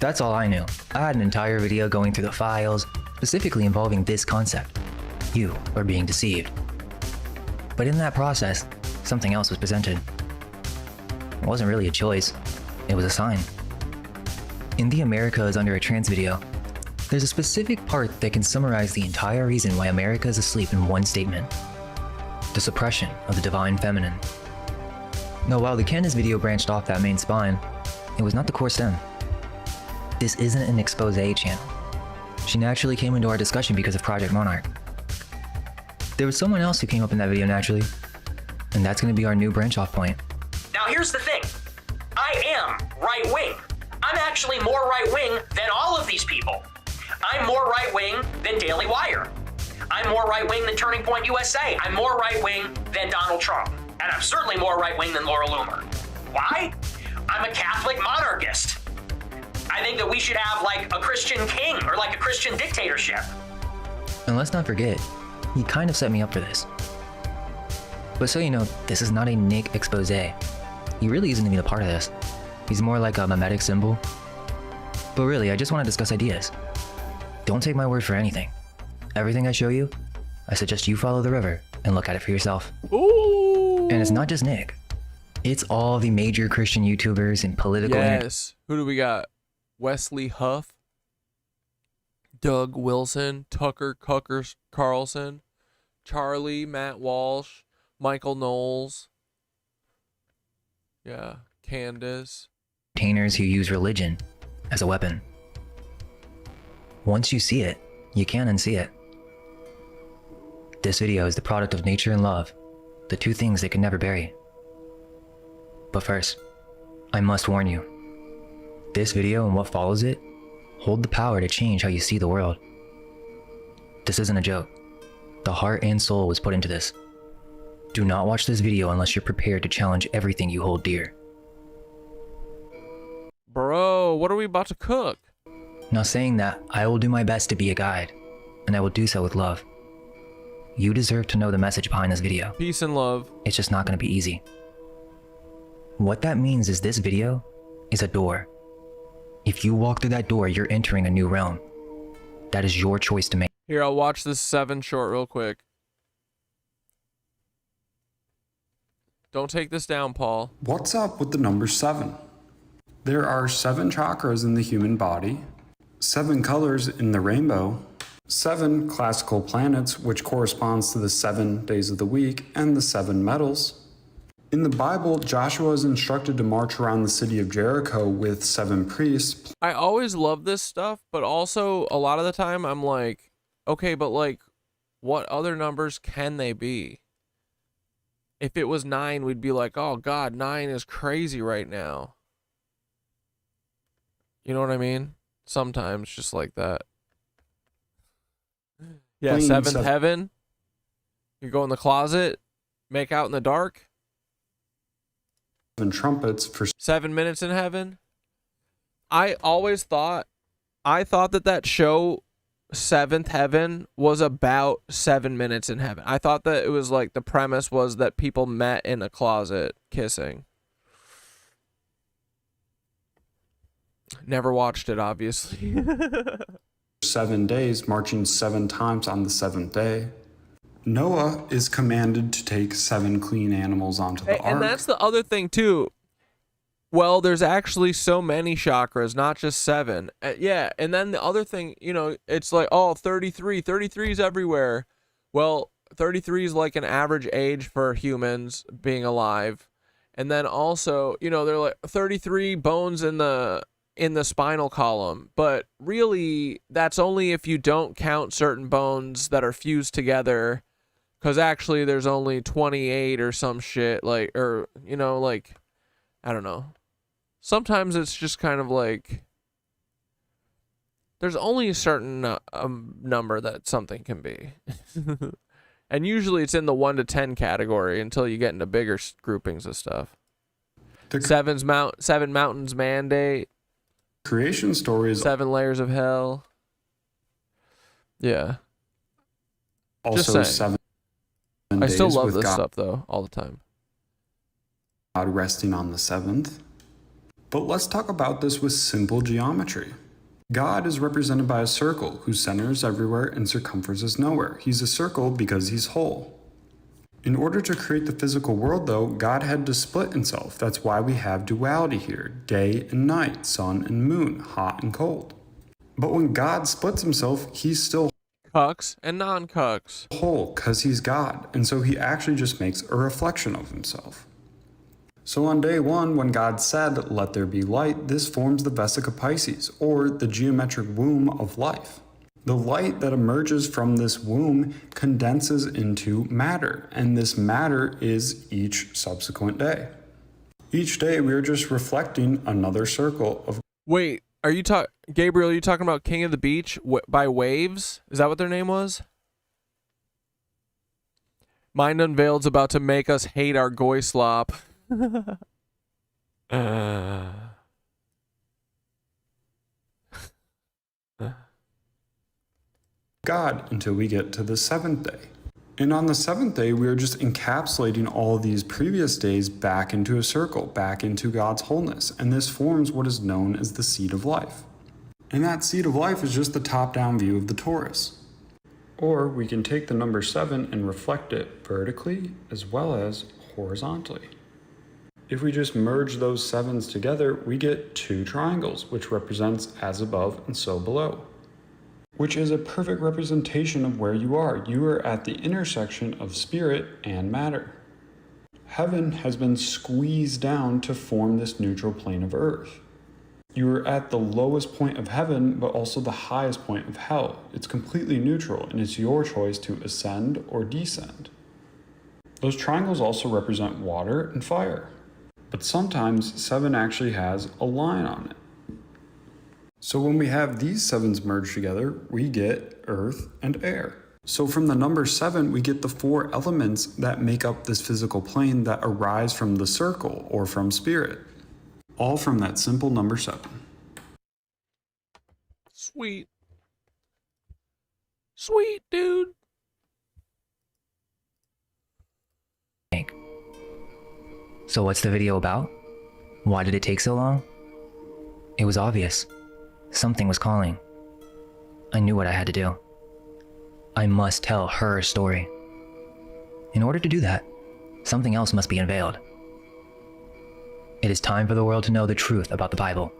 That's all I knew. I had an entire video going through the files, specifically involving this concept. You are being deceived. But in that process, something else was presented. It wasn't really a choice, it was a sign. In the America is Under a Trance video, there's a specific part that can summarize the entire reason why America is asleep in one statement. The suppression of the divine feminine. Now, while the Candace video branched off that main spine, it was not the core stem. This isn't an expose channel. She naturally came into our discussion because of Project Monarch. There was someone else who came up in that video naturally, and that's going to be our new branch off point. Now here's the thing. I am right-wing. I'm actually more right-wing than all of these people. I'm more right-wing than Daily Wire. I'm more right-wing than Turning Point USA. I'm more right-wing than Donald Trump. And I'm certainly more right-wing than Laura Loomer. Why? I'm a Catholic monarchist. I think that we should have like a Christian king or like a Christian dictatorship. And let's not forget, he kind of set me up for this. But so you know, this is not a Nick expose. He really isn't even a part of this. He's more like a mimetic symbol. But really, I just want to discuss ideas. Don't take my word for anything. Everything I show you, I suggest you follow the river and look at it for yourself. Ooh. And it's not just Nick. It's all the major Christian YouTubers and political... Yes. Who do we got? Wesley Huff, Doug Wilson, Tucker Carlson, Charlie, Matt Walsh, Michael Knowles. Yeah, Candace. Entertainers who use religion as a weapon. Once you see it, you can't unsee it. This video is the product of nature and love, the two things they can never bury. But first, I must warn you. This video and what follows it hold the power to change how you see the world. This isn't a joke. The heart and soul was put into this. Do not watch this video unless you're prepared to challenge everything you hold dear. Bro, what are we about to cook? Now saying that, I will do my best to be a guide, and I will do so with love. You deserve to know the message behind this video. Peace and love. It's just not going to be easy. What that means is this video is a door. If you walk through that door, you're entering a new realm. That is your choice to make. Here, I'll watch this 7 short real quick. Don't take this down, Paul. What's up with the number 7? There are 7 chakras in the human body, 7 colors in the rainbow, 7 classical planets, which corresponds to the 7 days of the week, and the 7 metals. In the Bible, Joshua is instructed to march around the city of Jericho with 7 priests. I always love this stuff, but also a lot of the time I'm like, okay, but like, what other numbers can they be? If it was 9, we'd be like, oh God, 9 is crazy right now. You know what I mean? Sometimes just like that. Yeah, 7th heaven. You go in the closet, make out in the dark. 7 trumpets for 7 minutes in heaven. I thought that show 7th Heaven was about 7 minutes in heaven. I thought that it was like the premise was that people met in a closet kissing. Never watched it, obviously. 7 days, marching 7 times on the 7th day. Noah is commanded to take 7 clean animals onto the ark. And that's the other thing too. Well, there's actually so many chakras, not just 7. Yeah, and then the other thing, you know, it's like, oh, 33. 33 is everywhere. Well, 33 is like an average age for humans being alive. And then also, you know, they're like 33 bones in the spinal column. But really, that's only if you don't count certain bones that are fused together. Because actually, there's only 28 or some shit, like, or, you know, like, I don't know. Sometimes it's just kind of like, there's only a certain number that something can be. And usually it's in the 1 to 10 category until you get into bigger groupings of stuff. Seven Mountains Mandate. Creation story is 7 Layers of Hell. Yeah. Also 7 I still days love with this God. stuff though, all the time. God resting on the 7th. But let's talk about this with simple geometry. God is represented by a circle whose center is everywhere and circumference is nowhere. He's a circle because he's whole. In order to create the physical world though, God had to split himself. That's why we have duality here, day and night, sun and moon, hot and cold. But when God splits himself, he's still cucks and non-cucks. Whole, because he's God, and so he actually just makes a reflection of himself. So on day 1, when God said, "Let there be light," this forms the Vesica Pisces, or the geometric womb of life. The light that emerges from this womb condenses into matter, and this matter is each subsequent day. Each day we are just reflecting another circle of... Wait, are you Gabriel, are you talking about King of the Beach by Waves? Is that what their name was? Mind Unveiled's about to make us hate our goy slop. God until we get to the seventh day. And on the seventh day, we are just encapsulating all of these previous days back into a circle, back into God's wholeness. And this forms what is known as the seed of life. And that seed of life is just the top-down view of the torus. Or we can take the number 7 and reflect it vertically as well as horizontally. If we just merge those 7s together, we get 2 triangles, which represents as above and so below, which is a perfect representation of where you are. You are at the intersection of spirit and matter. Heaven has been squeezed down to form this neutral plane of earth. You are at the lowest point of heaven, but also the highest point of hell. It's completely neutral, and it's your choice to ascend or descend. Those triangles also represent water and fire, but sometimes 7 actually has a line on it. So when we have these 7s merged together, we get earth and air. So from the number 7, we get the 4 elements that make up this physical plane that arise from the circle or from spirit. All from that simple number 7. Sweet. Sweet, dude. So what's the video about? Why did it take so long? It was obvious. Something was calling. I knew what I had to do. I must tell her story. In order to do that, something else must be unveiled. It is time for the world to know the truth about the Bible.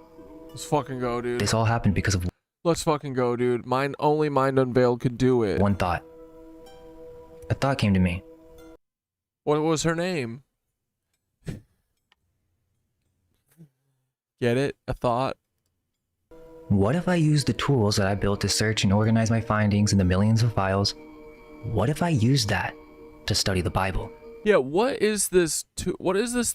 Let's fucking go, dude. This all happened because of... Let's fucking go, dude. Only Mind Unveiled could do it. One thought. A thought came to me. What was her name? Get it? A thought? What if I used the tools that I built to search and organize my findings in the millions of files? What if I used that to study the Bible? Yeah, what is this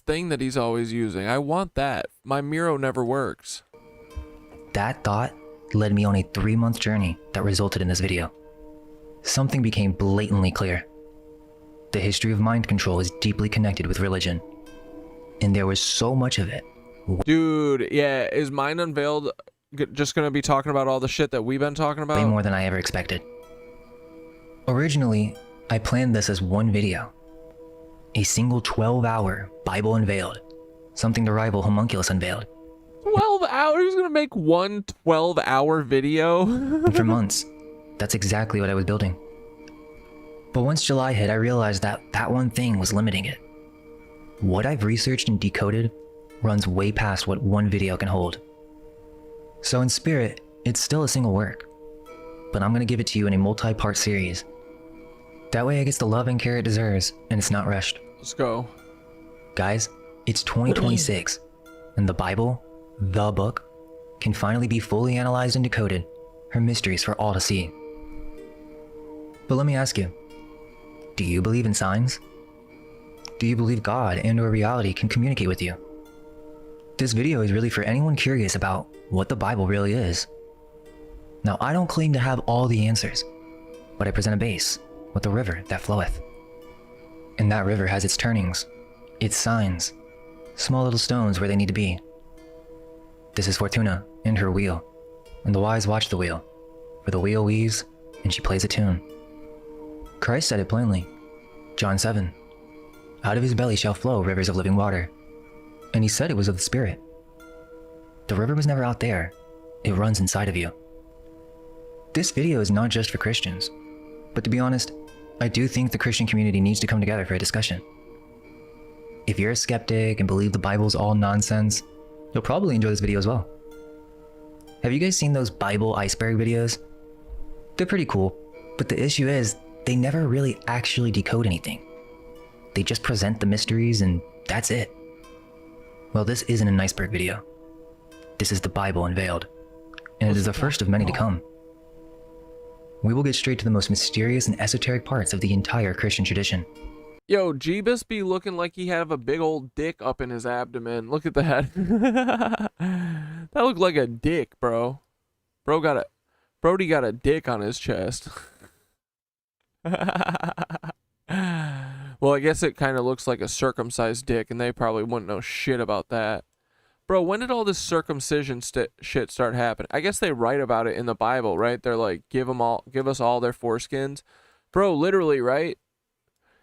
thing that he's always using? I want that. My Miro never works. That thought led me on a 3-month journey that resulted in this video. Something became blatantly clear. The history of mind control is deeply connected with religion. And there was so much of it. Dude, yeah, is Mind Unveiled just gonna be talking about all the shit that we've been talking about? Way more than I ever expected. Originally, I planned this as one video. A single 12-hour Bible Unveiled. Something to rival Homunculus Unveiled. 12 hours? He's gonna make one 12-hour video? And for months, that's exactly what I was building. But once July hit, I realized that that one thing was limiting it. What I've researched and decoded runs way past what one video can hold. So in spirit, it's still a single work, but I'm gonna give it to you in a multi-part series. That way it gets the love and care it deserves, and it's not rushed. Let's go. Guys, it's 2026, and the Bible, the book, can finally be fully analyzed and decoded, her mysteries for all to see. But let me ask you, do you believe in signs? Do you believe God and or reality can communicate with you? This video is really for anyone curious about what the Bible really is. Now, I don't claim to have all the answers, but I present a base with a river that floweth. And that river has its turnings, its signs, small little stones where they need to be. This is Fortuna and her wheel, and the wise watch the wheel, for the wheel weaves and she plays a tune. Christ said it plainly, John 7, out of his belly shall flow rivers of living water. And he said it was of the Spirit. The river was never out there, it runs inside of you. This video is not just for Christians, but to be honest, I do think the Christian community needs to come together for a discussion. If you're a skeptic and believe the Bible's all nonsense, you'll probably enjoy this video as well. Have you guys seen those Bible iceberg videos? They're pretty cool, but the issue is they never really actually decode anything. They just present the mysteries and that's it. Well, this isn't an iceberg video. This is the Bible Unveiled, and it is the first of many to come. We will get straight to the most mysterious and esoteric parts of the entire Christian tradition. Yo, Jeebus be looking like he have a big old dick up in his abdomen. Look at that. That looked like a dick, bro. Brody got a dick on his chest. Well, I guess it kind of looks like a circumcised dick, and they probably wouldn't know shit about that. Bro, when did all this circumcision shit start happening? I guess they write about it in the Bible, right? They're like, give us all their foreskins. Bro, literally, right?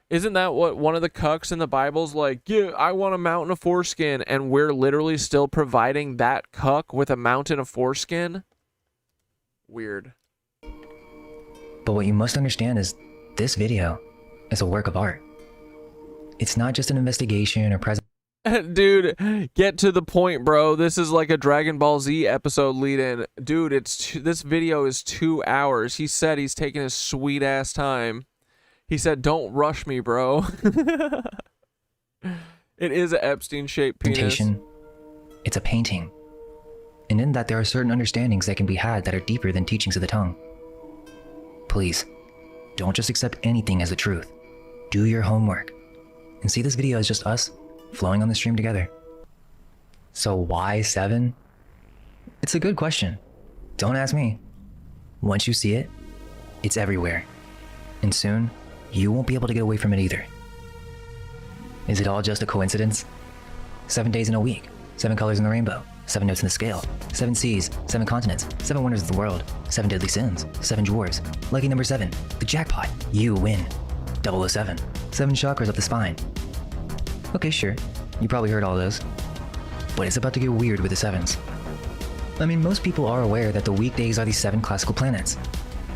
Isn't that what one of the cucks in the Bible's like, yeah, I want a mountain of foreskin, and we're literally still providing that cuck with a mountain of foreskin? Weird. But what you must understand is this video is a work of art. It's not just an investigation or Dude, get to the point, bro. This is like a Dragon Ball Z episode lead-in. Dude, this video is 2 hours. He said he's taking his sweet-ass time. He said, don't rush me, bro. It is an Epstein-shaped penis. It's a painting. And in that there are certain understandings that can be had that are deeper than teachings of the tongue. Please, don't just accept anything as the truth. Do your homework. And see this video as just us flowing on the stream together. So why 7? It's a good question. Don't ask me. Once you see it, it's everywhere. And soon, you won't be able to get away from it either. Is it all just a coincidence? 7 days in a week, 7 colors in the rainbow, 7 notes in the scale, 7 seas, 7 continents, 7 wonders of the world, 7 deadly sins, 7 dwarves, lucky number 7, the jackpot, you win, 007, 7 chakras up the spine. Okay, sure, you probably heard all those, but it's about to get weird with the 7s. I mean, most people are aware that the weekdays are the 7 classical planets,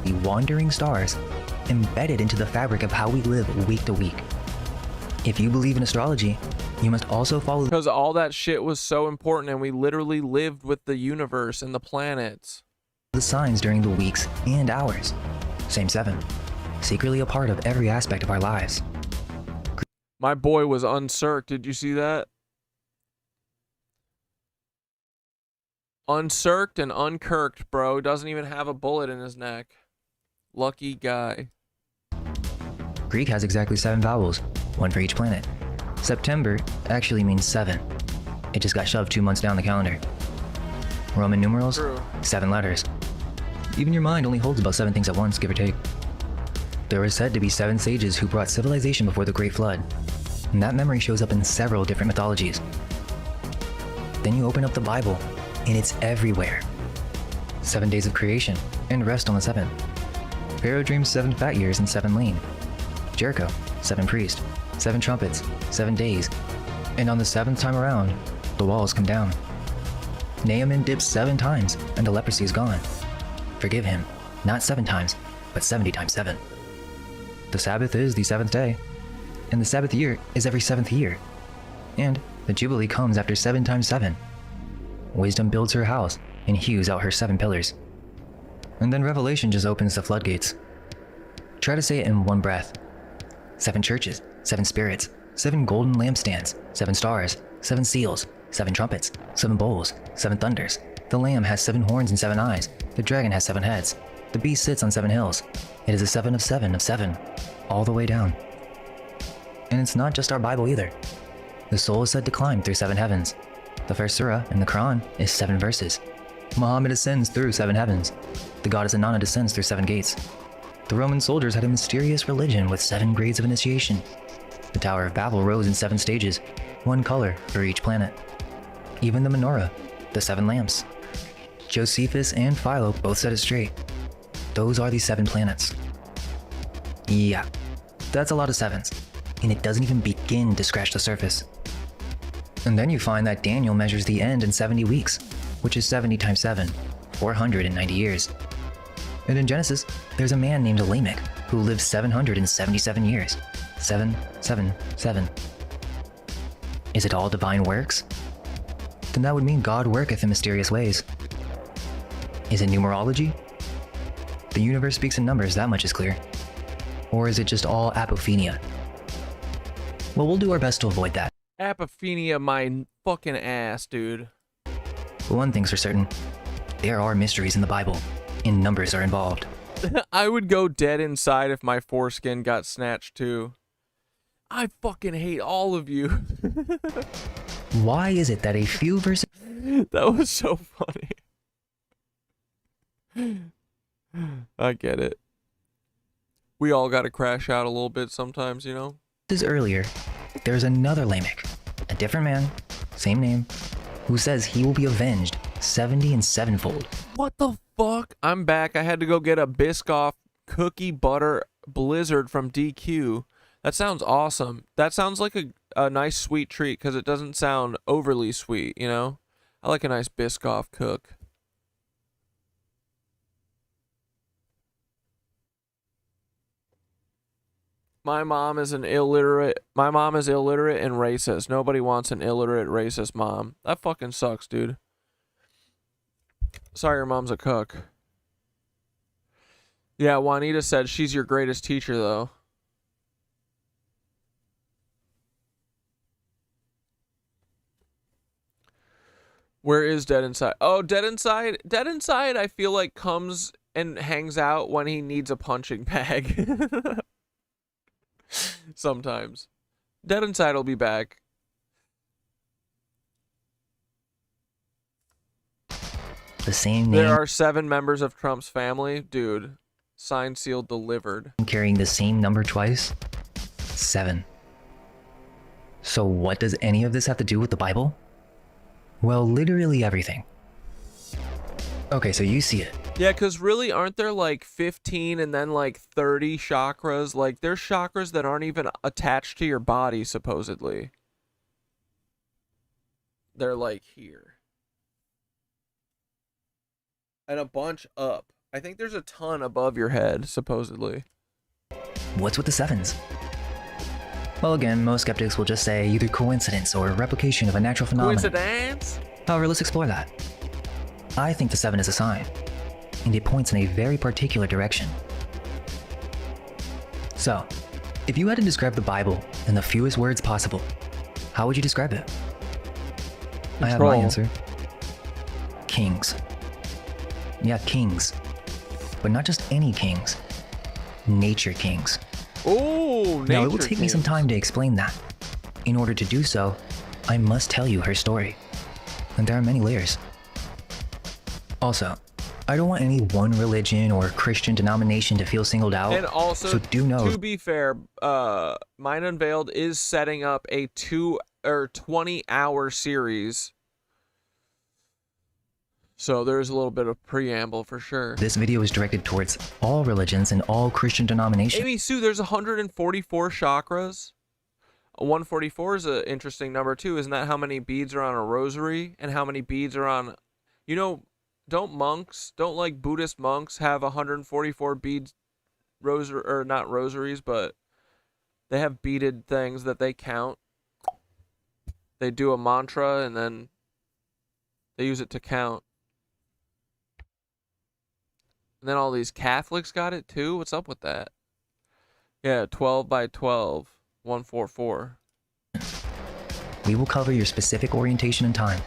the wandering stars, embedded into the fabric of how we live week to week. If you believe in astrology, you must also follow because all that shit was so important and we literally lived with the universe and the planets. The signs during the weeks and hours. Same 7. Secretly a part of every aspect of our lives. My boy was uncirced. Did you see that? Uncirced and unkirked, bro. Doesn't even have a bullet in his neck. Lucky guy. Greek has exactly 7 vowels, 1 for each planet. September actually means 7. It just got shoved 2 months down the calendar. Roman numerals, 7 letters. Even your mind only holds about 7 things at once, give or take. There were said to be 7 sages who brought civilization before the Great Flood, and that memory shows up in several different mythologies. Then you open up the Bible, and it's everywhere. 7 days of creation, and rest on the 7th. Pharaoh dreams 7 fat years and 7 lean. Jericho, 7 priests, 7 trumpets, 7 days, and on the 7th time around, the walls come down. Naaman dips 7 times, and the leprosy is gone. Forgive him, not 7 times, but 70 times 7. The Sabbath is the 7th day, and the Sabbath year is every 7th year. And the Jubilee comes after 7 times 7. Wisdom builds her house and hews out her 7 pillars. And then Revelation just opens the floodgates. Try to say it in one breath. 7 churches, 7 spirits, 7 golden lampstands, 7 stars, 7 seals, 7 trumpets, 7 bowls, 7 thunders. The lamb has 7 horns and 7 eyes. The dragon has 7 heads. The beast sits on 7 hills. It is a 7 of 7 of 7, all the way down. And it's not just our Bible either. The soul is said to climb through 7 heavens. The first surah in the Quran is 7 verses. Muhammad ascends through 7 heavens. The goddess Inanna descends through 7 gates. The Roman soldiers had a mysterious religion with 7 grades of initiation. The Tower of Babel rose in 7 stages, 1 color for each planet. Even the menorah, the 7 lamps. Josephus and Philo both said it straight. Those are the 7 planets. Yeah, that's a lot of 7s, and it doesn't even begin to scratch the surface. And then you find that Daniel measures the end in 70 weeks, which is 70 times 7, 490 years. And in Genesis, there's a man named Lamech who lived 777 years. 7, 7, 7. Is it all divine works? Then that would mean God worketh in mysterious ways. Is it numerology? The universe speaks in numbers, that much is clear. Or is it just all apophenia? Well, we'll do our best to avoid that. Apophenia my fucking ass, dude. But one thing's for certain. There are mysteries in the Bible, and numbers are involved. I would go dead inside if my foreskin got snatched too. I fucking hate all of you. Why is it that a few verses... That was so funny. I get it. We all gotta crash out a little bit sometimes, you know? This earlier, there's another Lamech, a different man, same name, who says he will be avenged 70 and sevenfold. What the fuck? I'm back. I had to go get a Biscoff cookie butter blizzard from DQ. That sounds awesome. That sounds like a nice sweet treat because it doesn't sound overly sweet, you know? I like a nice Biscoff cook. My mom is illiterate and racist. Nobody wants an illiterate racist mom. That fucking sucks, dude. Sorry your mom's a cook. Yeah, Juanita said she's your greatest teacher, though. Where is Dead Inside? Oh, Dead Inside? Dead Inside, I feel like, comes and hangs out when he needs a punching bag. Sometimes. Dead Inside will be back. The same name. There are 7 members of Trump's family. Dude, signed, sealed, delivered. Carrying the same number twice? 7. So what does any of this have to do with the Bible? Well, literally everything. Okay, so you see it. Yeah, because really, aren't there like 15 and then like 30 chakras? Like, there's chakras that aren't even attached to your body, supposedly. They're like here. And a bunch up. I think there's a ton above your head, supposedly. What's with the 7s? Well, again, most skeptics will just say either coincidence or replication of a natural phenomenon. Coincidence? However, let's explore that. I think the 7 is a sign, and it points in a very particular direction. So, if you had to describe the Bible in the fewest words possible, how would you describe it? I have my answer. Kings. Yeah, kings. But not just any kings. Nature kings. Oh, nature Now, it will take me some time to explain that. In order to do so, I must tell you her story. And there are many layers. Also, I don't want any one religion or Christian denomination to feel singled out. And also, so do know, to be fair, Mind Unveiled is setting up a 20-hour series. So there's a little bit of preamble for sure. This video is directed towards all religions and all Christian denominations. Amy Sue, there's 144 chakras. 144 is an interesting number too. Isn't that how many beads are on a rosary and how many beads are on, you know, don't like Buddhist monks have 144 beads, not rosaries, but they have beaded things that they count. They do a mantra and then they use it to count. And then all these Catholics got it too. What's up with that? Yeah, 12 by 12, 144. We will cover your specific orientation and time,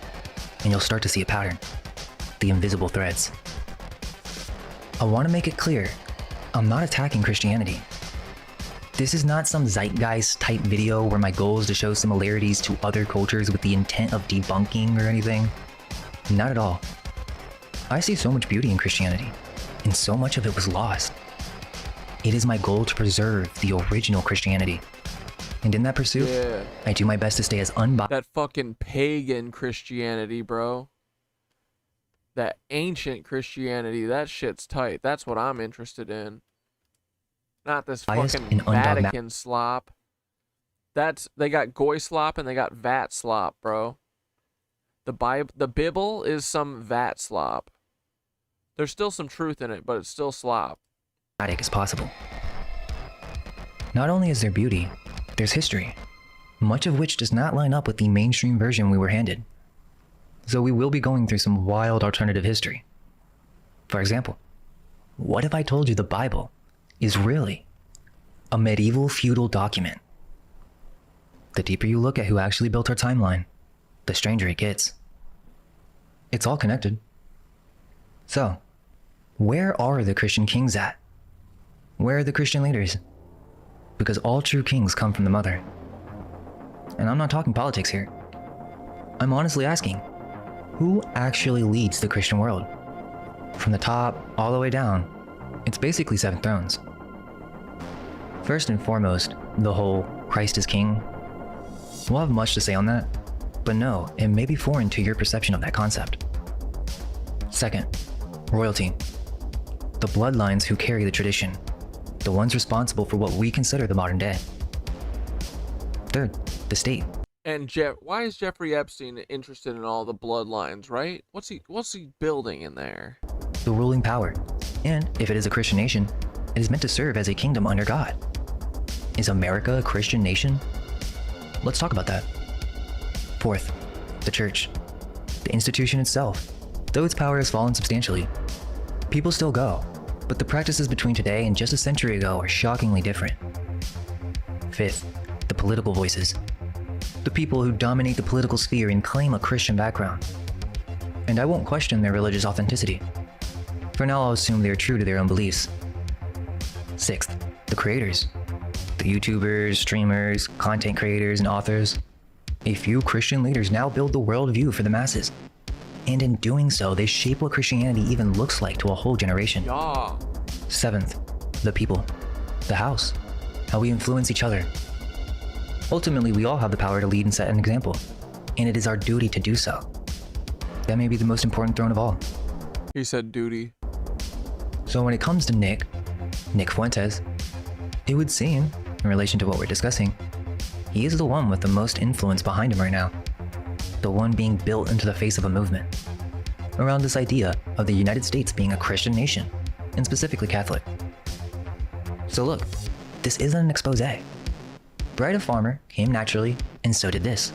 and you'll start to see a pattern. The invisible threads. I want to make it clear, I'm not attacking Christianity. This is not some zeitgeist type video where my goal is to show similarities to other cultures with the intent of debunking or anything. Not at all. I see so much beauty in Christianity, and so much of it was lost. It is my goal to preserve the original Christianity. And in that pursuit, I do my best to stay as unbiased. That fucking pagan Christianity, bro. That ancient Christianity, that shit's tight. That's what I'm interested in. Not this fucking Vatican slop. They got goy slop and they got vat slop, bro. The Bible is some vat slop. There's still some truth in it, but it's still slop. As possible. Not only is there beauty, there's history, much of which does not line up with the mainstream version we were handed. So we will be going through some wild alternative history. For example, what if I told you the Bible is really a medieval feudal document? The deeper you look at who actually built our timeline, the stranger it gets. It's all connected. So, where are the Christian kings at? Where are the Christian leaders? Because all true kings come from the mother. And I'm not talking politics here. I'm honestly asking, who actually leads the Christian world? From the top all the way down, it's basically 7 thrones. First and foremost, the whole Christ is King. We'll have much to say on that, but no, it may be foreign to your perception of that concept. Second, royalty. The bloodlines who carry the tradition, the ones responsible for what we consider the modern day. Third, the state. And why is Jeffrey Epstein interested in all the bloodlines, right? What's he building in there? The ruling power. And if it is a Christian nation, it is meant to serve as a kingdom under God. Is America a Christian nation? Let's talk about that. Fourth, the church. The institution itself. Though its power has fallen substantially, people still go, but the practices between today and just a century ago are shockingly different. Fifth, the political voices. The people who dominate the political sphere and claim a Christian background. And I won't question their religious authenticity. For now, I'll assume they are true to their own beliefs. Sixth, the creators. The YouTubers, streamers, content creators, and authors. A few Christian leaders now build the worldview for the masses. And in doing so, they shape what Christianity even looks like to a whole generation. Yeah. Seventh, the people. The house. How we influence each other. Ultimately, we all have the power to lead and set an example. And it is our duty to do so. That may be the most important throne of all. He said duty. So when it comes to Nick Fuentes, it would seem, in relation to what we're discussing, he is the one with the most influence behind him right now. The one being built into the face of a movement around this idea of the United States being a Christian nation, and specifically Catholic. So look, this isn't an expose. Bride of Farmer came naturally, and so did this.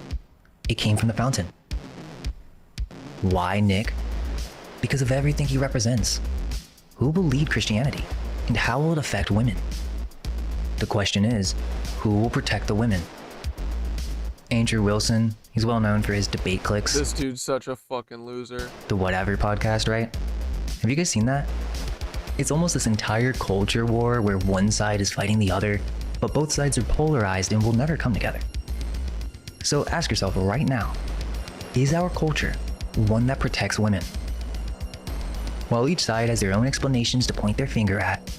It came from the fountain. Why Nick? Because of everything he represents. Who will lead Christianity, and how will it affect women? The question is, who will protect the women? Andrew Wilson, he's well known for his debate cliques. This dude's such a fucking loser. The Whatever podcast, right? Have you guys seen that? It's almost this entire culture war where one side is fighting the other, but both sides are polarized and will never come together. So ask yourself right now, is our culture one that protects women? While each side has their own explanations to point their finger at,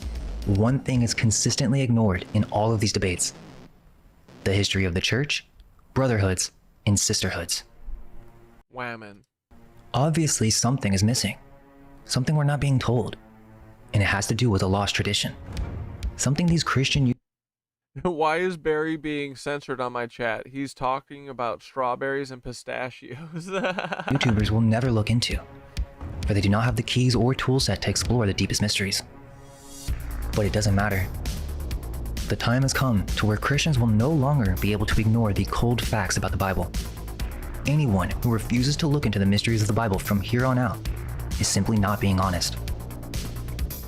one thing is consistently ignored in all of these debates: the history of the church, brotherhoods, and sisterhoods. Whammon. Obviously, something is missing. Something we're not being told. And it has to do with a lost tradition. Something these Christian... Why is Barry being censored on my chat? He's talking about strawberries and pistachios. YouTubers will never look into, for they do not have the keys or tool set to explore the deepest mysteries. But it doesn't matter. The time has come to where Christians will no longer be able to ignore the cold facts about the Bible. Anyone who refuses to look into the mysteries of the Bible from here on out is simply not being honest.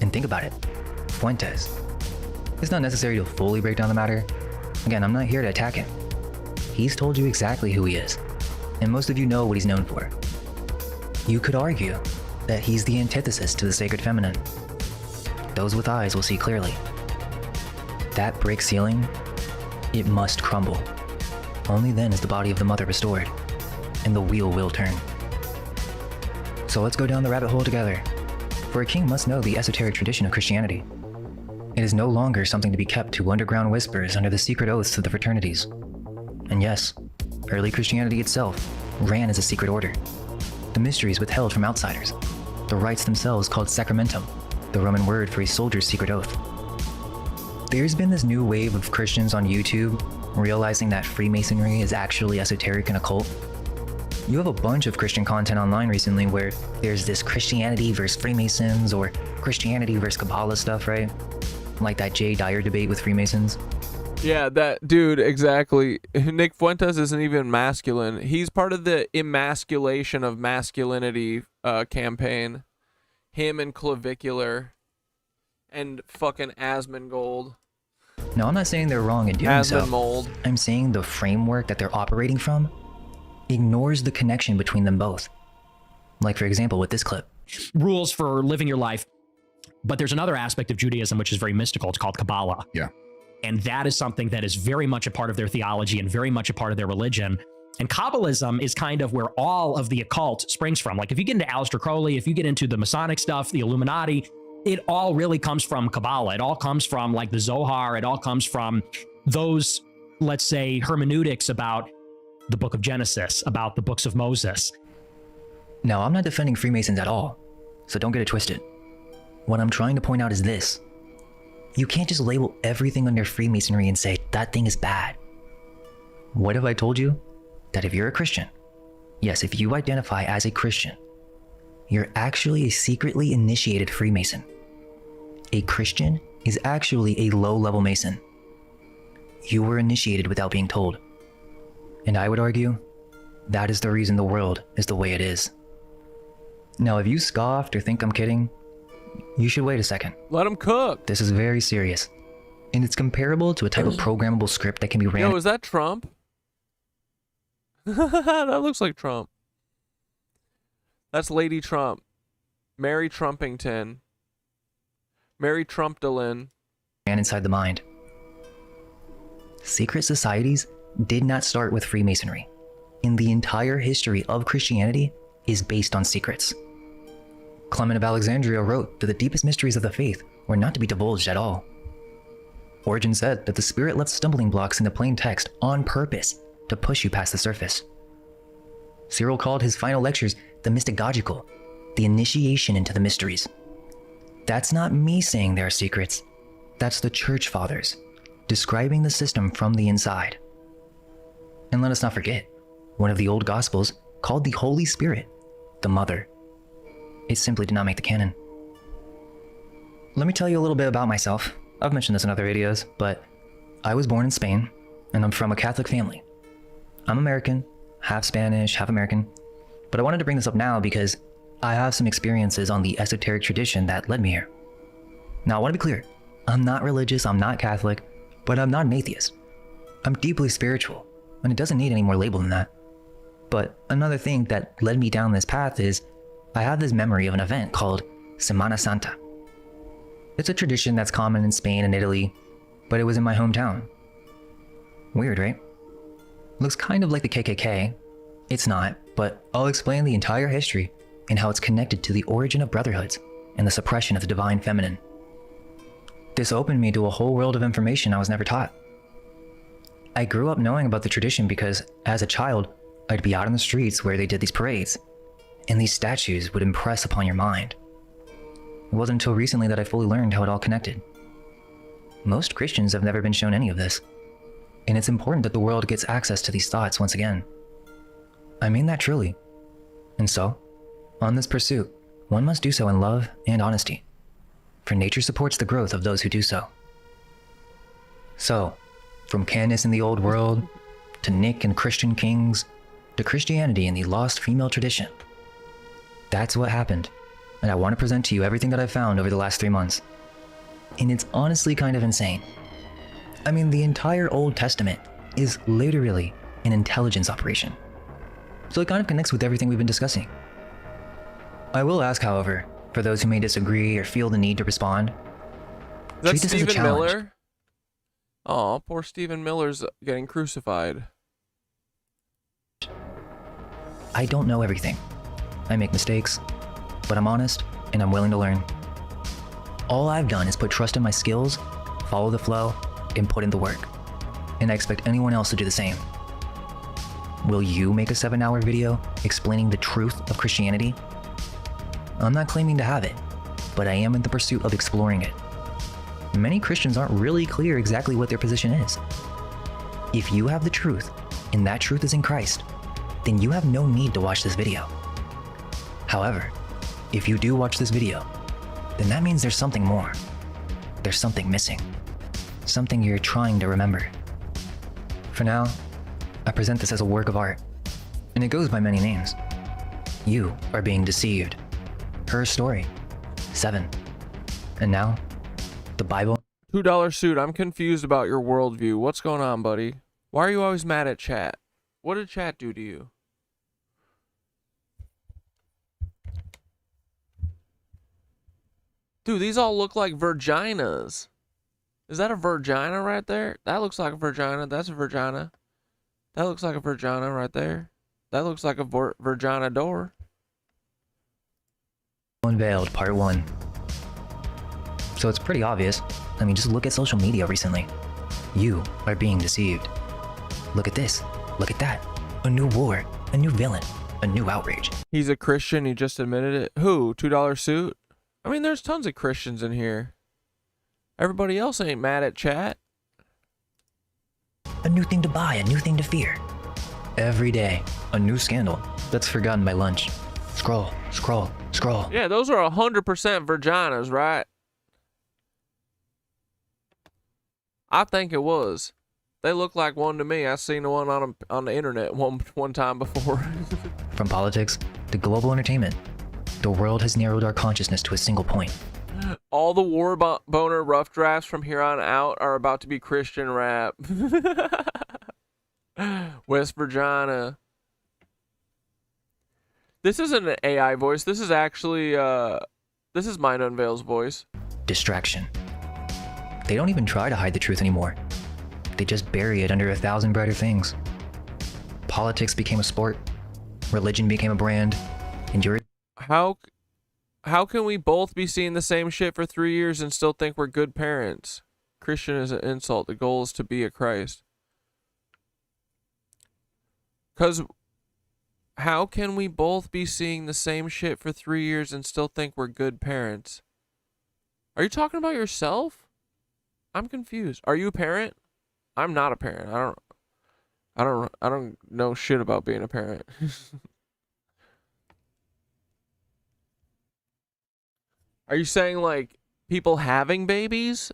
And think about it, Fuentes. It's not necessary to fully break down the matter. Again, I'm not here to attack him. He's told you exactly who he is, and most of you know what he's known for. You could argue that he's the antithesis to the sacred feminine. Those with eyes will see clearly. That brick ceiling, it must crumble. Only then is the body of the mother restored, and the wheel will turn. So let's go down the rabbit hole together, for a king must know the esoteric tradition of Christianity. It is no longer something to be kept to underground whispers under the secret oaths of the fraternities. And yes, early Christianity itself ran as a secret order. The mysteries withheld from outsiders, the rites themselves called sacramentum, the Roman word for a soldier's secret oath. There's been this new wave of Christians on YouTube realizing that Freemasonry is actually esoteric and occult. You have a bunch of Christian content online recently where there's this Christianity versus Freemasons or Christianity versus Kabbalah stuff, right? Like that Jay Dyer debate with Freemasons. Yeah, that dude, exactly. Nick Fuentes isn't even masculine. He's part of the emasculation of masculinity campaign. Him and Clavicular and fucking Asmongold. No, I'm not saying they're wrong in doing so. Mold. I'm saying the framework that they're operating from ignores the connection between them both. Like, for example, with this clip. Rules for living your life. But there's another aspect of Judaism which is very mystical. It's called Kabbalah. Yeah. And that is something that is very much a part of their theology and very much a part of their religion. And Kabbalism is kind of where all of the occult springs from. Like if you get into Aleister Crowley, if you get into the Masonic stuff, the Illuminati, it all really comes from Kabbalah. It all comes from like the Zohar. It all comes from those, let's say, hermeneutics about the book of Genesis, about the books of Moses. Now, I'm not defending Freemasons at all, so don't get it twisted. What I'm trying to point out is this. You can't just label everything under Freemasonry and say, that thing is bad. What if I told you that if you're a Christian, yes, if you identify as a Christian, you're actually a secretly initiated Freemason. A Christian is actually a low-level Mason. You were initiated without being told. And I would argue, that is the reason the world is the way it is. Now, if you scoffed or think I'm kidding, you should wait a second. Let him cook. This is very serious. And it's comparable to a type of programmable script that can be ran. Yo, is that Trump? That looks like Trump. That's Lady Trump. Mary Trumpington. Mary Trumpdalin. Ran inside the mind. Secret societies did not start with Freemasonry. And the entire history of Christianity is based on secrets. Clement of Alexandria wrote that the deepest mysteries of the faith were not to be divulged at all. Origen said that the Spirit left stumbling blocks in the plain text on purpose to push you past the surface. Cyril called his final lectures the mystagogical, the initiation into the mysteries. That's not me saying there are secrets. That's the Church Fathers, describing the system from the inside. And let us not forget, one of the old Gospels called the Holy Spirit the Mother. It simply did not make the canon. Let me tell you a little bit about myself. I've mentioned this in other videos, but I was born in Spain, and I'm from a Catholic family. I'm American, half Spanish, half American, but I wanted to bring this up now because I have some experiences on the esoteric tradition that led me here. Now, I want to be clear. I'm not religious, I'm not Catholic, but I'm not an atheist. I'm deeply spiritual, and it doesn't need any more label than that. But another thing that led me down this path is I have this memory of an event called Semana Santa. It's a tradition that's common in Spain and Italy, but it was in my hometown. Weird, right? Looks kind of like the KKK. It's not, but I'll explain the entire history and how it's connected to the origin of brotherhoods and the suppression of the divine feminine. This opened me to a whole world of information I was never taught. I grew up knowing about the tradition because, as a child, I'd be out on the streets where they did these parades, and these statues would impress upon your mind. It wasn't until recently that I fully learned how it all connected. Most Christians have never been shown any of this, and it's important that the world gets access to these thoughts once again. I mean that truly. And so, on this pursuit, one must do so in love and honesty, for nature supports the growth of those who do so. So, from Candace in the old world, to Nick and Christian kings, to Christianity and the lost female tradition. That's what happened, and I want to present to you everything that I've found over the last 3 months. And it's honestly kind of insane. I mean, the entire Old Testament is literally an intelligence operation. So it kind of connects with everything we've been discussing. I will ask, however, for those who may disagree or feel the need to respond, treat this as a challenge. Miller? Oh, poor Stephen Miller's getting crucified. I don't know everything. I make mistakes, but I'm honest and I'm willing to learn. All I've done is put trust in my skills, follow the flow, and put in the work. And I expect anyone else to do the same. Will you make a 7-hour video explaining the truth of Christianity? I'm not claiming to have it, but I am in the pursuit of exploring it. Many Christians aren't really clear exactly what their position is. If you have the truth, and that truth is in Christ, then you have no need to watch this video. However, if you do watch this video, then that means there's something more. There's something missing. Something you're trying to remember. For now, I present this as a work of art, and it goes by many names. You are being deceived. Her story. 7. And now, the Bible. $2 suit. I'm confused about your worldview. What's going on, buddy? Why are you always mad at chat? What did chat do to you? Dude, these all look like virginas. Is that a virgina right there? That looks like a virgina. That's a virgina. That looks like a Virginia right there. That looks like a Virginia door. Unveiled, part 1. So it's pretty obvious. I mean, just look at social media recently. You are being deceived. Look at this. Look at that. A new war. A new villain. A new outrage. He's a Christian. He just admitted it. Who? $2 suit? I mean, there's tons of Christians in here. Everybody else ain't mad at chat. A new thing to buy. A new thing to fear. Every day, a new scandal that's forgotten by lunch. Scroll, scroll, scroll. Yeah, those are 100% Virginias, right? I think it was. They look like one to me. I seen the one on the internet one time before. From politics to global entertainment, the world has narrowed our consciousness to a single point. All the war boner rough drafts from here on out are about to be Christian rap. West Virginia. This isn't an AI voice. This is actually, this is Mind Unveil's voice. Distraction. They don't even try to hide the truth anymore. They just bury it under 1,000 brighter things. Politics became a sport. Religion became a brand. And you're... How can we both be seeing the same shit for 3 years and still think we're good parents? Christian is an insult. The goal is to be a Christ. Because how can we both be seeing the same shit for 3 years and still think we're good parents? Are you talking about yourself? I'm confused. Are you a parent? I'm not a parent. I don't know shit about being a parent. Are you saying like people having babies?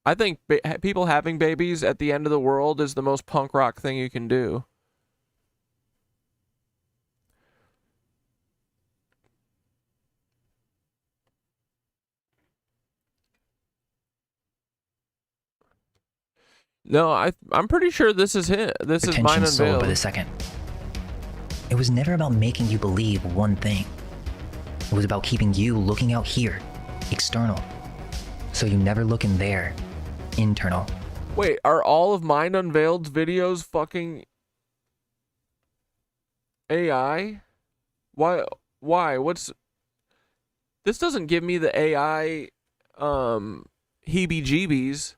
I think people having babies at the end of the world is the most punk rock thing you can do. No, I'm pretty sure this is him. This is Mind Unveiled. By the second. It was never about making you believe one thing. It was about keeping you looking out here, external. So you never look in there, internal. Wait, are all of Mind Unveiled's videos fucking AI? Why? This doesn't give me the AI heebie-jeebies.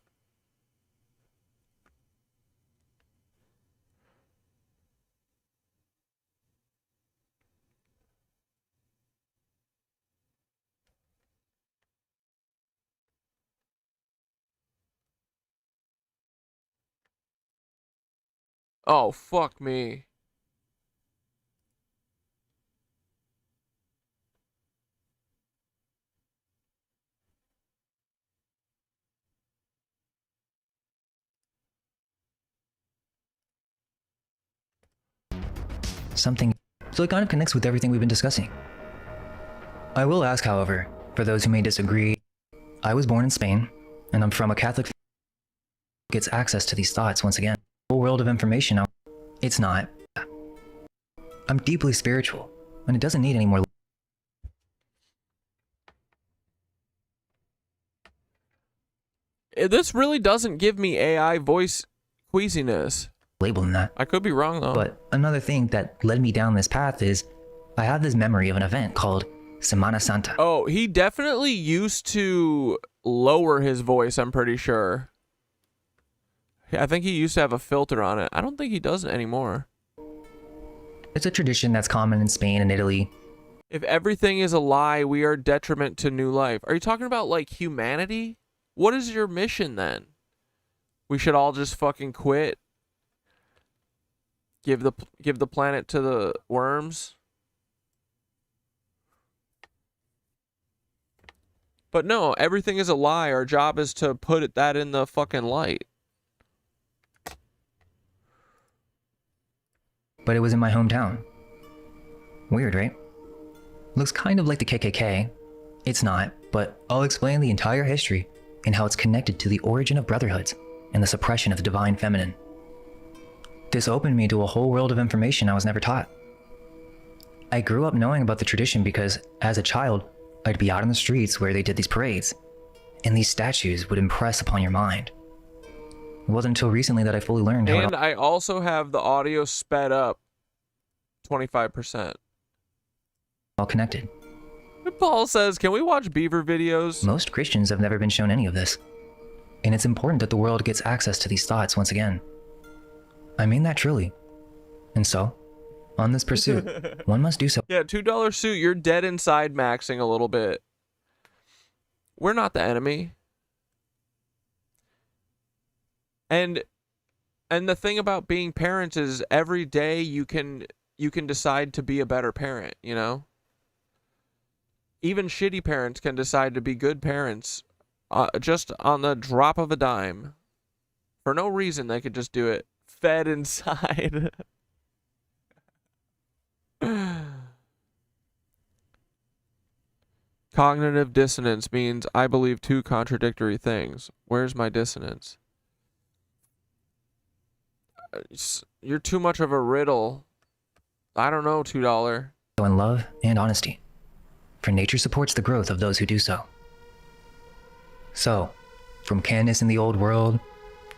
Oh, fuck me. Something. So it kind of connects with everything we've been discussing. I will ask, however, for those who may disagree, I was born in Spain, and I'm from a Catholic family who gets access to these thoughts once again. The whole world of information now. It's not. I'm deeply spiritual, and it doesn't need any more. This really doesn't give me AI voice queasiness. Label than that. I could be wrong though. But another thing that led me down this path is I have this memory of an event called Semana Santa. Oh, he definitely used to lower his voice, I'm pretty sure. I think he used to have a filter on it. I don't think he does it anymore. It's a tradition that's common in Spain and Italy. If everything is a lie, we are detriment to new life. Are you talking about like humanity? What is your mission then? We should all just fucking quit? Give the planet to the worms? But no, everything is a lie. Our job is to put that in the fucking light. But it was in my hometown. Weird, right? Looks kind of like the KKK. It's not, but I'll explain the entire history and how it's connected to the origin of brotherhoods and the suppression of the divine feminine. This opened me to a whole world of information I was never taught. I grew up knowing about the tradition because, as a child, I'd be out on the streets where they did these parades, and these statues would impress upon your mind. It wasn't until recently that I fully learned how And I also have the audio sped up 25%. all connected. Paul says, can we watch beaver videos? Most Christians have never been shown any of this. And it's important that the world gets access to these thoughts once again. I mean that truly. And so, on this pursuit, one must do so. Yeah, $2 suit, you're dead inside maxing a little bit. We're not the enemy. And the thing about being parents is every day you can decide to be a better parent, you know? Even shitty parents can decide to be good parents just on the drop of a dime. For no reason, they could just do it. Fed inside. Cognitive dissonance means I believe two contradictory things. Where's my dissonance? You're too much of a riddle. I don't know, $2. So in love and honesty. For nature supports the growth of those who do so. So, from Candace in the old world,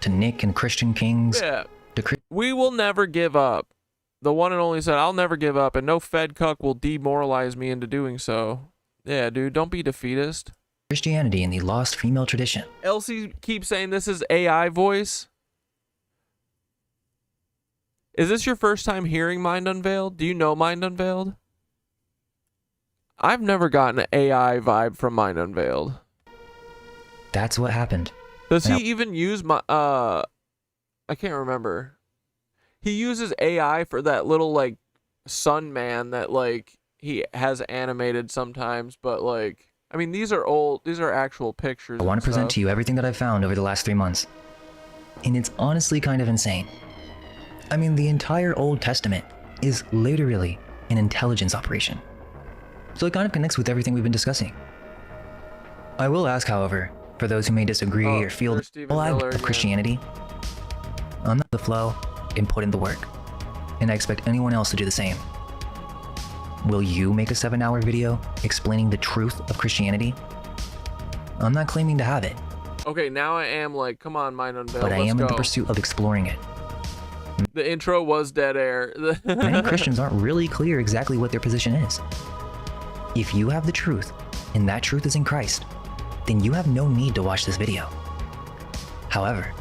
to Nick and Christian Kings, Yeah. to We will never give up. The one and only said, I'll never give up, and no Fed cuck will demoralize me into doing so. Yeah, dude, don't be defeatist. Christianity in the lost female tradition. Elsie keeps saying this is AI voice. Is this your first time hearing Mind Unveiled? Do you know Mind Unveiled? I've never gotten an AI vibe from Mind Unveiled. That's what happened. Does he even use my I can't remember. He uses AI for that little like sun man that like he has animated sometimes, but like I mean these are actual pictures. I want to present to you everything that I've found over the last 3 months. And it's honestly kind of insane. I mean, the entire Old Testament is literally an intelligence operation. So it kind of connects with everything we've been discussing. I will ask, however, for those who may disagree or feel the alive of Christianity, I'm not the flow and put in the work. And I expect anyone else to do the same. Will you make a 7-hour video explaining the truth of Christianity? I'm not claiming to have it, Okay, now I am like, come on, Mind Unveiled, but I let's am in the go. pursuit of exploring it. The intro was dead air. Many Christians aren't really clear exactly what their position is. If you have the truth, and that truth is in Christ, then you have no need to watch this video. However,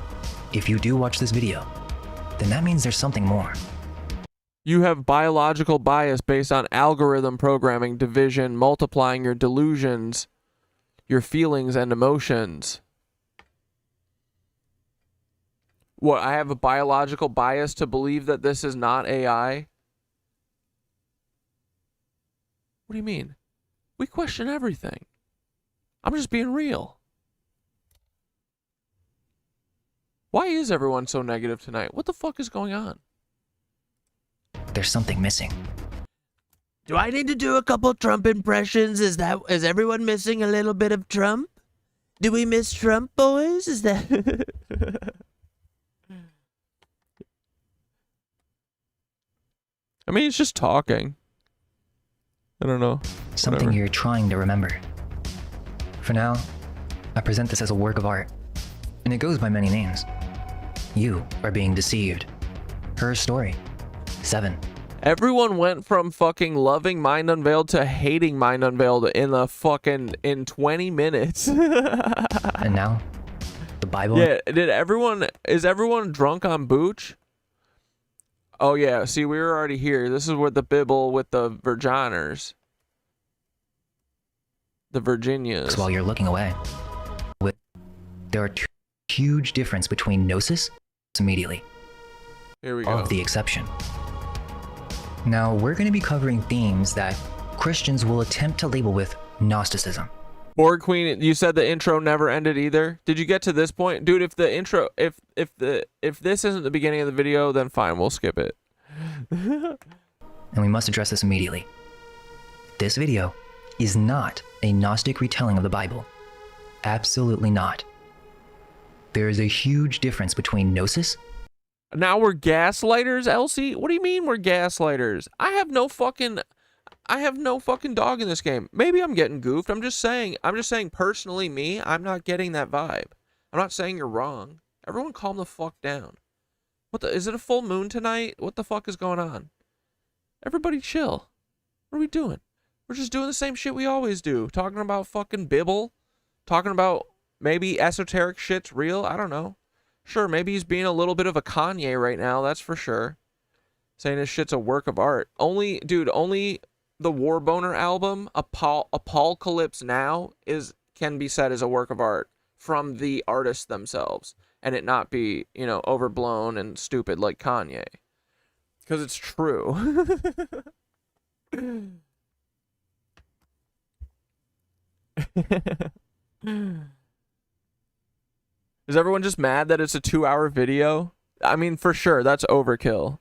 if you do watch this video, then that means there's something more. You have biological bias based on algorithm programming, division, multiplying your delusions, your feelings and emotions. What, I have a biological bias to believe that this is not AI? What do you mean? We question everything. I'm just being real. Why is everyone so negative tonight? What the fuck is going on? There's something missing. Do I need to do a couple Trump impressions? Is everyone missing a little bit of Trump? Do we miss Trump, boys? Is that I mean, it's just talking. I don't know. Something you're trying to remember. For now, I present this as a work of art, and it goes by many names. You are being deceived. Her story. 7. Everyone went from fucking loving Mind Unveiled to hating Mind Unveiled in 20 minutes. And now, the Bible. Yeah, is everyone drunk on booch? Oh yeah, see, we were already here. This is with the Bible with the Virginers. The Virginias. While you're looking away. There are two huge difference between gnosis immediately. Here we go. Of the exception. Now, we're going to be covering themes that Christians will attempt to label with Gnosticism. Borg Queen, you said the intro never ended either. Did you get to this point? Dude, if the intro if this isn't the beginning of the video, then fine, we'll skip it. And we must address this immediately. This video is not a Gnostic retelling of the Bible. Absolutely not. There is a huge difference between gnosis. Now we're gaslighters, Elsie? What do you mean we're gaslighters? I have no fucking dog in this game. Maybe I'm getting goofed. I'm just saying personally, me, I'm not getting that vibe. I'm not saying you're wrong. Everyone calm the fuck down. Is it a full moon tonight? What the fuck is going on? Everybody chill. What are we doing? We're just doing the same shit we always do. Talking about fucking Bible. Talking about maybe esoteric shit's real. I don't know. Sure, maybe he's being a little bit of a Kanye right now. That's for sure. Saying his shit's a work of art. Only the War Boner album, Apocalypse Now, can be said as a work of art from the artists themselves. And it not be, overblown and stupid like Kanye. Because it's true. Is everyone just mad that it's a 2-hour video? I mean, for sure, that's overkill.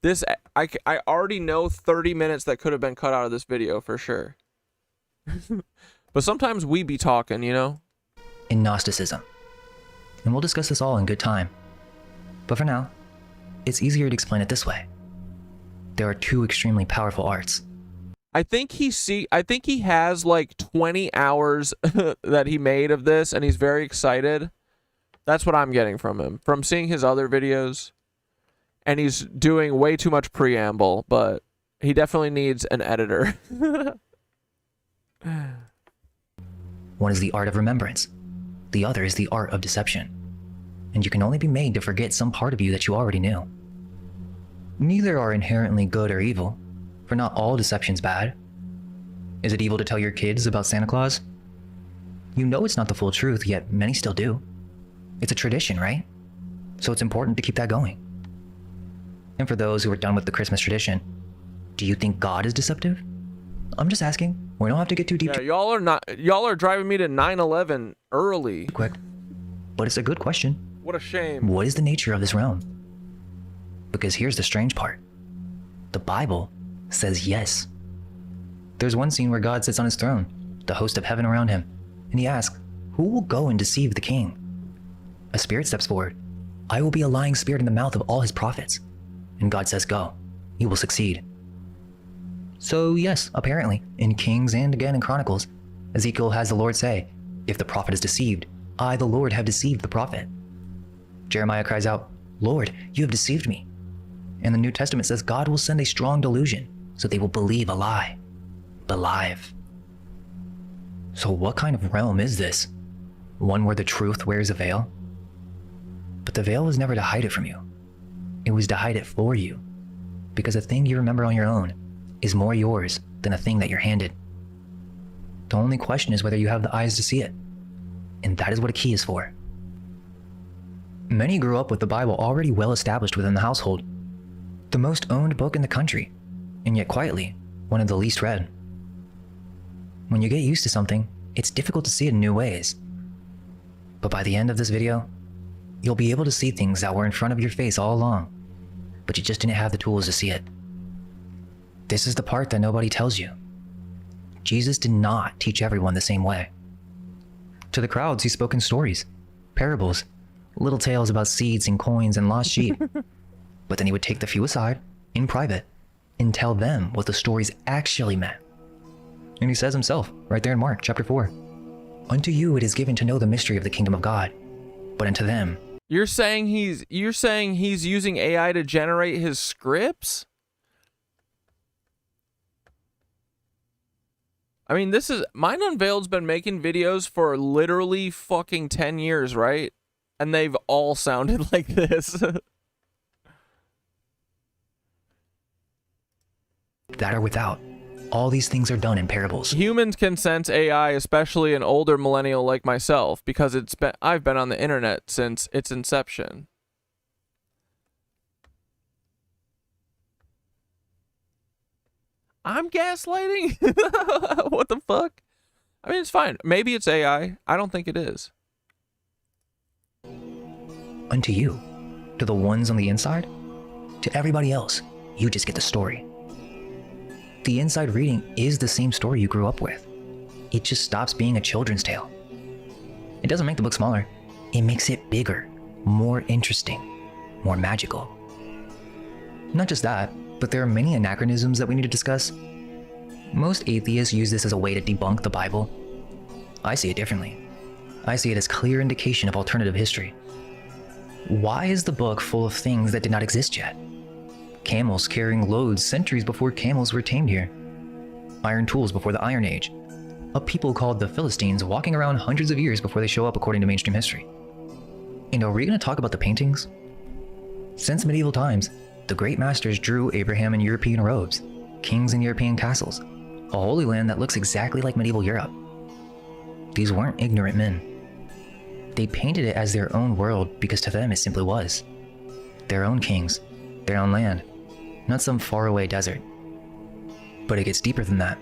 This, I already know 30 minutes that could have been cut out of this video, for sure. But sometimes we be talking, In Gnosticism. And we'll discuss this all in good time. But for now, it's easier to explain it this way. There are two extremely powerful arts. I think he has like 20 hours that he made of this, and he's very excited. That's what I'm getting from him. From seeing his other videos. And he's doing way too much preamble, but he definitely needs an editor. One is the art of remembrance. The other is the art of deception. And you can only be made to forget some part of you that you already knew. Neither are inherently good or evil, for not all deception's bad. Is it evil to tell your kids about Santa Claus? You know it's not the full truth, yet many still do. It's a tradition, right? So it's important to keep that going. And for those who are done with the Christmas tradition, do you think God is deceptive? I'm just asking. We don't have to get too deep. Yeah, y'all are driving me to 9/11 early. Quick. But it's a good question. What a shame. What is the nature of this realm? Because here's the strange part. The Bible says yes. There's one scene where God sits on his throne, the host of heaven around him, and he asks, who will go and deceive the king? A spirit steps forward. I will be a lying spirit in the mouth of all his prophets. And God says, go. You will succeed. So yes, apparently, in Kings and again in Chronicles, Ezekiel has the Lord say, if the prophet is deceived, I, the Lord, have deceived the prophet. Jeremiah cries out, Lord, you have deceived me. And the New Testament says God will send a strong delusion, so they will believe a lie. Believe. So what kind of realm is this? One where the truth wears a veil? But the veil was never to hide it from you. It was to hide it for you. Because a thing you remember on your own is more yours than a thing that you're handed. The only question is whether you have the eyes to see it. And that is what a key is for. Many grew up with the Bible already well established within the household. The most owned book in the country, and yet quietly, one of the least read. When you get used to something, it's difficult to see it in new ways. But by the end of this video, you'll be able to see things that were in front of your face all along, but you just didn't have the tools to see it. This is the part that nobody tells you. Jesus did not teach everyone the same way. To the crowds, he spoke in stories, parables, little tales about seeds and coins and lost sheep. But then he would take the few aside, in private, and tell them what the stories actually meant. And he says himself, right there in Mark chapter 4, unto you it is given to know the mystery of the kingdom of God, but unto them. You're saying he's using AI to generate his scripts? I mean, Mind Unveiled's been making videos for literally fucking 10 years, right? And they've all sounded like this. That are without. All these things are done in parables. Humans can sense AI, especially an older millennial like myself, because I've been on the internet since its inception. I'm gaslighting? What the fuck? I mean, it's fine. Maybe it's AI. I don't think it is. Unto you. To the ones on the inside. To everybody else. You just get the story. The inside reading is the same story you grew up with. It just stops being a children's tale. It doesn't make the book smaller. It makes it bigger, more interesting, more magical. Not just that, but there are many anachronisms that we need to discuss. Most atheists use this as a way to debunk the Bible. I see it differently. I see it as clear indication of alternative history. Why is the book full of things that did not exist yet? Camels carrying loads centuries before camels were tamed here. Iron tools before the Iron Age. A people called the Philistines walking around hundreds of years before they show up according to mainstream history. And are we going to talk about the paintings? Since medieval times, the great masters drew Abraham in European robes, kings in European castles, a holy land that looks exactly like medieval Europe. These weren't ignorant men. They painted it as their own world because to them it simply was. Their own kings, their own land, not some faraway desert. But it gets deeper than that.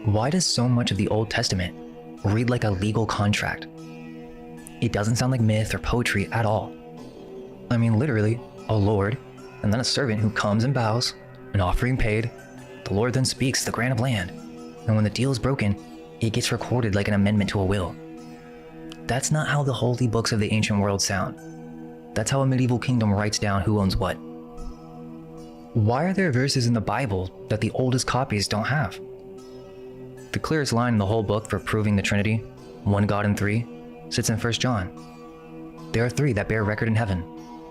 Why does so much of the Old Testament read like a legal contract? It doesn't sound like myth or poetry at all. I mean, literally, a lord, and then a servant who comes and bows, an offering paid, the lord then speaks the grant of land, and when the deal is broken, it gets recorded like an amendment to a will. That's not how the holy books of the ancient world sound. That's how a medieval kingdom writes down who owns what. Why are there verses in the Bible that the oldest copies don't have? The clearest line in the whole book for proving the Trinity, one God in three, sits in 1 John. There are three that bear record in heaven,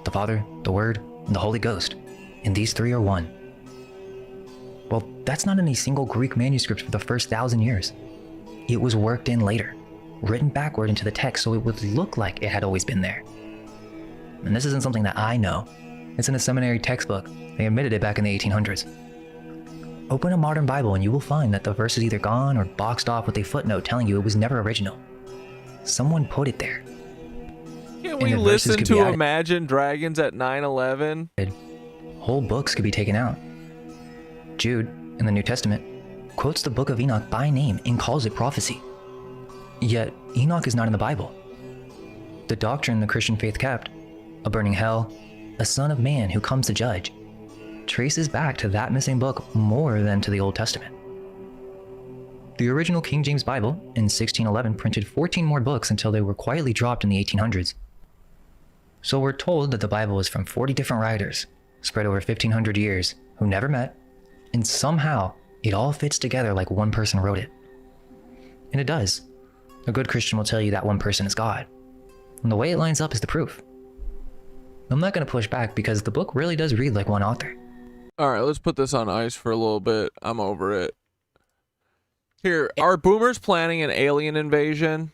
the Father, the Word, and the Holy Ghost, and these three are one. Well, that's not in a single Greek manuscript for the first 1,000 years. It was worked in later, written backward into the text so it would look like it had always been there. And this isn't something that I know. It's in a seminary textbook. They admitted it back in the 1800s. Open a modern Bible and you will find that the verse is either gone or boxed off with a footnote telling you it was never original. Someone put it there. Can't we listen to Imagine Dragons at 9/11? Whole books could be taken out. Jude, in the New Testament, quotes the book of Enoch by name and calls it prophecy. Yet, Enoch is not in the Bible. The doctrine the Christian faith kept, a burning hell, a son of man who comes to judge, traces back to that missing book more than to the Old Testament. The original King James Bible in 1611 printed 14 more books until they were quietly dropped in the 1800s. So we're told that the Bible is from 40 different writers, spread over 1,500 years, who never met, and somehow it all fits together like one person wrote it. And it does. A good Christian will tell you that one person is God. And the way it lines up is the proof. I'm not going to push back because the book really does read like one author. All right, let's put this on ice for a little bit. I'm over it. Here, are boomers planning an alien invasion?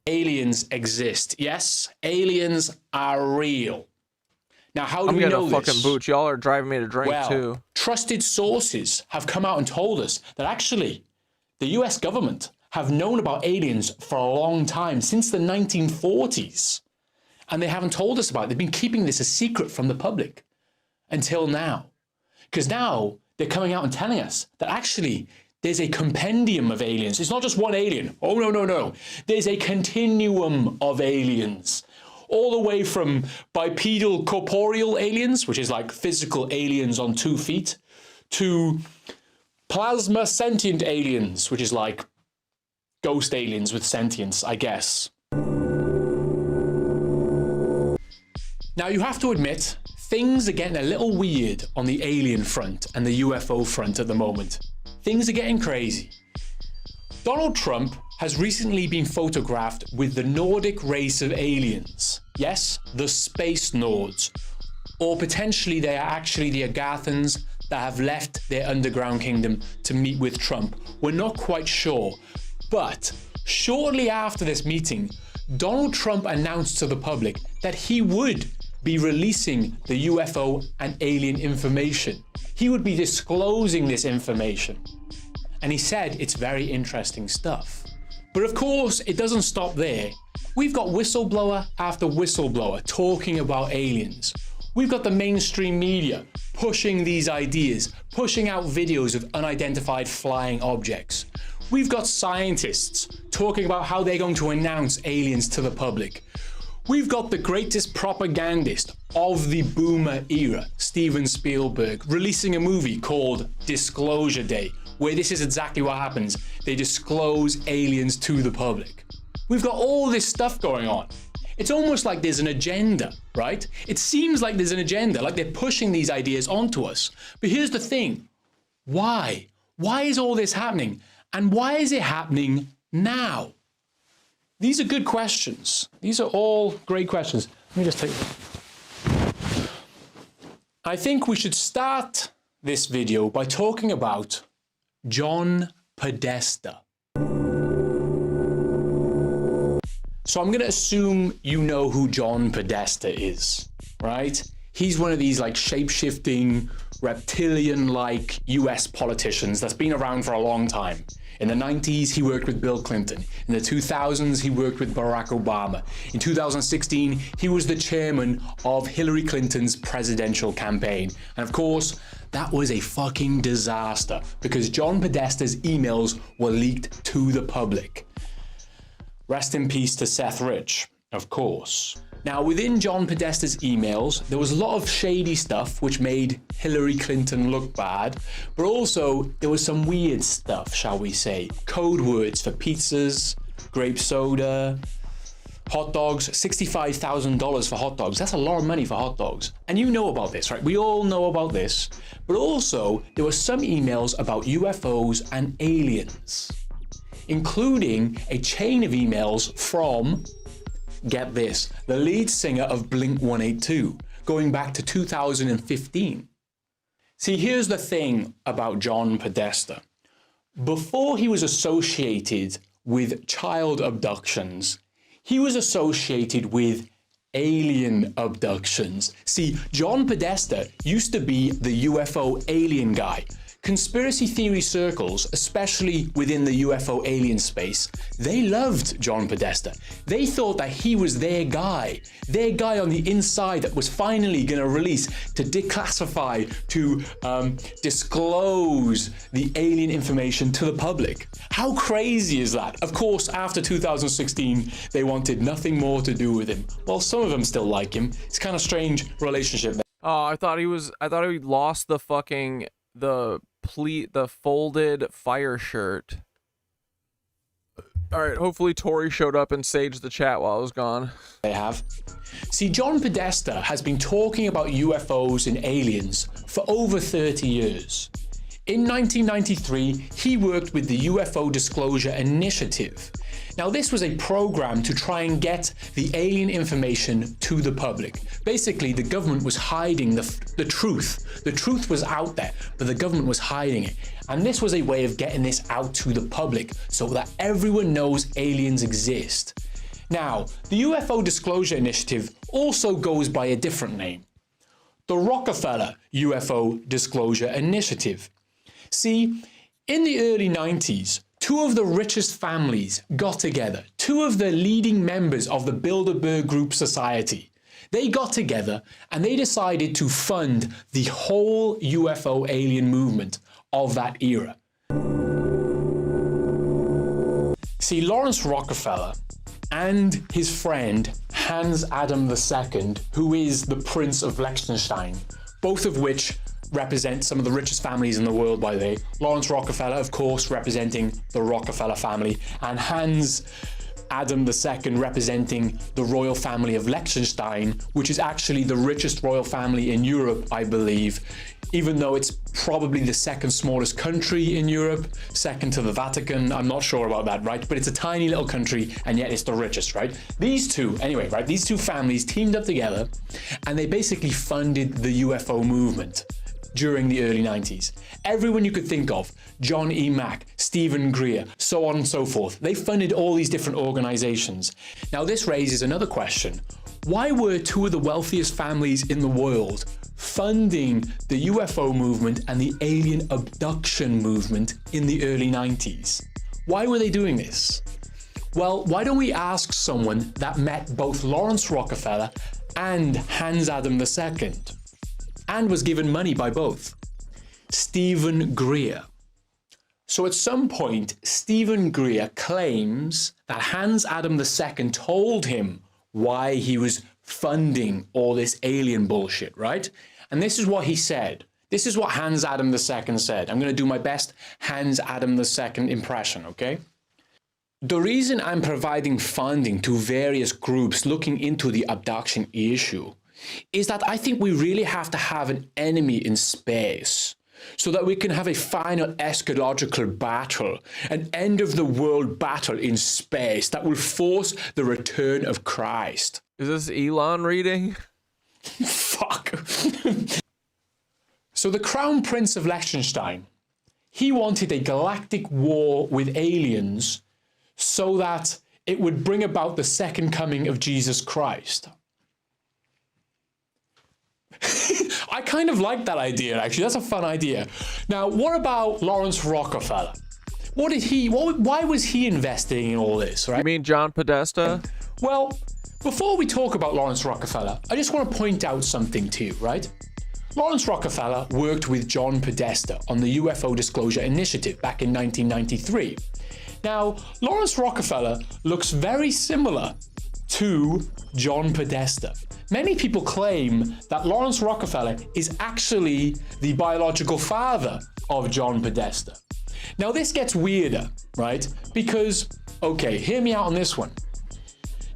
Aliens exist. Yes, aliens are real. Now, how do we know this? I'm getting a fucking boot. Y'all are driving me to drink too. Trusted sources have come out and told us that actually the US government have known about aliens for a long time, since the 1940s. And they haven't told us about it. They've been keeping this a secret from the public until now. Because now they're coming out and telling us that actually there's a compendium of aliens. It's not just one alien. Oh, no, no, no. There's a continuum of aliens. All the way from bipedal corporeal aliens, which is like physical aliens on 2 feet, to plasma sentient aliens, which is like ghost aliens with sentience, I guess. Now, you have to admit, things are getting a little weird on the alien front and the UFO front at the moment. Things are getting crazy. Donald Trump has recently been photographed with the Nordic race of aliens. Yes, the Space Nords. Or potentially they are actually the Agathans that have left their underground kingdom to meet with Trump. We're not quite sure. But shortly after this meeting, Donald Trump announced to the public that he would be releasing the UFO and alien information. He would be disclosing this information. And he said it's very interesting stuff. But of course, it doesn't stop there. We've got whistleblower after whistleblower talking about aliens. We've got the mainstream media pushing these ideas, pushing out videos of unidentified flying objects. We've got scientists talking about how they're going to announce aliens to the public. We've got the greatest propagandist of the boomer era, Steven Spielberg, releasing a movie called Disclosure Day, where this is exactly what happens. They disclose aliens to the public. We've got all this stuff going on. It's almost like there's an agenda, right? It seems like there's an agenda, like they're pushing these ideas onto us. But here's the thing. Why? Why is all this happening? And why is it happening now? These are good questions. These are all great questions. Let me just take... I think we should start this video by talking about John Podesta. So I'm going to assume you know who John Podesta is, right? He's one of these like shape-shifting, reptilian-like US politicians that's been around for a long time. In the 90s, he worked with Bill Clinton. In the 2000s, he worked with Barack Obama. In 2016, he was the chairman of Hillary Clinton's presidential campaign. And of course, that was a fucking disaster because John Podesta's emails were leaked to the public. Rest in peace to Seth Rich, of course. Now, within John Podesta's emails, there was a lot of shady stuff which made Hillary Clinton look bad, but also there was some weird stuff, shall we say. Code words for pizzas, grape soda, hot dogs, $65,000 for hot dogs. That's a lot of money for hot dogs. And you know about this, right? We all know about this. But also, there were some emails about UFOs and aliens, including a chain of emails from, get this, the lead singer of Blink-182, going back to 2015. See, here's the thing about John Podesta. Before he was associated with child abductions, he was associated with alien abductions. See, John Podesta used to be the UFO alien guy. Conspiracy theory circles, especially within the UFO alien space, they loved John Podesta. They thought that he was their guy on the inside that was finally going to release, to declassify, to disclose the alien information to the public. How crazy is that? Of course, after 2016, they wanted nothing more to do with him. Well, some of them still like him. It's kind of strange relationship. Oh, I thought he lost the fucking, the folded fire shirt. All right, hopefully Tori showed up and saged the chat while I was gone. They have. See, John Podesta has been talking about UFOs and aliens for over 30 years. In 1993, he worked with the UFO Disclosure Initiative. Now, this was a program to try and get the alien information to the public. Basically, the government was hiding the truth. The truth was out there, but the government was hiding it. And this was a way of getting this out to the public so that everyone knows aliens exist. Now, the UFO Disclosure Initiative also goes by a different name, the Rockefeller UFO Disclosure Initiative. See, in the early 90s, two of the richest families got together, two of the leading members of the Bilderberg Group Society. They got together and they decided to fund the whole UFO alien movement of that era. See, Lawrence Rockefeller and his friend Hans Adam II, who is the Prince of Liechtenstein, both of which represent some of the richest families in the world, by the way. Lawrence Rockefeller, of course, representing the Rockefeller family, and Hans Adam II representing the royal family of Liechtenstein, which is actually the richest royal family in Europe, I believe, even though it's probably the second smallest country in Europe, second to the Vatican. I'm not sure about that, right? But it's a tiny little country, and yet it's the richest, right? These two, anyway, right? These two families teamed up together, and they basically funded the UFO movement during the early 90s. Everyone you could think of, John E. Mack, Stephen Greer, so on and so forth. They funded all these different organizations. Now, this raises another question. Why were two of the wealthiest families in the world funding the UFO movement and the alien abduction movement in the early 90s? Why were they doing this? Well, why don't we ask someone that met both Lawrence Rockefeller and Hans Adam II, and was given money by both? Stephen Greer. So at some point, Stephen Greer claims that Hans Adam II told him why he was funding all this alien bullshit, right? And this is what he said. This is what Hans Adam II said. I'm going to do my best Hans Adam II impression, okay? The reason I'm providing funding to various groups looking into the abduction issue is that I think we really have to have an enemy in space. so that we can have a final eschatological battle, an end of the world battle in space that will force the return of Christ. Is this Elon reading? Fuck. So the Crown Prince of Liechtenstein, he wanted a galactic war with aliens so that it would bring about the second coming of Jesus Christ. I kind of like that idea, actually. That's a fun idea. Now, what about Lawrence Rockefeller? Why was he investing in all this, right? You mean John Podesta? Well, before we talk about Lawrence Rockefeller, I just want to point out something to you, right? Lawrence Rockefeller worked with John Podesta on the UFO Disclosure Initiative back in 1993. Now, Lawrence Rockefeller looks very similar to John Podesta. Many people claim that Lawrence Rockefeller is actually the biological father of John Podesta. Now, this gets weirder, right? Because, okay, hear me out on this one.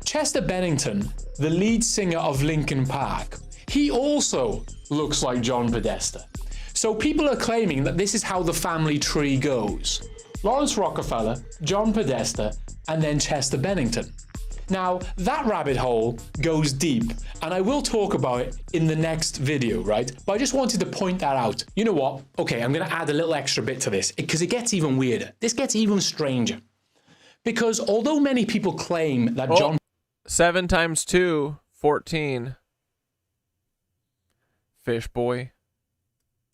Chester Bennington, the lead singer of Linkin Park, he also looks like John Podesta. So people are claiming that this is how the family tree goes. Lawrence Rockefeller, John Podesta, and then Chester Bennington. Now, that rabbit hole goes deep, and I will talk about it in the next video, right? But I just wanted to point that out. You know what? Okay, I'm going to add a little extra bit to this, because it gets even weirder. This gets even stranger. Because although many people claim that John... 7 times 2, 14. Fish boy.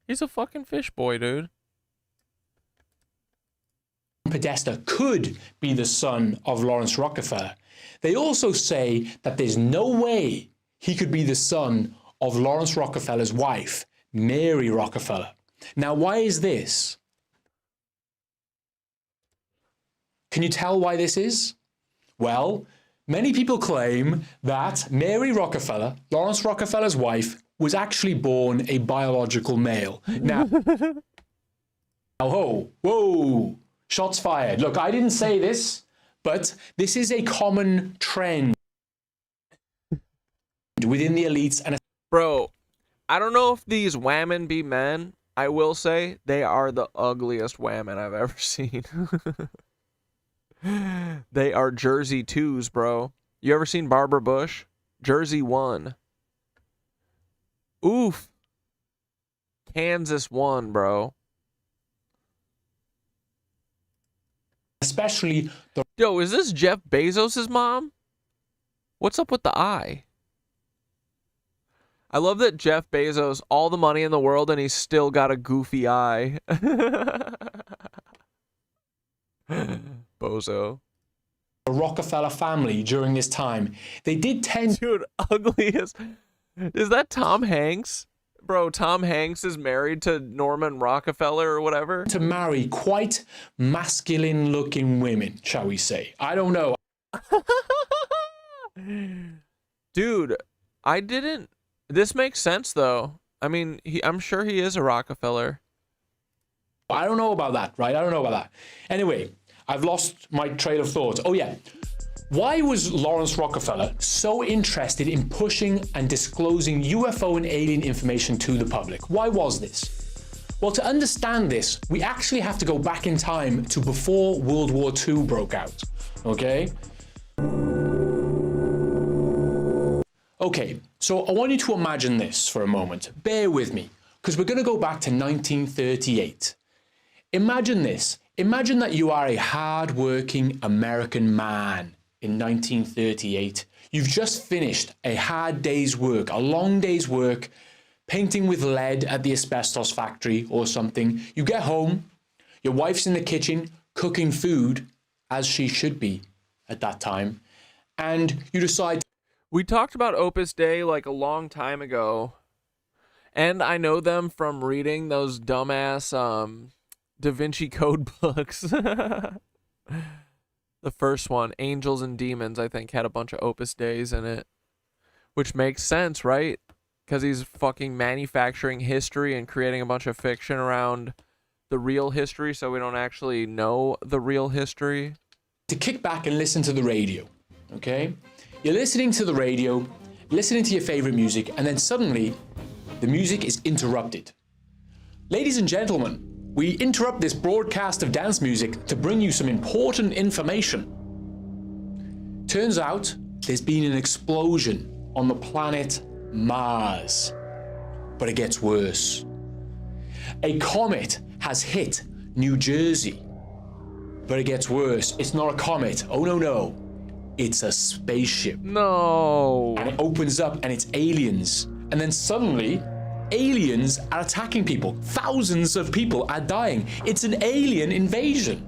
He's a fucking fish boy, dude. Podesta could be the son of Lawrence Rockefeller. They also say that there's no way he could be the son of Lawrence Rockefeller's wife, Mary Rockefeller. Now, why is this? Can you tell why this is? Well, many people claim that Mary Rockefeller, Lawrence Rockefeller's wife, was actually born a biological male. Now, whoa, shots fired. Look, I didn't say this, but this is a common trend within the elites. And bro, I don't know if these women be men. I will say they are the ugliest women I've ever seen. They are Jersey 2s, bro. You ever seen Barbara Bush? Jersey 1. Oof. Kansas 1, bro. Especially the... Yo, is this Jeff Bezos' mom? What's up with the eye? I love that Jeff Bezos, all the money in the world, and he's still got a goofy eye. Bozo. The Rockefeller family during this time, they did tend... Dude, ugliest... Is that Tom Hanks? Bro, Tom Hanks is married to Norman Rockefeller or whatever. To marry quite masculine-looking women, shall we say. I don't know. Dude, I didn't... This makes sense, though. I mean, I'm sure he is a Rockefeller. I don't know about that, right? I don't know about that. Anyway, I've lost my trail of thought. Oh, yeah. Why was Lawrence Rockefeller so interested in pushing and disclosing UFO and alien information to the public? Why was this? Well, to understand this, we actually have to go back in time to before World War II broke out, okay? Okay, so I want you to imagine this for a moment. Bear with me, because we're going to go back to 1938. Imagine this. Imagine that you are a hard-working American man in 1938. You've just finished a hard day's work, a long day's work, painting with lead at the asbestos factory or something. You get home, your wife's in the kitchen cooking food, as she should be at that time, and you decide... We talked about Opus Dei like a long time ago, and I know them from reading those dumbass Da Vinci Code books. The first one, Angels and Demons, I think had a bunch of Opus Deis in it, which makes sense, right? Because he's fucking manufacturing history and creating a bunch of fiction around the real history, so we don't actually know the real history. To kick back and listen to the radio, okay? You're listening to the radio, listening to your favorite music, and then suddenly the music is interrupted. Ladies and gentlemen, we interrupt this broadcast of dance music to bring you some important information. Turns out there's been an explosion on the planet Mars. But it gets worse. A comet has hit New Jersey. But it gets worse. It's not a comet. Oh, no. It's a spaceship. No. And it opens up and it's aliens. And then suddenly, aliens are attacking people. Thousands of people are dying. It's an alien invasion.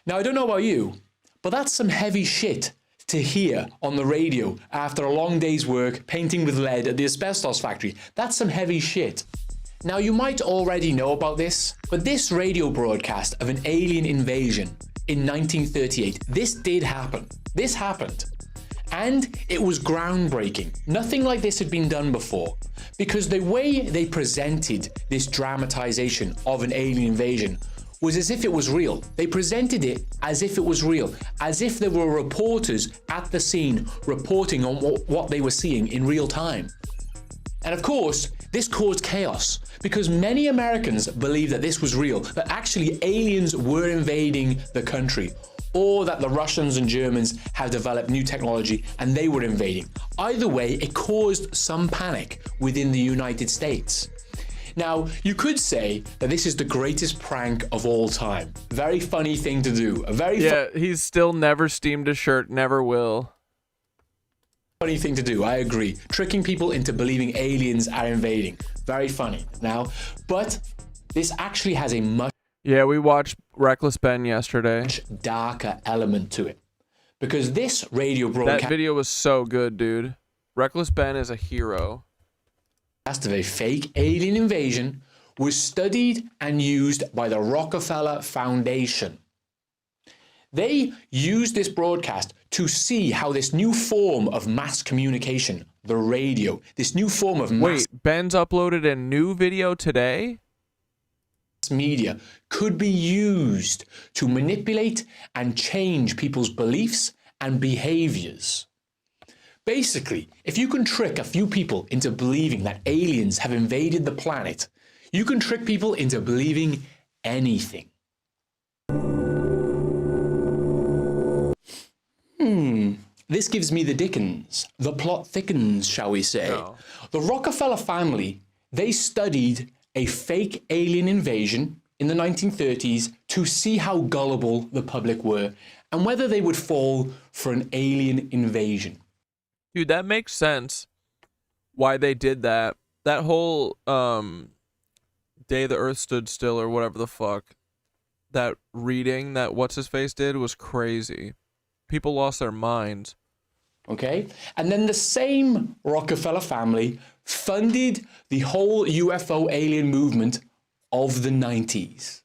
Now, I don't know about you, but that's some heavy shit to hear on the radio after a long day's work painting with lead at the asbestos factory. That's some heavy shit. Now, you might already know about this, but this radio broadcast of an alien invasion in 1938, this did happen. This happened. And it was groundbreaking. Nothing like this had been done before, because the way they presented this dramatization of an alien invasion was as if it was real. They presented it as if it was real, as if there were reporters at the scene reporting on what they were seeing in real time. And of course, this caused chaos because many Americans believed that this was real, that actually aliens were invading the country, or that the Russians and Germans had developed new technology and they were invading. Either way, it caused some panic within the United States. Now, you could say that this is the greatest prank of all time. Very funny thing to do. He's still never steamed a shirt, never will. Funny thing to do, I agree. Tricking people into believing aliens are invading. Very funny. Now, but this actually has a much we watched Reckless Ben yesterday. Darker element to it. Because this radio broadcast... That video was so good, dude. Reckless Ben is a hero. Of a fake alien invasion was studied and used by the Rockefeller Foundation. They used this broadcast to see how this new form of mass communication, the radio, this new form of Wait, Ben's uploaded a new video today? Media could be used to manipulate and change people's beliefs and behaviors. Basically, if you can trick a few people into believing that aliens have invaded the planet, you can trick people into believing anything. This gives me the dickens. The plot thickens, shall we say. No. The Rockefeller family, they studied a fake alien invasion in the 1930s to see how gullible the public were and whether they would fall for an alien invasion. Dude, that makes sense why they did that. That whole Day the Earth Stood Still or whatever the fuck, that reading that What's-His-Face did was crazy. People lost their minds. Okay? And then the same Rockefeller family funded the whole UFO alien movement of the 90s.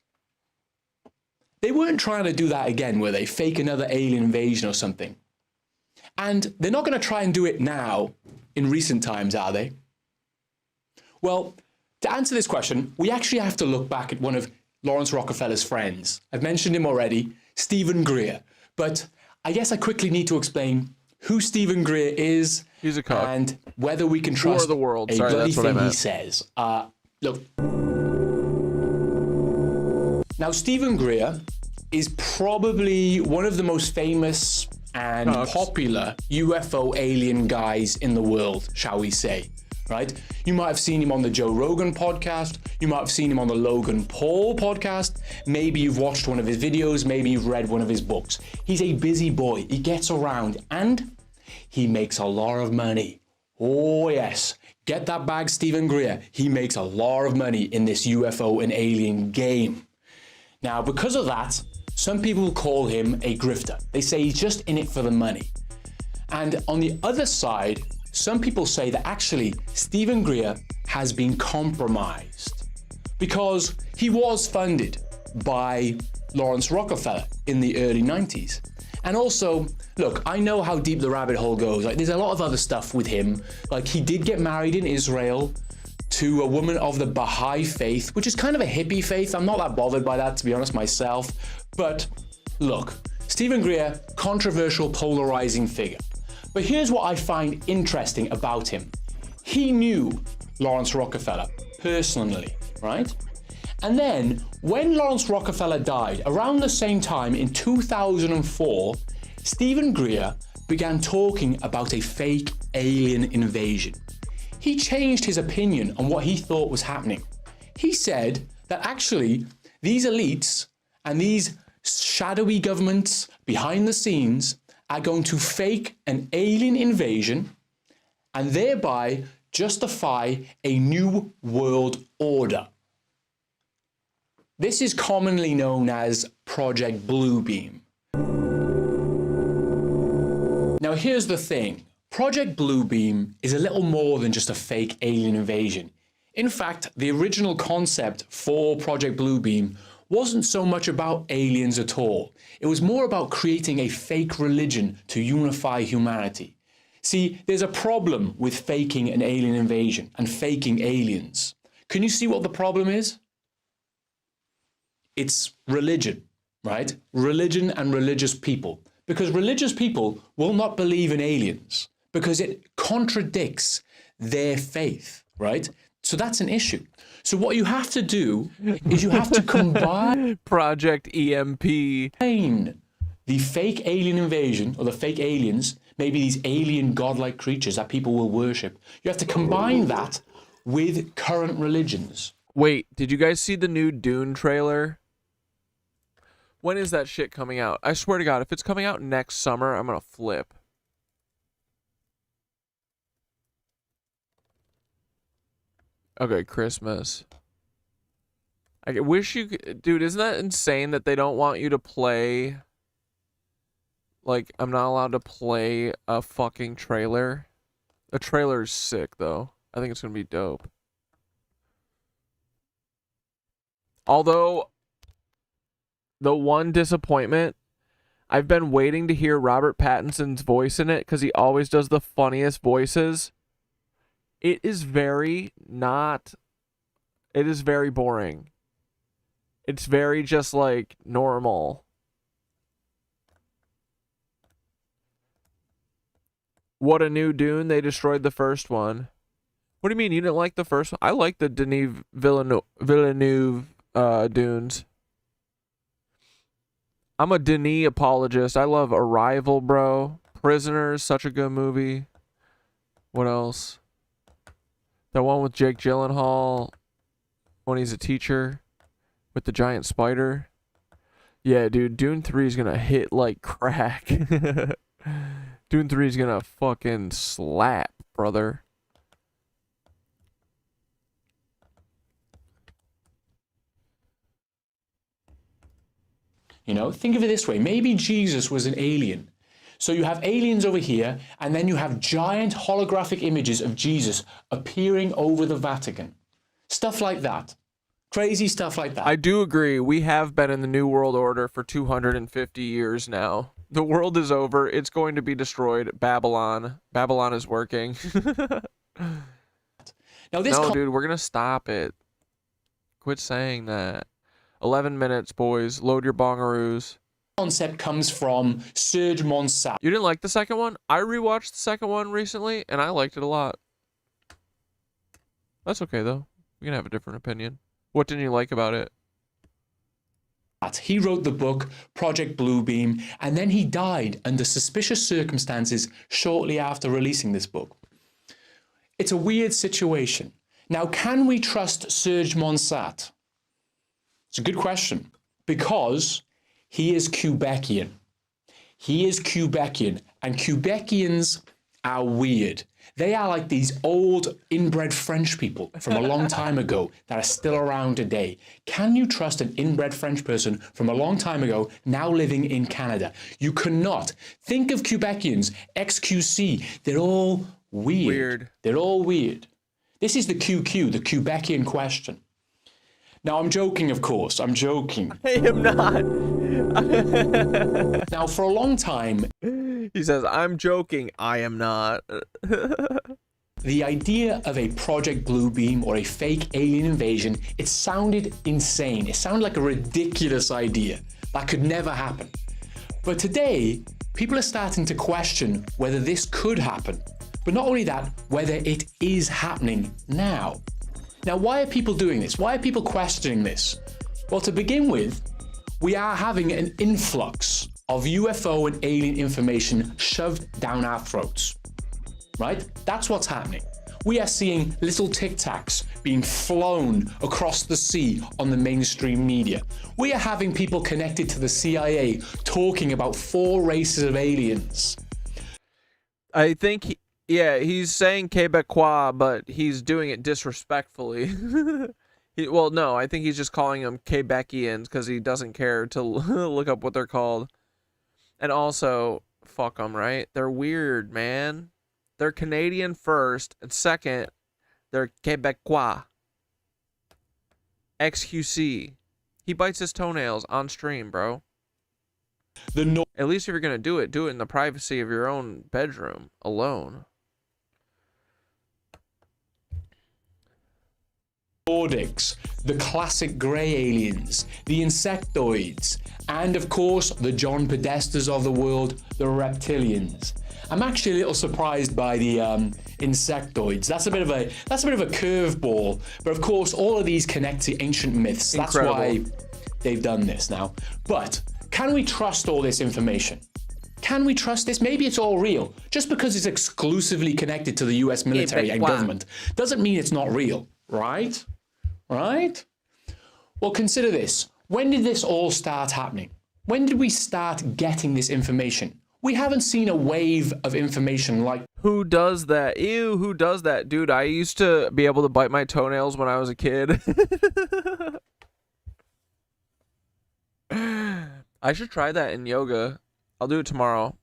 They weren't trying to do that again, were they? Fake another alien invasion or something. And they're not going to try and do it now, in recent times, are they? Well, to answer this question, we actually have to look back at one of Lawrence Rockefeller's friends. I've mentioned him already, Stephen Greer. But I guess I quickly need to explain who Stephen Greer is. He's a cock. And whether we can trust the world. a Sorry, bloody that's what I thing he meant. says. Look. Now, Stephen Greer is probably one of the most famous and popular UFO alien guys in the world, shall we say, right? You might have seen him on the Joe Rogan podcast. You might have seen him on the Logan Paul podcast. Maybe you've watched one of his videos. Maybe you've read one of his books. He's a busy boy. He gets around and he makes a lot of money. Oh, yes. Get that bag, Stephen Greer. He makes a lot of money in this UFO and alien game. Now, because of that, some people call him a grifter. They say he's just in it for the money. And on the other side, some people say that actually Stephen Greer has been compromised because he was funded by Lawrence Rockefeller in the early 90s. And also, look, I know how deep the rabbit hole goes. Like, there's a lot of other stuff with him. Like, he did get married in Israel to a woman of the Baha'i faith, which is kind of a hippie faith. I'm not that bothered by that, to be honest, myself. But look, Stephen Greer, controversial, polarizing figure. But here's what I find interesting about him. He knew Lawrence Rockefeller personally. right? And then when Lawrence Rockefeller died, around the same time in 2004, Stephen Greer began talking about a fake alien invasion. He changed his opinion on what he thought was happening. He said that actually these elites and these shadowy governments behind the scenes are going to fake an alien invasion and thereby justify a new world order. This is commonly known as Project Bluebeam. Now here's the thing. Project Bluebeam is a little more than just a fake alien invasion. In fact, the original concept for Project Bluebeam wasn't so much about aliens at all. It was more about creating a fake religion to unify humanity. See, there's a problem with faking an alien invasion and faking aliens. Can you see what the problem is? It's religion, right? Religion and religious people. Because religious people will not believe in aliens because it contradicts their faith, right? So that's an issue. So what you have to do is you have to combine Project EMP. The fake alien invasion or the fake aliens, maybe these alien godlike creatures that people will worship. You have to combine that with current religions. Wait, did you guys see the new Dune trailer? When is that shit coming out? I swear to God, if it's coming out next summer, I'm gonna flip. Okay, Christmas. I wish you could... Dude, isn't that insane that they don't want you to play... Like, I'm not allowed to play a fucking trailer? The trailer's sick, though. I think it's gonna be dope. Although... The one disappointment, I've been waiting to hear Robert Pattinson's voice in it because he always does the funniest voices. It is very not... It is very boring. It's very just like normal. What a new Dune. They destroyed the first one. What do you mean? You didn't like the first one? I like the Denis Villeneuve Dunes. I'm a Denis apologist. I love Arrival, bro. Prisoners, such a good movie. What else? That one with Jake Gyllenhaal when he's a teacher with the giant spider. Yeah, dude, Dune 3 is gonna hit like crack. Dune 3 is gonna fucking slap, brother. You know, think of it this way. Maybe Jesus was an alien. So you have aliens over here, and then you have giant holographic images of Jesus appearing over the Vatican. Stuff like that. Crazy stuff like that. I do agree. We have been in the New World Order for 250 years now. The world is over. It's going to be destroyed. Babylon. Babylon is working. Now this no, dude, we're going to stop it. Quit saying that. 11 minutes, boys. Load your bongaroos. Concept comes from Serge Monsat. You didn't like the second one? I rewatched the second one recently, and I liked it a lot. That's okay, though. We can have a different opinion. What didn't you like about it? He wrote the book Project Bluebeam, and then he died under suspicious circumstances shortly after releasing this book. It's a weird situation. Now, can we trust Serge Monsat? It's a good question, because he is Quebecian. He is Quebecian, and Quebecians are weird. They are like these old inbred French people from a long time ago that are still around today. Can you trust an inbred French person from a long time ago now living in Canada? You cannot. Think of Quebecians, XQC. They're all weird. They're all weird. This is the QQ, the Quebecian question. Now, I'm joking, of course. I'm joking. I am not. Now, for a long time... He says, I'm joking. I am not. The idea of a Project Bluebeam or a fake alien invasion, it sounded insane. It sounded like a ridiculous idea. That could never happen. But today, people are starting to question whether this could happen. But not only that, whether it is happening now. Now, why are people doing this? Why are people questioning this? Well, to begin with, we are having an influx of UFO and alien information shoved down our throats, right? That's what's happening. We are seeing little Tic Tacs being flown across the sea on the mainstream media. We are having people connected to the CIA talking about 4 races of aliens. I think, he's saying Quebecois, but he's doing it disrespectfully. Well, no, I think he's just calling them Quebecians because he doesn't care to look up what they're called. And also, fuck them, right? They're weird, man. They're Canadian first, and second, they're Quebecois. XQC. He bites his toenails on stream, bro. At least if you're going to do it in the privacy of your own bedroom, alone. Nordics, the classic grey aliens, the insectoids, and of course, the John Podestas of the world, the reptilians. I'm actually a little surprised by the insectoids. That's a bit of a curveball. But of course, all of these connect to ancient myths. Incredible. That's why they've done this now. But can we trust all this information? Can we trust this? Maybe it's all real. Just because it's exclusively connected to the US military and government doesn't mean it's not real, right? Right? Well, consider this. When did this all start happening? When did we start getting this information? We haven't seen a wave of information like... Who does that? Ew, who does that? Dude, I used to be able to bite my toenails when I was a kid. I should try that in yoga. I'll do it tomorrow.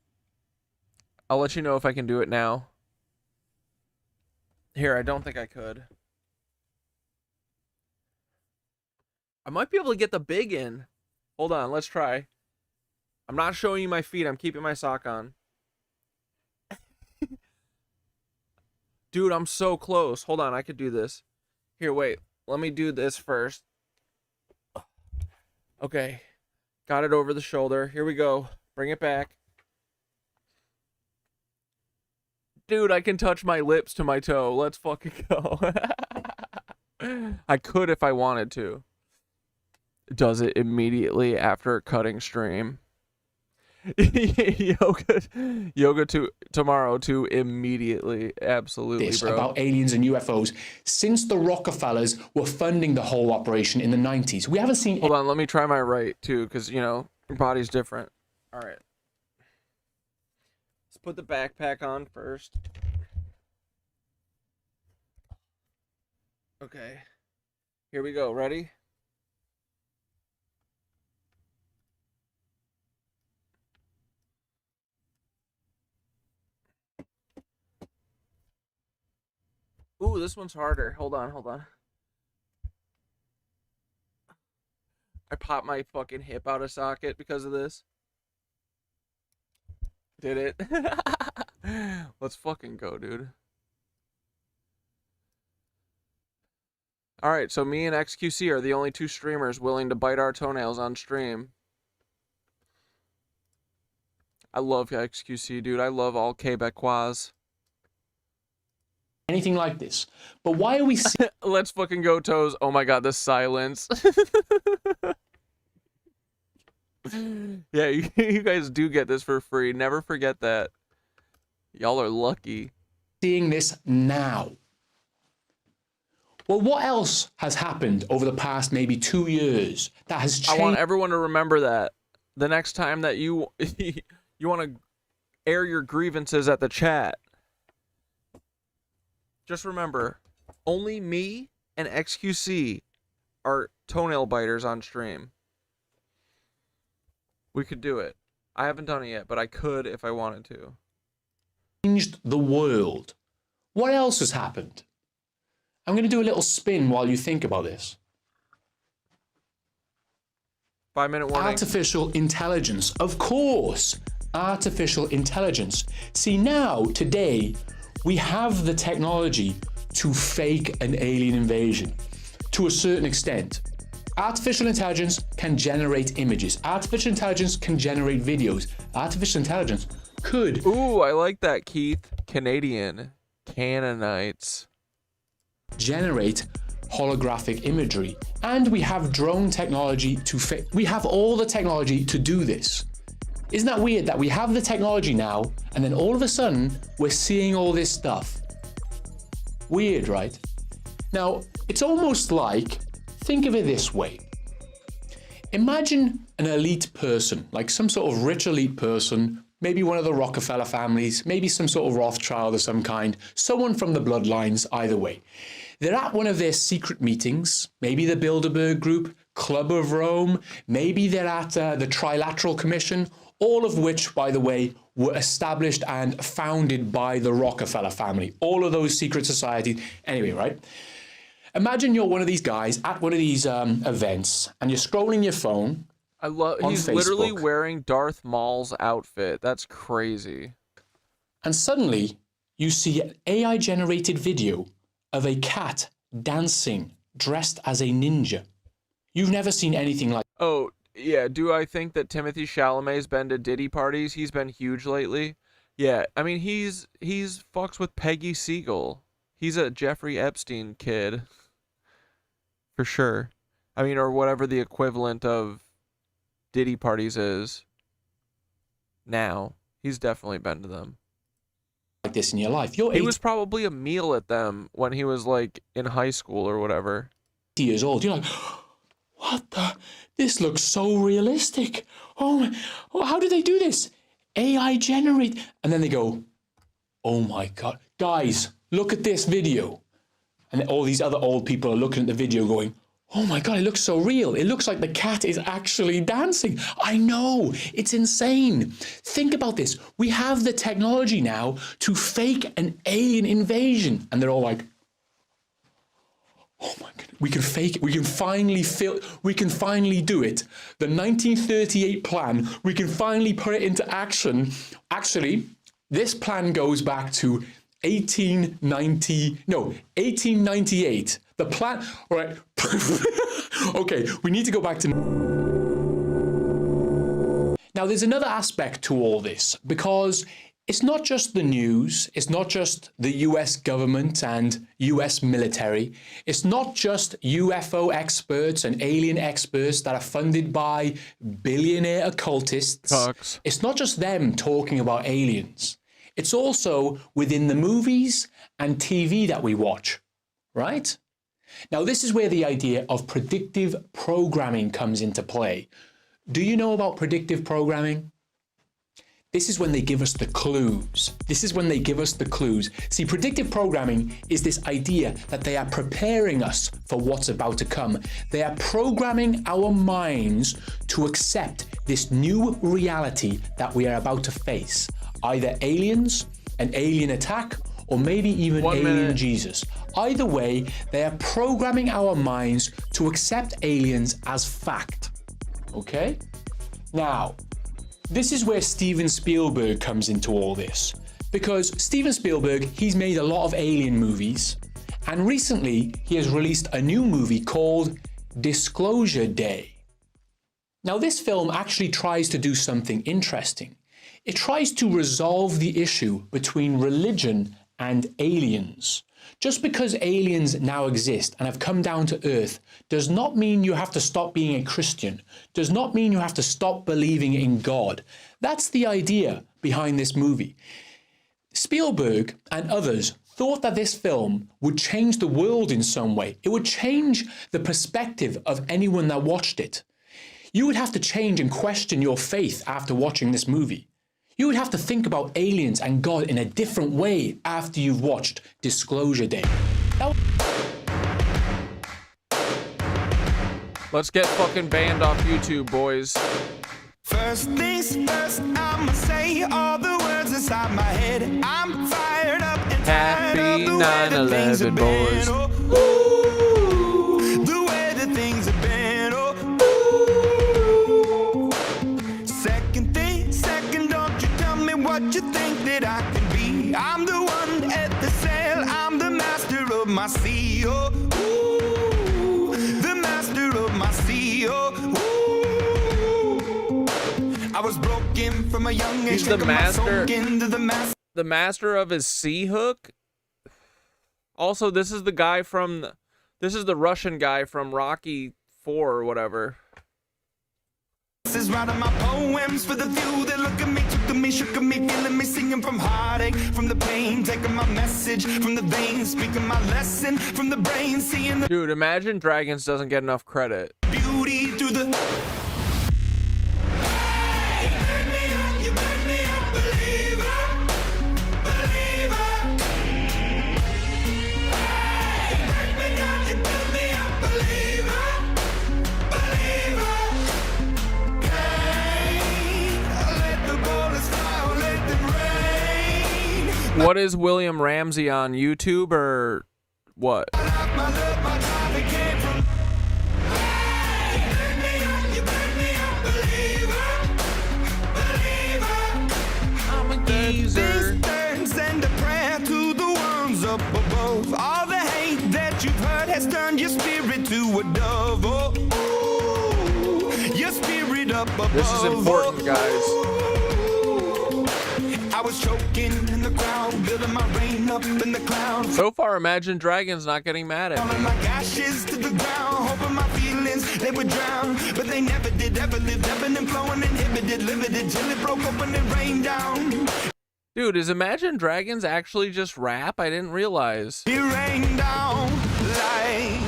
I'll let you know if I can do it now. Here, I don't think I could. I might be able to get the big in. Hold on, let's try. I'm not showing you my feet. I'm keeping my sock on. Dude, I'm so close. Hold on, I could do this. Here, wait. Let me do this first. Okay. Got it over the shoulder. Here we go. Bring it back. Dude, I can touch my lips to my toe. Let's fucking go. I could if I wanted to. Does it immediately after cutting stream. yoga tomorrow to immediately. Absolutely, this bro. About aliens and UFOs since the Rockefellers were funding the whole operation in the 90s. We haven't seen... Hold on, let me try my right too, because, you know, your body's different. All right. Let's put the backpack on first. Okay. Here we go. Ready? Ooh, this one's harder. Hold on. I popped my fucking hip out of socket because of this. Did it? Let's fucking go, dude. Alright, so me and XQC are the only 2 streamers willing to bite our toenails on stream. I love XQC, dude. I love all Quebecois. Anything like this. But why are we... Let's fucking go, toes. Oh my god, the silence. Yeah, you guys do get this for free. Never forget that. Y'all are lucky. Seeing this now. Well, what else has happened over the past maybe 2 years that has changed? I want everyone to remember that. The next time that you you want to air your grievances at the chat, just remember, only me and XQC are toenail biters on stream. We could do it. I haven't done it yet, but I could if I wanted to. Changed the world. What else has happened? I'm going to do a little spin while you think about this. 5-minute warning. Artificial intelligence. Of course. Artificial intelligence. See, now, today, we have the technology to fake an alien invasion to a certain extent. Artificial intelligence can generate images. Artificial intelligence can generate videos. Artificial intelligence could... Ooh, I like that, Keith. Canadian. Canaanites. Generate holographic imagery, and we have drone technology we have all the technology to do this. Isn't that weird that we have the technology now, and then all of a sudden, we're seeing all this stuff? Weird, right? Now, it's almost like, think of it this way. Imagine an elite person, like some sort of rich elite person, maybe one of the Rockefeller families, maybe some sort of Rothschild of some kind, someone from the bloodlines, either way. They're at one of their secret meetings, maybe the Bilderberg Group, Club of Rome, maybe they're at the Trilateral Commission, all of which, by the way, were established and founded by the Rockefeller family. All of those secret societies. Anyway, right? Imagine you're one of these guys at one of these events, and you're scrolling your phone. He's literally wearing Darth Maul's outfit. That's crazy. And suddenly, you see an AI-generated video of a cat dancing, dressed as a ninja. You've never seen anything like. Oh, yeah. Do I think that Timothy Chalamet's been to Diddy parties? He's been huge lately. Yeah, I mean, he's fucks with Peggy Siegel. He's a Jeffrey Epstein kid. For sure. I mean, or whatever the equivalent of Diddy parties is now. He's definitely been to them. Like this in your life. He was probably a meal at them when he was like in high school or whatever. Years old. You're like, what the? This looks so realistic. Oh, how did they do this? AI generate. And then they go, oh my God. Guys, look at this video. And all these other old people are looking at the video going, oh my God, it looks so real. It looks like the cat is actually dancing. I know, it's insane. Think about this. We have the technology now to fake an alien invasion. And they're all like, oh my God, we can fake it. We can finally do it. The 1938 plan, we can finally put it into action. Actually, this plan goes back to 1898. The plan, all right. Okay, we need to go back to. Now, there's another aspect to all this, because it's not just the news, it's not just the US government and US military, it's not just UFO experts and alien experts that are funded by billionaire occultists. Talks. It's not just them talking about aliens. It's also within the movies and TV that we watch, right? Now, this is where the idea of predictive programming comes into play. Do you know about predictive programming? This is when they give us the clues. See, predictive programming is this idea that they are preparing us for what's about to come. They are programming our minds to accept this new reality that we are about to face. Either aliens, an alien attack, or maybe even alien Jesus. Either way, they are programming our minds to accept aliens as fact. Okay? Now, this is where Steven Spielberg comes into all this. Because Steven Spielberg, he's made a lot of alien movies. And recently, he has released a new movie called Disclosure Day. Now, this film actually tries to do something interesting. It tries to resolve the issue between religion and aliens. Just because aliens now exist and have come down to Earth does not mean you have to stop being a Christian, does not mean you have to stop believing in God. That's the idea behind this movie. Spielberg and others thought that this film would change the world in some way. It would change the perspective of anyone that watched it. You would have to change and question your faith after watching this movie. You would have to think about aliens and God in a different way after you've watched Disclosure Day. Let's get fucking banned off YouTube, boys. First things first, I'ma say all the words inside my head. I'm fired up and tired of the way that things have been. Oh, ooh, the way that things have been. Oh, ooh. Second thing, don't you tell me what you think that I can be. I'm the one at the sail, I'm the master of my sea. Oh, ooh, the master of my sea. Oh, ooh. I was broken from a young age. He's the master of his sea hook. Also, this is the guy from This is the Russian guy from Rocky 4 or whatever. This is writing my poems for the few that look at me, took to me, shook at me, feeling me, singing from heartache, from the pain, taking my message from the veins, speaking my lesson from the brain, seeing the Dude, Imagine Dragons doesn't get enough credit. beauty through the. What is William Ramsey on YouTube or what? I'm a geezer. Send a prayer to the ones up above. All the hate that you've heard has turned your spirit to a dove. Oh, ooh, your spirit up above. This is important, guys. I was choking in the crowd, building my rain up in the clouds. So far, Imagine Dragons not getting mad at Falling me. like ashes to the ground, hoping my feelings they would drown, but they never did. Ever lived, ebbing and flowing, inhibited, limited till it broke up and it rained down. Dude, is Imagine Dragons actually just rap? I didn't realize. It rained down like.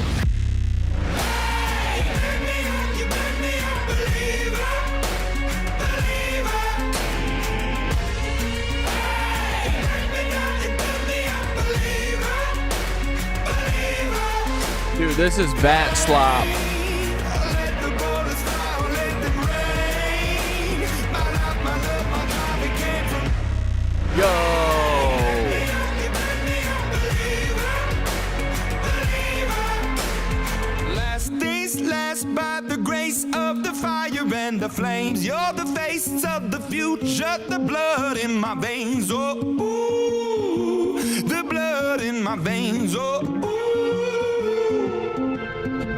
Dude, this is bat slop. Yo. Last days last by the grace of the fire and the flames. You're the face of the future, the blood in my veins. Oh, ooh, the blood in my veins. Oh, ooh.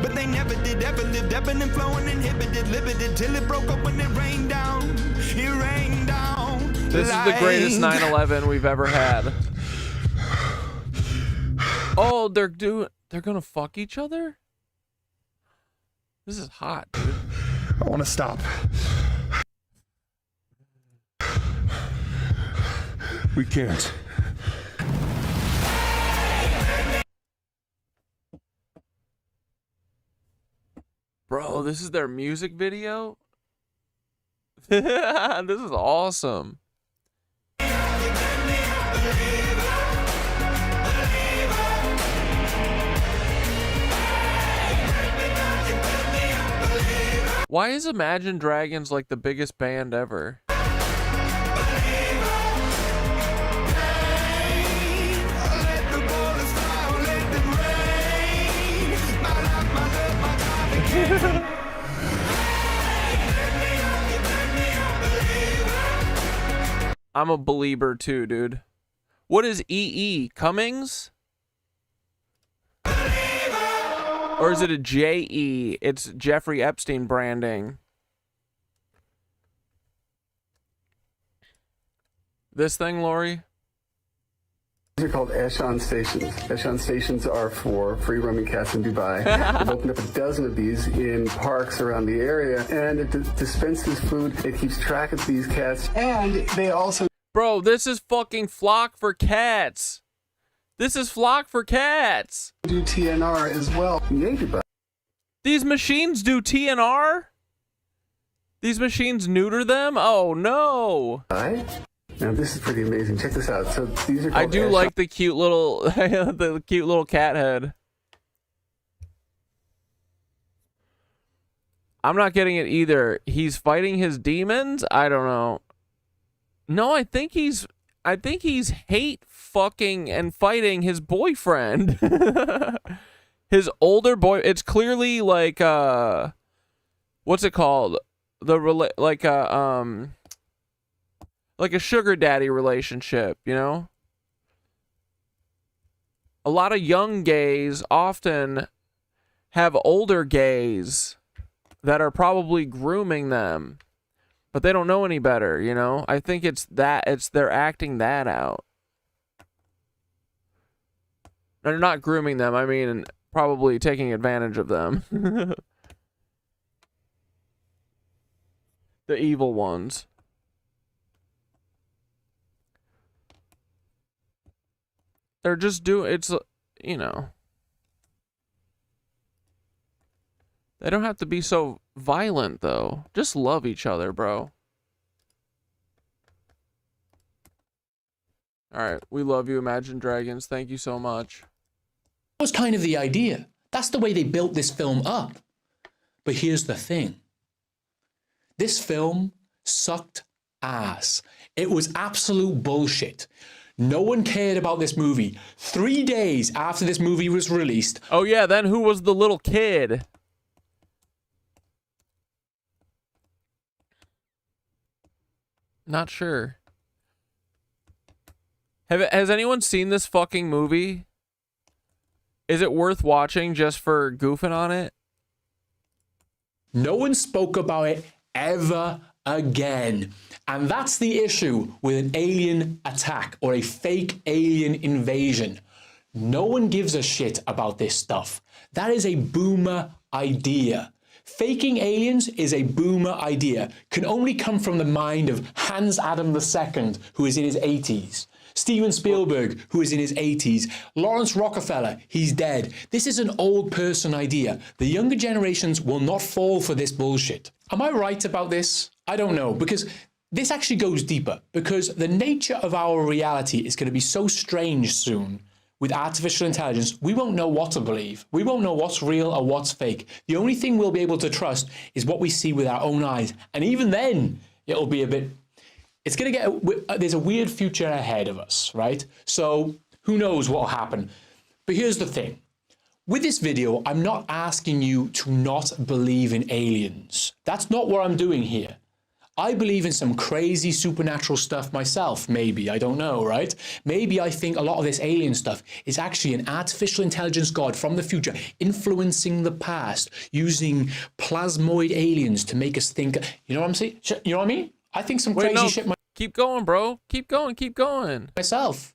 But they never did, ever lived, ebbing and flowing, inhibited, limited till it broke up when it rained down. It rained down. This is the greatest 9/11 we've ever had. Oh, they're gonna fuck each other? This is hot, dude. I want to stop. We can't. Bro, this is their music video? This is awesome. Why is Imagine Dragons like the biggest band ever? I'm a believer too, dude. What is EE? Cummings? Or is it a JE? It's Jeffrey Epstein branding. This thing, Lori? These are called Echelon stations. Echelon stations are for free roaming cats in Dubai. They've opened up a dozen of these in parks around the area, and it dispenses food. It keeps track of these cats, and they also... Bro, this is fucking Flock for Cats. This is Flock for Cats. do TNR as well. These machines do TNR? These machines neuter them? Oh, no. Now this is pretty amazing. Check this out. So these are I called do like the cute little the cute little cat head. I'm not getting it either. He's fighting his demons? I don't know. No, I think he's hate fucking and fighting his boyfriend. His older boy. It's clearly like what's it called? Like a sugar daddy relationship, you know? A lot of young gays often have older gays that are probably grooming them, but they don't know any better, you know? I think they're acting that out. They're not grooming them. I mean, probably taking advantage of them. The evil ones. They're just doing, it's, you know. They don't have to be so violent, though. Just love each other, bro. Alright, we love you, Imagine Dragons. Thank you so much. That was kind of the idea. That's the way they built this film up. But here's the thing. This film sucked ass. It was absolute bullshit. No one cared about this movie. 3 days after this movie was released. Oh yeah, then who was the little kid? Not sure. Has anyone seen this fucking movie? Is it worth watching just for goofing on it? No one spoke about it ever again. And that's the issue with an alien attack or a fake alien invasion. No one gives a shit about this stuff. That is a boomer idea. Faking aliens is a boomer idea. Can only come from the mind of Hans Adam II, who is in his 80s. Steven Spielberg, who is in his 80s. Lawrence Rockefeller, he's dead. This is an old person idea. The younger generations will not fall for this bullshit. Am I right about this? I don't know, because this actually goes deeper, because the nature of our reality is going to be so strange soon. With artificial intelligence, we won't know what to believe. We won't know what's real or what's fake. The only thing we'll be able to trust is what we see with our own eyes. And even then, it'll be a bit... It's going to get... There's a weird future ahead of us, right? So who knows what will happen. But here's the thing. With this video, I'm not asking you to not believe in aliens. That's not what I'm doing here. I believe in some crazy supernatural stuff myself, maybe, I don't know, right? Maybe I think a lot of this alien stuff is actually an artificial intelligence god from the future influencing the past, using plasmoid aliens to make us think, you know what I'm saying? You know what I mean? I think some crazy shit. Keep going, bro. Keep going, keep going. Myself.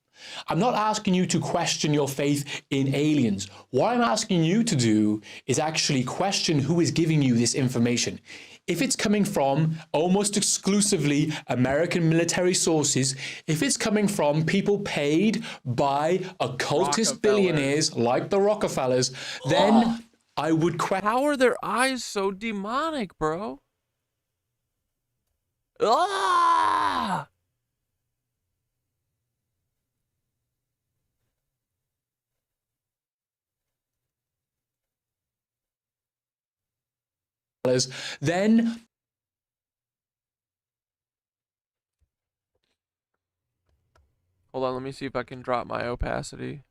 I'm not asking you to question your faith in aliens. What I'm asking you to do is actually question who is giving you this information. If it's coming from almost exclusively American military sources, if it's coming from people paid by occultist billionaires like the Rockefellers, then I would question. How are their eyes so demonic, bro? Ah! Then hold on, let me see if I can drop my opacity.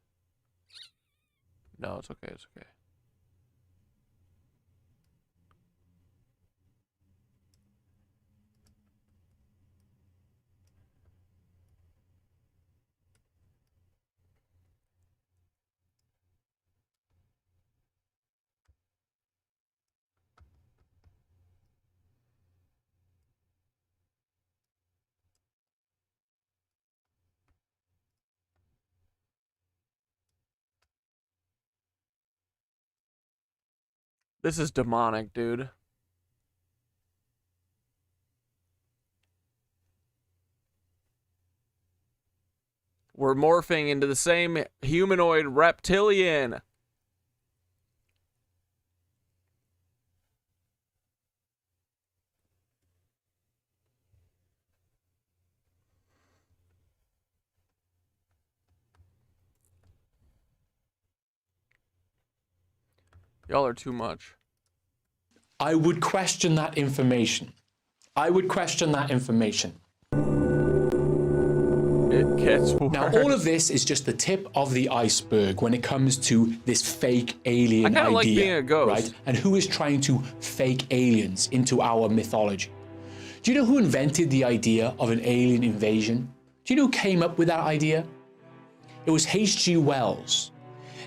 No, it's okay, it's okay. This is demonic, dude. We're morphing into the same humanoid reptilian. Y'all are too much. I would question that information. I would question that information. It gets worse. Now, all of this is just the tip of the iceberg when it comes to this fake alien idea. I kind of like being a ghost. Right? And who is trying to fake aliens into our mythology? Do you know who invented the idea of an alien invasion? Do you know who came up with that idea? It was H.G. Wells.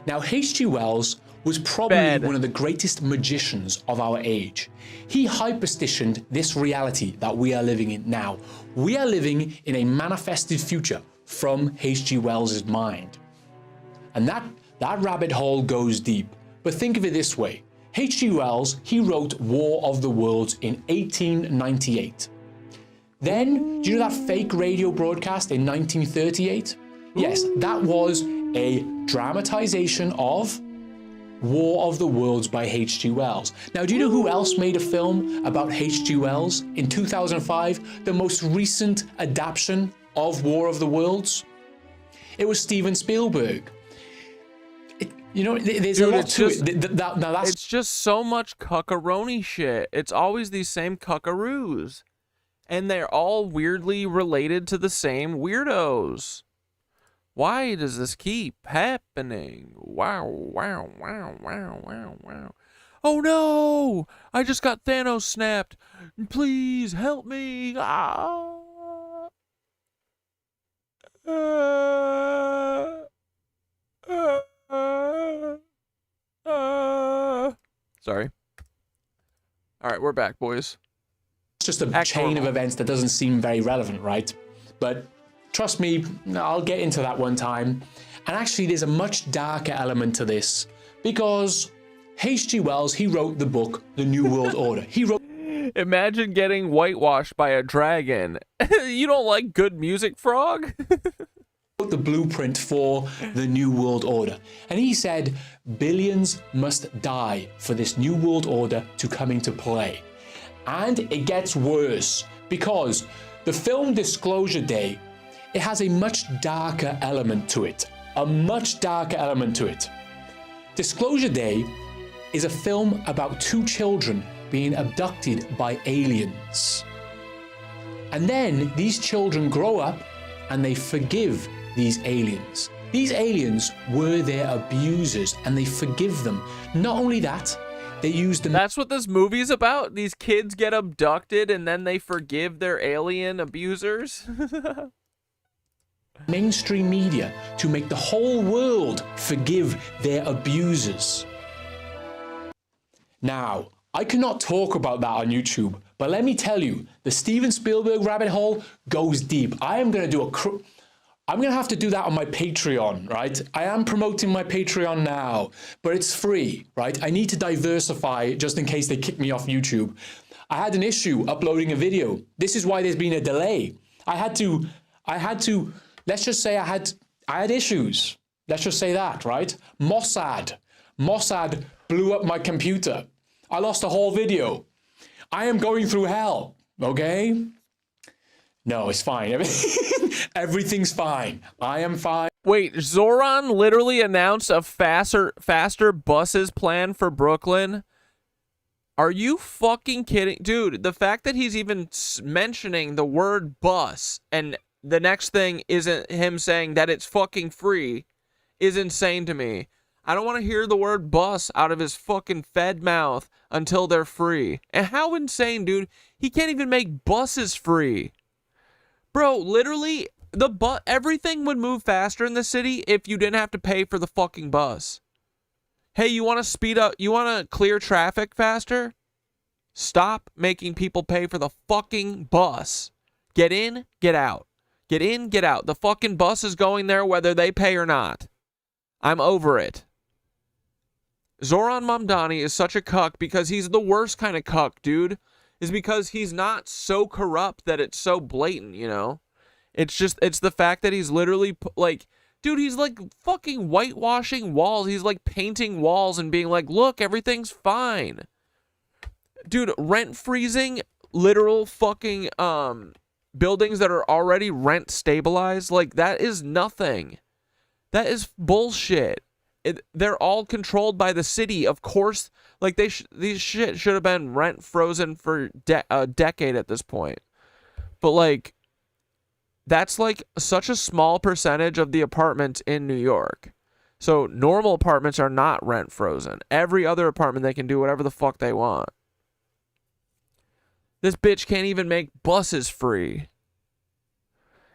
Now, H.G. Wells was probably one of the greatest magicians of our age. He hyperstitioned this reality that we are living in now. We are living in a manifested future from H.G. Wells' mind. And that rabbit hole goes deep. But think of it this way. H.G. Wells, he wrote War of the Worlds in 1898. Then, do you know that fake radio broadcast in 1938? Yes, that was a dramatization of War of the Worlds by H.G. Wells. Now, do you know who else made a film about H.G. Wells in 2005? The most recent adaptation of War of the Worlds? It was Steven Spielberg. There's a lot to it. Now that's... It's just so much cuckaroni shit. It's always these same cuckaroos. And they're all weirdly related to the same weirdos. Why does this keep happening? Wow, wow, wow, wow, wow, wow. Oh no! I just got Thanos snapped. Please help me. Ah. Sorry. All right, we're back, boys. It's just a chain of events that doesn't seem very relevant, right? But trust me, I'll get into that one time. And actually, there's a much darker element to this because H.G. Wells, he wrote the book, The New World Order. He wrote... Imagine getting whitewashed by a dragon. You don't like good music, Frog? The blueprint for the New World Order. And he said, billions must die for this New World Order to come into play. And it gets worse because the film Disclosure Day, it has a much darker element to it. A much darker element to it. Disclosure Day is a film about two children being abducted by aliens. And then these children grow up and they forgive these aliens. These aliens were their abusers and they forgive them. Not only that, they use them. That's what this movie's about? These kids get abducted and then they forgive their alien abusers? Mainstream media to make the whole world forgive their abusers. Now, I cannot talk about that on YouTube, but let me tell you, the Steven Spielberg rabbit hole goes deep. I'm going to have to do that on my Patreon, right? I am promoting my Patreon now, but it's free, right? I need to diversify just in case they kick me off YouTube. I had an issue uploading a video. This is why there's been a delay. I had to, let's just say I had issues. Let's just say that, right? Mossad blew up my computer. I lost a whole video. I am going through hell, okay? No, it's fine. Everything's fine. I am fine. Wait, Zoran literally announced a faster buses plan for Brooklyn? Are you fucking kidding? Dude, the fact that he's even mentioning the word bus and the next thing isn't him saying that it's fucking free is insane to me. I don't want to hear the word bus out of his fucking fed mouth until they're free. And how insane, dude. He can't even make buses free. Bro, literally, everything would move faster in the city if you didn't have to pay for the fucking bus. Hey, you want to speed up? You want to clear traffic faster? Stop making people pay for the fucking bus. Get in, get out. Get in, get out. The fucking bus is going there whether they pay or not. I'm over it. Zoran Mamdani is such a cuck because he's the worst kind of cuck, dude. Is because he's not so corrupt that it's so blatant, you know? It's the fact that he's literally, like, dude, he's like fucking whitewashing walls. He's like painting walls and being like, look, everything's fine. Dude, rent freezing literal fucking buildings that are already rent stabilized, like, that is nothing. That is bullshit. They're all controlled by the city, of course. Like, these shit should have been rent frozen for a decade at this point. But, like, that's, like, such a small percentage of the apartments in New York. So, normal apartments are not rent frozen. Every other apartment, they can do whatever the fuck they want. This bitch can't even make buses free.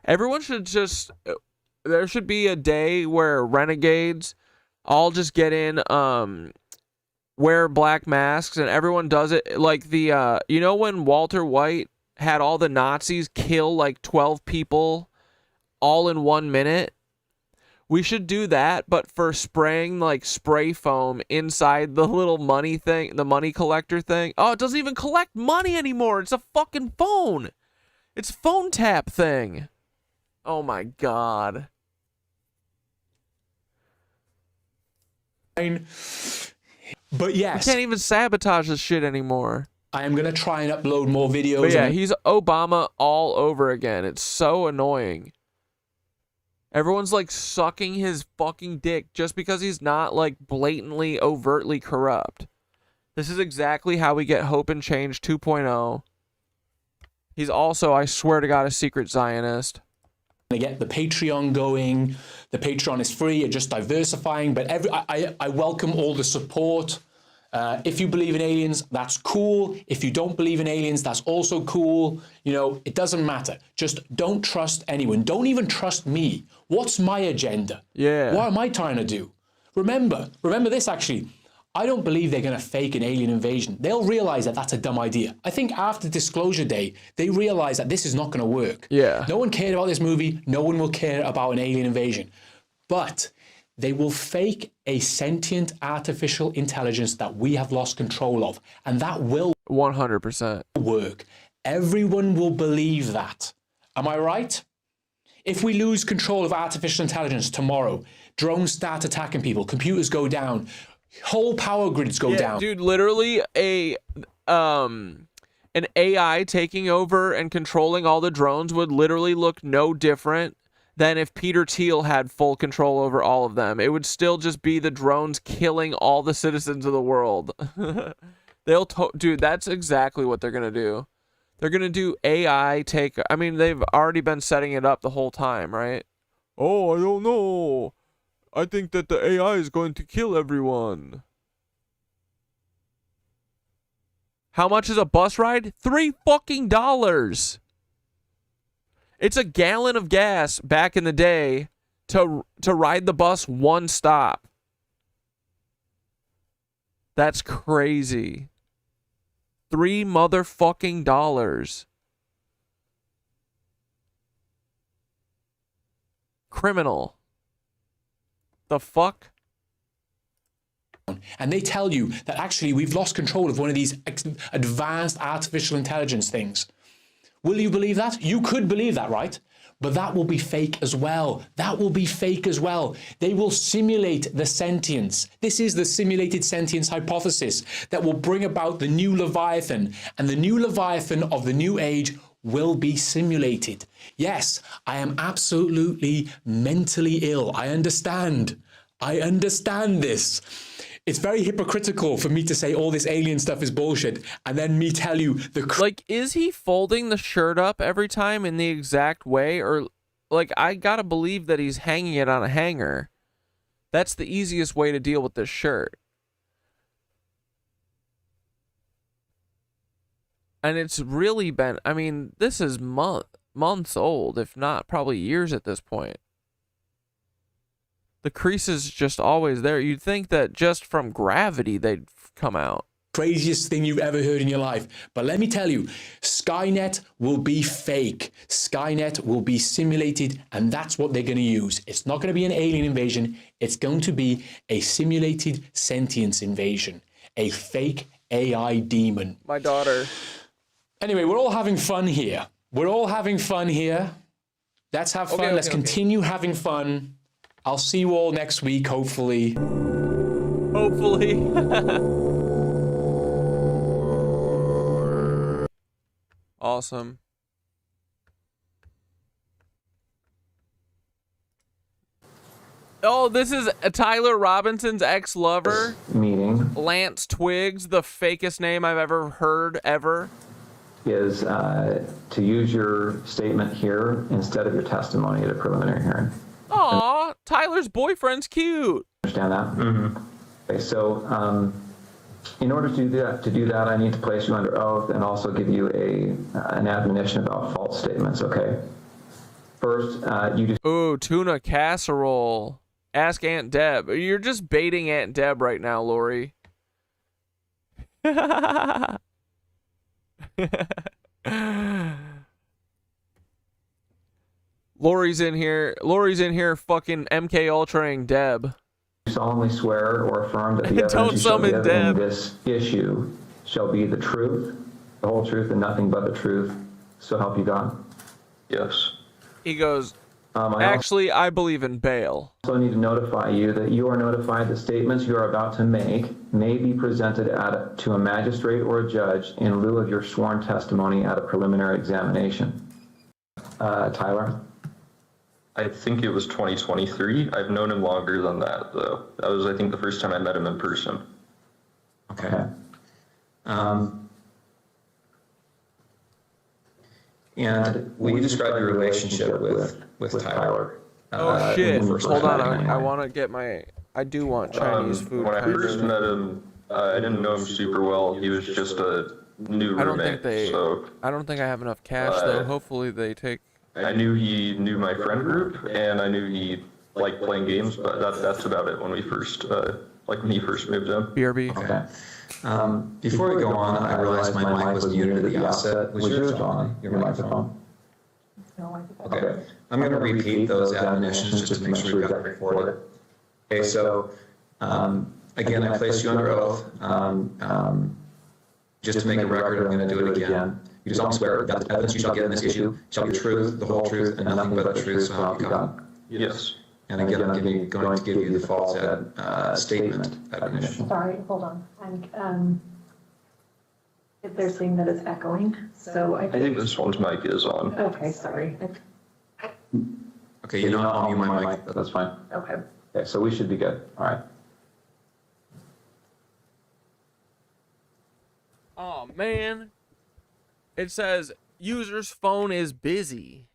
Everyone should just... There should be a day where renegades all just get in, wear black masks, and everyone does it like the, you know when Walter White had all the Nazis kill like 12 people all in 1 minute? We should do that, but for spraying like spray foam inside the little money thing, the money collector thing. Oh, it doesn't even collect money anymore. It's a fucking phone. It's a phone tap thing. Oh my God. But yes. You can't even sabotage this shit anymore. I am going to try and upload more videos. But yeah, he's Obama all over again. It's so annoying. Everyone's like sucking his fucking dick just because he's not like blatantly, overtly corrupt. This is exactly how we get Hope and Change 2.0. He's also, I swear to God, a secret Zionist. They get the Patreon going. The Patreon is free. You're just diversifying. But I welcome all the support. If you believe in aliens, that's cool. If you don't believe in aliens, that's also cool. You know, it doesn't matter. Just don't trust anyone. Don't even trust me. What's my agenda? Yeah. What am I trying to do? Remember this actually. I don't believe they're going to fake an alien invasion. They'll realize that that's a dumb idea. I think after Disclosure Day, they realize that this is not going to work. Yeah. No one cared about this movie. No one will care about an alien invasion. But they will fake a sentient artificial intelligence that we have lost control of. And that will 100% work. Everyone will believe that. Am I right? If we lose control of artificial intelligence tomorrow, drones start attacking people, computers go down, whole power grids go down. Dude, literally an AI taking over and controlling all the drones would literally look no different than if Peter Thiel had full control over all of them. It would still just be the drones killing all the citizens of the world. Dude, that's exactly what they're going to do. They're going to do AI take... I mean, they've already been setting it up the whole time, right? Oh, I don't know. I think that the AI is going to kill everyone. How much is a bus ride? $3 fucking dollars. It's a gallon of gas back in the day to ride the bus one stop. That's crazy. $3 motherfucking dollars. Criminal. The fuck? And they tell you that actually we've lost control of one of these advanced artificial intelligence things. Will you believe that? You could believe that, right? But that will be fake as well. That will be fake as well. They will simulate the sentience. This is the simulated sentience hypothesis that will bring about the new Leviathan. And the new Leviathan of the new age will be simulated. Yes, I am absolutely mentally ill. I understand. I understand this. It's very hypocritical for me to say all this alien stuff is bullshit and then me tell you the... Like, is he folding the shirt up every time in the exact way? Or, like, I gotta believe that he's hanging it on a hanger. That's the easiest way to deal with this shirt. And it's really been... I mean, this is months old, if not probably years at this point. The crease is just always there. You'd think that just from gravity they'd come out. Craziest thing you've ever heard in your life. But let me tell you, Skynet will be fake. Skynet will be simulated, and that's what they're going to use. It's not going to be an alien invasion. It's going to be a simulated sentience invasion. A fake AI demon. My daughter. Anyway, we're all having fun here. We're all having fun here. Let's have fun. Let's continue having fun. I'll see you all next week, hopefully. Hopefully. Awesome. Oh, this is Tyler Robinson's ex-lover. Meeting Lance Twiggs, the fakest name I've ever heard, ever. is to use your statement here instead of your testimony at a preliminary hearing. Aw, Tyler's boyfriend's cute. Understand that? Mm-hmm. Okay, so in order to do that, I need to place you under oath and also give you an admonition about false statements. Okay. First, you just. Ooh, tuna casserole. Ask Aunt Deb. You're just baiting Aunt Deb right now, Lori. Lori's in here. Lori's in here fucking MK Ultraing Deb. Solemnly swear or affirm that the Don't evidence you shall summon give Deb. in this issue shall be the truth, the whole truth, and nothing but the truth. So help you God. Yes. He goes, I actually, I believe in bail. also need to notify you that you are notified the statements you are about to make may be presented to a magistrate or a judge in lieu of your sworn testimony at a preliminary examination. Tyler? I think it was 2023. I've known him longer than that, though. That was, I think, the first time I met him in person. Okay. And will you describe your relationship with Tyler? Oh shit! Hold on, I want to get my. I do want Chinese food. When I first met him, I didn't know him super well. He was just a new roommate. I don't think I have enough cash though. Hopefully they take. I knew he knew my friend group, and I knew he liked playing games, but that's about it when we first, when he first moved in. BRB. Okay. Before we go on, I realized my mic was muted at the outset. Was yours on, your microphone? Okay. I'm going to repeat those admonitions just to make sure we got it recorded. Okay, so again, I place you under oath. Just to make a record, I'm going to do it again. You just don't swear that the evidence you shall give in this issue shall be the truth, the whole truth, and nothing but the truth, so help you God. Yes. And again, I'm going to give you the false statement admonition. Sorry, hold on. They're saying that it's echoing, so I think this one's mic is on. Okay, sorry. Okay, you're not on my mic. That's fine. Okay. Okay, so we should be good. All right. Oh man, it says user's phone is busy.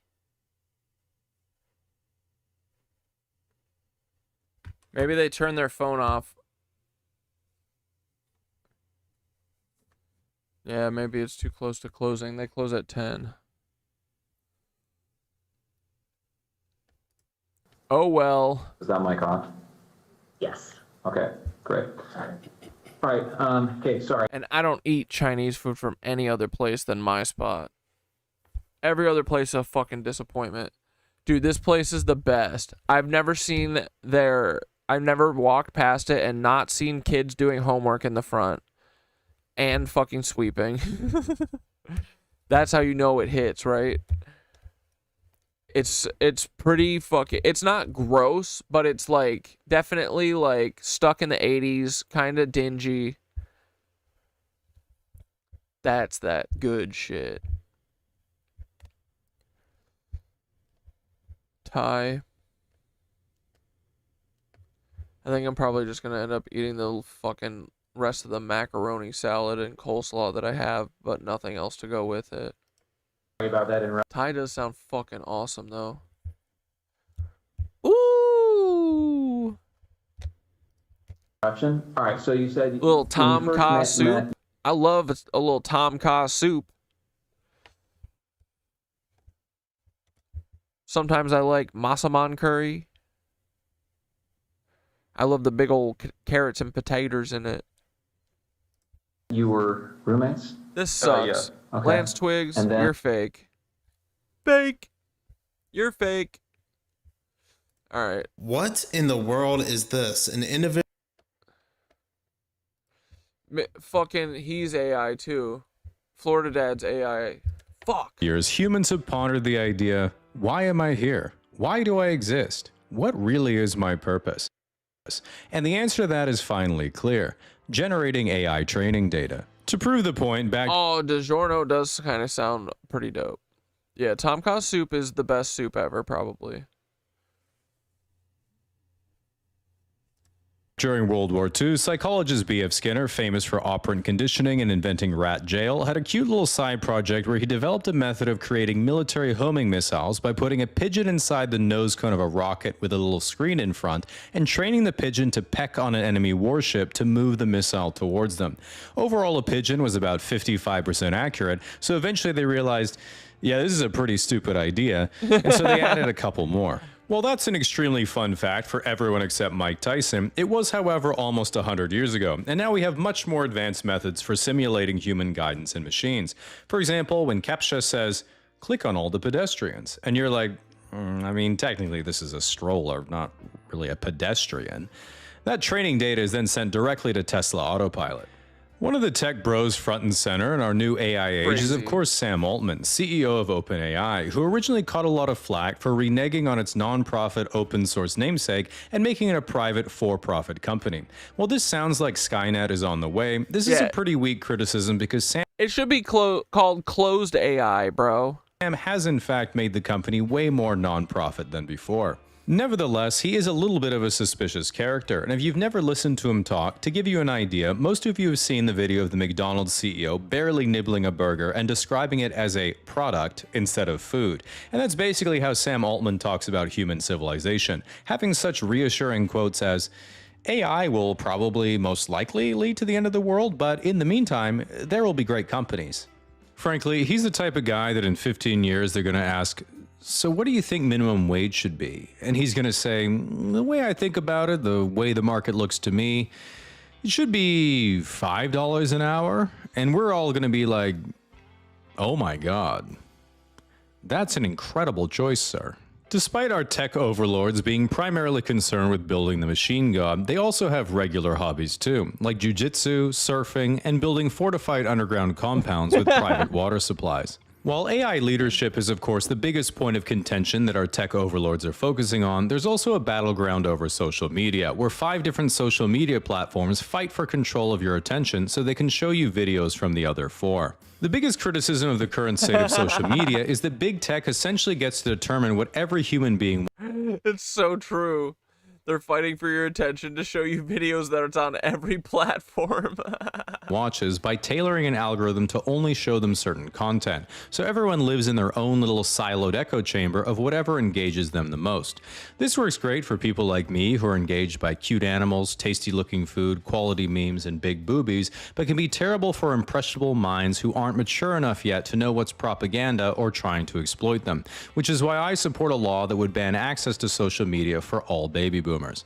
Maybe they turn their phone off. Yeah, maybe it's too close to closing. They close at 10. Oh well. Is that mic on? Yes. Okay, great. All right, okay, sorry. And I don't eat Chinese food from any other place than my spot. Every other place is a fucking disappointment. Dude, this place is the best. I've never walked past it and not seen kids doing homework in the front. And fucking sweeping. That's how you know it hits, right? It's pretty fucking... It's not gross, but it's like definitely like stuck in the 80s, kind of dingy. That's that good shit. Thai. I think I'm probably just gonna end up eating the fucking rest of the macaroni salad and coleslaw that I have, but nothing else to go with it. Sorry about that. Thai does sound fucking awesome though. Ooh. All right, so you said little tom kha soup. I love a little tom kha soup. Sometimes I like masaman curry. I love the big old carrots and potatoes in it. You were roommates? This sucks. Yeah. Okay. Lance Twigs, you're fake. Fake. You're fake. All right. What in the world is this? An individual? Fucking, he's AI too. Florida Dad's AI. Fuck. Years, humans have pondered the idea, why am I here? Why do I exist? What really is my purpose? And the answer to that is finally clear. Generating AI training data. To prove the point, back... Oh, DiGiorno does kind of sound pretty dope. Yeah, Tom Kha soup is the best soup ever, probably. During World War II, psychologist B.F. Skinner, famous for operant conditioning and inventing rat jail, had a cute little side project where he developed a method of creating military homing missiles by putting a pigeon inside the nose cone of a rocket with a little screen in front and training the pigeon to peck on an enemy warship to move the missile towards them. Overall, a pigeon was about 55% accurate, so eventually they realized, yeah, this is a pretty stupid idea, and so they added a couple more. Well, that's an extremely fun fact for everyone except Mike Tyson. It was, however, almost 100 years ago, and now we have much more advanced methods for simulating human guidance in machines. For example, when CAPTCHA says, click on all the pedestrians, and you're like, I mean, technically this is a stroller, not really a pedestrian. That training data is then sent directly to Tesla Autopilot. One of the tech bros front and center in our new AI age is of course Sam Altman, CEO of OpenAI, who originally caught a lot of flack for reneging on its non-profit open source namesake and making it a private for-profit company. While this sounds like Skynet is on the way, this is a pretty weak criticism because Sam... It should be called closed AI, bro. Sam has in fact made the company way more non-profit than before. Nevertheless, he is a little bit of a suspicious character, and if you've never listened to him talk, to give you an idea, most of you have seen the video of the McDonald's CEO barely nibbling a burger and describing it as a product instead of food. And that's basically how Sam Altman talks about human civilization, having such reassuring quotes as, AI will probably most likely lead to the end of the world, but in the meantime, there will be great companies. Frankly, he's the type of guy that in 15 years they're going to ask, so what do you think minimum wage should be? And he's going to say, the way I think about it, the way the market looks to me, it should be $5 an hour. And we're all going to be like, oh my God, that's an incredible choice, sir. Despite our tech overlords being primarily concerned with building the machine god, they also have regular hobbies too, like jujitsu, surfing, and building fortified underground compounds with private water supplies. While AI leadership is of course the biggest point of contention that our tech overlords are focusing on, there's also a battleground over social media, where 5 different social media platforms fight for control of your attention so they can show you videos from the other 4. The biggest criticism of the current state of social media is that big tech essentially gets to determine what every human being... It's so true. They're fighting for your attention to show you videos that are on every platform. watches by tailoring an algorithm to only show them certain content, so everyone lives in their own little siloed echo chamber of whatever engages them the most. This works great for people like me who are engaged by cute animals, tasty looking food, quality memes, and big boobies, but can be terrible for impressionable minds who aren't mature enough yet to know what's propaganda or trying to exploit them, which is why I support a law that would ban access to social media for all baby boomers.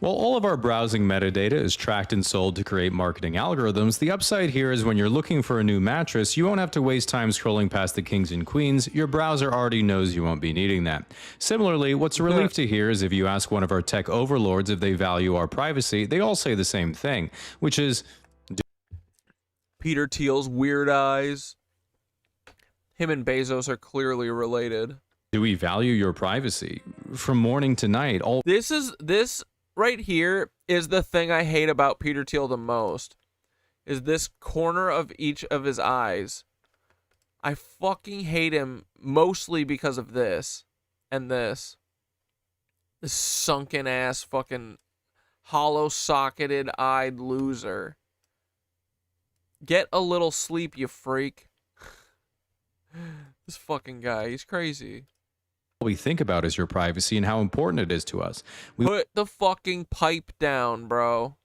While all of our browsing metadata is tracked and sold to create marketing algorithms, the upside here is when you're looking for a new mattress, you won't have to waste time scrolling past the kings and queens. Your browser already knows you won't be needing that. Similarly, what's a relief to hear is if you ask one of our tech overlords if they value our privacy, they all say the same thing, which is... Peter Thiel's weird eyes. Him and Bezos are clearly related. Do we value your privacy? From morning to night, all... This right here is the thing I hate about Peter Thiel the most, is this corner of each of his eyes. I fucking hate him mostly because of this and this. This sunken ass fucking hollow socketed eyed loser. Get a little sleep, you freak. This fucking guy, he's crazy. We think about is your privacy and how important it is to us. Put the fucking pipe down, bro.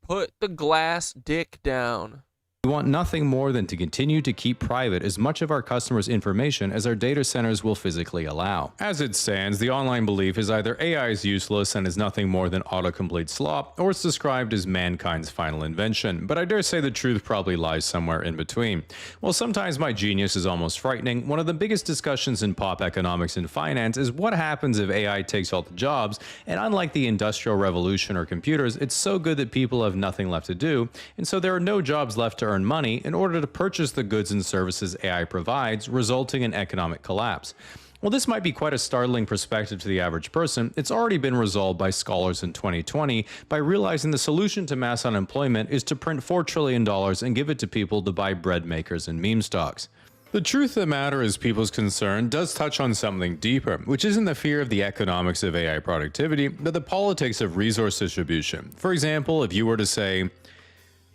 Put the glass dick down. We want nothing more than to continue to keep private as much of our customers' information as our data centers will physically allow. As it stands, the online belief is either AI is useless and is nothing more than autocomplete slop, or it's described as mankind's final invention, but I dare say the truth probably lies somewhere in between. While sometimes my genius is almost frightening, one of the biggest discussions in pop economics and finance is what happens if AI takes all the jobs, and unlike the Industrial Revolution or computers, it's so good that people have nothing left to do, and so there are no jobs left to earn money in order to purchase the goods and services AI provides, resulting in economic collapse. While this might be quite a startling perspective to the average person, it's already been resolved by scholars in 2020 by realizing the solution to mass unemployment is to print $4 trillion and give it to people to buy bread makers and meme stocks. The truth of the matter is people's concern does touch on something deeper, which isn't the fear of the economics of AI productivity, but the politics of resource distribution. For example, if you were to say,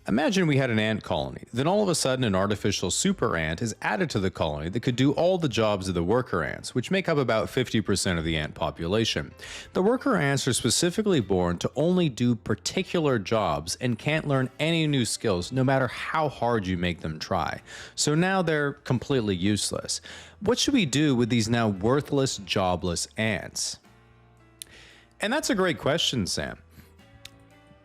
imagine we had an ant colony, then all of a sudden an artificial super ant is added to the colony that could do all the jobs of the worker ants, which make up about 50% of the ant population. The worker ants are specifically born to only do particular jobs and can't learn any new skills no matter how hard you make them try. So now they're completely useless. What should we do with these now worthless, jobless ants? And that's a great question, Sam.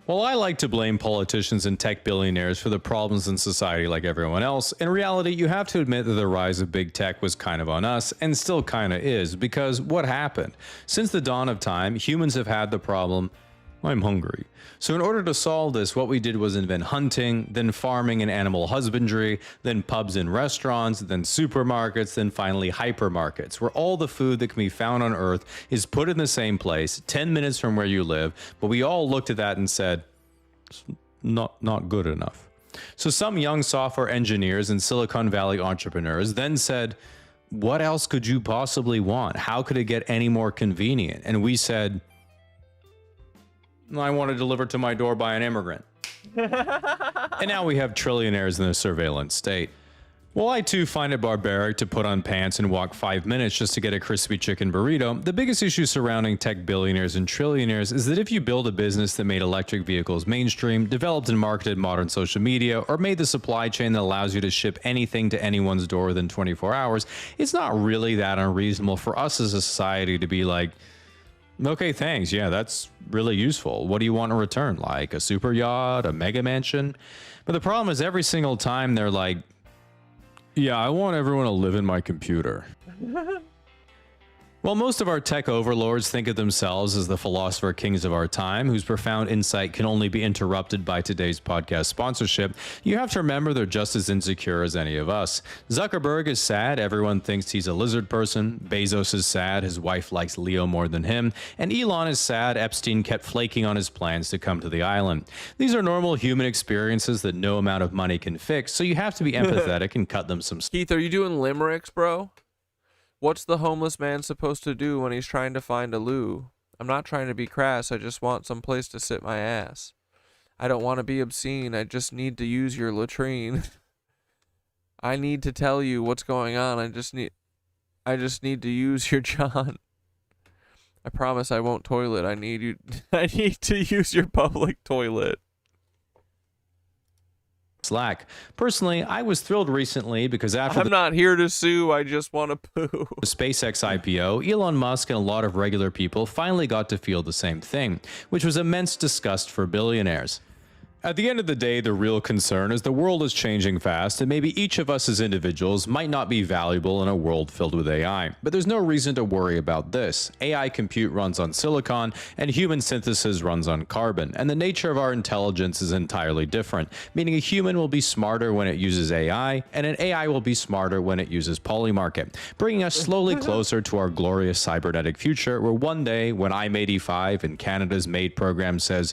While I like to blame politicians and tech billionaires for the problems in society like everyone else, in reality, you have to admit that the rise of big tech was kind of on us, and still kind of is, because what happened? Since the dawn of time, humans have had the problem, I'm hungry. So in order to solve this, what we did was invent hunting, then farming and animal husbandry, then pubs and restaurants, then supermarkets, then finally hypermarkets, where all the food that can be found on Earth is put in the same place, 10 minutes from where you live, but we all looked at that and said, it's not good enough. So some young software engineers and Silicon Valley entrepreneurs then said, what else could you possibly want? How could it get any more convenient? And we said, I want to deliver to my door by an immigrant. And now we have trillionaires in the surveillance state. While I too find it barbaric to put on pants and walk 5 minutes just to get a crispy chicken burrito, the biggest issue surrounding tech billionaires and trillionaires is that if you build a business that made electric vehicles mainstream, developed and marketed modern social media, or made the supply chain that allows you to ship anything to anyone's door within 24 hours, it's not really that unreasonable for us as a society to be like, okay, thanks. Yeah, that's really useful. What do you want in return? Like a super yacht, a mega mansion? But the problem is every single time they're like, yeah, I want everyone to live in my computer. While most of our tech overlords think of themselves as the philosopher kings of our time, whose profound insight can only be interrupted by today's podcast sponsorship, you have to remember they're just as insecure as any of us. Zuckerberg is sad, everyone thinks he's a lizard person. Bezos is sad, his wife likes Leo more than him. And Elon is sad, Epstein kept flaking on his plans to come to the island. These are normal human experiences that no amount of money can fix, so you have to be empathetic and cut them some slack. Keith, are you doing limericks, bro? What's the homeless man supposed to do when he's trying to find a loo? I'm not trying to be crass, I just want some place to sit my ass. I don't want to be obscene, I just need to use your latrine. I need to tell you what's going on, I just need to use your John. I promise I won't toilet, I need to use your public toilet. Slack. Personally, I was thrilled recently because after I'm not here to sue, I just want to poo. The SpaceX IPO, Elon Musk and a lot of regular people finally got to feel the same thing, which was immense disgust for billionaires. At the end of the day, the real concern is the world is changing fast, and maybe each of us as individuals might not be valuable in a world filled with AI. But there's no reason to worry about this. AI compute runs on silicon, and human synthesis runs on carbon, and the nature of our intelligence is entirely different, meaning a human will be smarter when it uses AI, and an AI will be smarter when it uses polymarket, bringing us slowly closer to our glorious cybernetic future, where one day, when I'm 85 and Canada's MAID program says,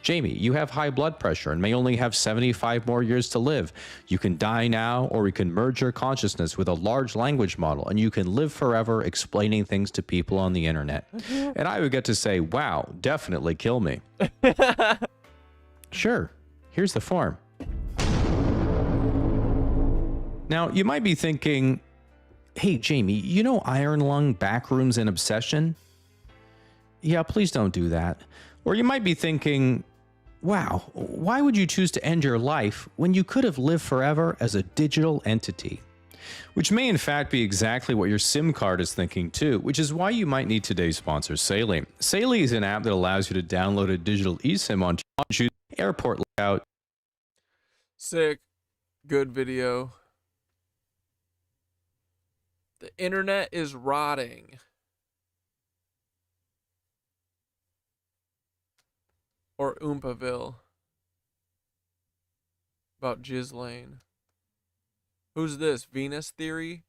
Jamie, you have high blood pressure and may only have 75 more years to live. You can die now, or we can merge your consciousness with a large language model, and you can live forever explaining things to people on the internet. And I would get to say, wow, definitely kill me. Sure, here's the form. Now, you might be thinking, hey, Jamie, you know Iron Lung, Backrooms, and Obsession? Yeah, please don't do that. Or you might be thinking, wow, why would you choose to end your life when you could have lived forever as a digital entity? Which may in fact be exactly what your SIM card is thinking too, which is why you might need today's sponsor, Saily. Saily is an app that allows you to download a digital eSIM onto your airport layout. Sick. Good video. The internet is rotting. Or Oompaville. About Ghislaine. Who's this? Venus Theory?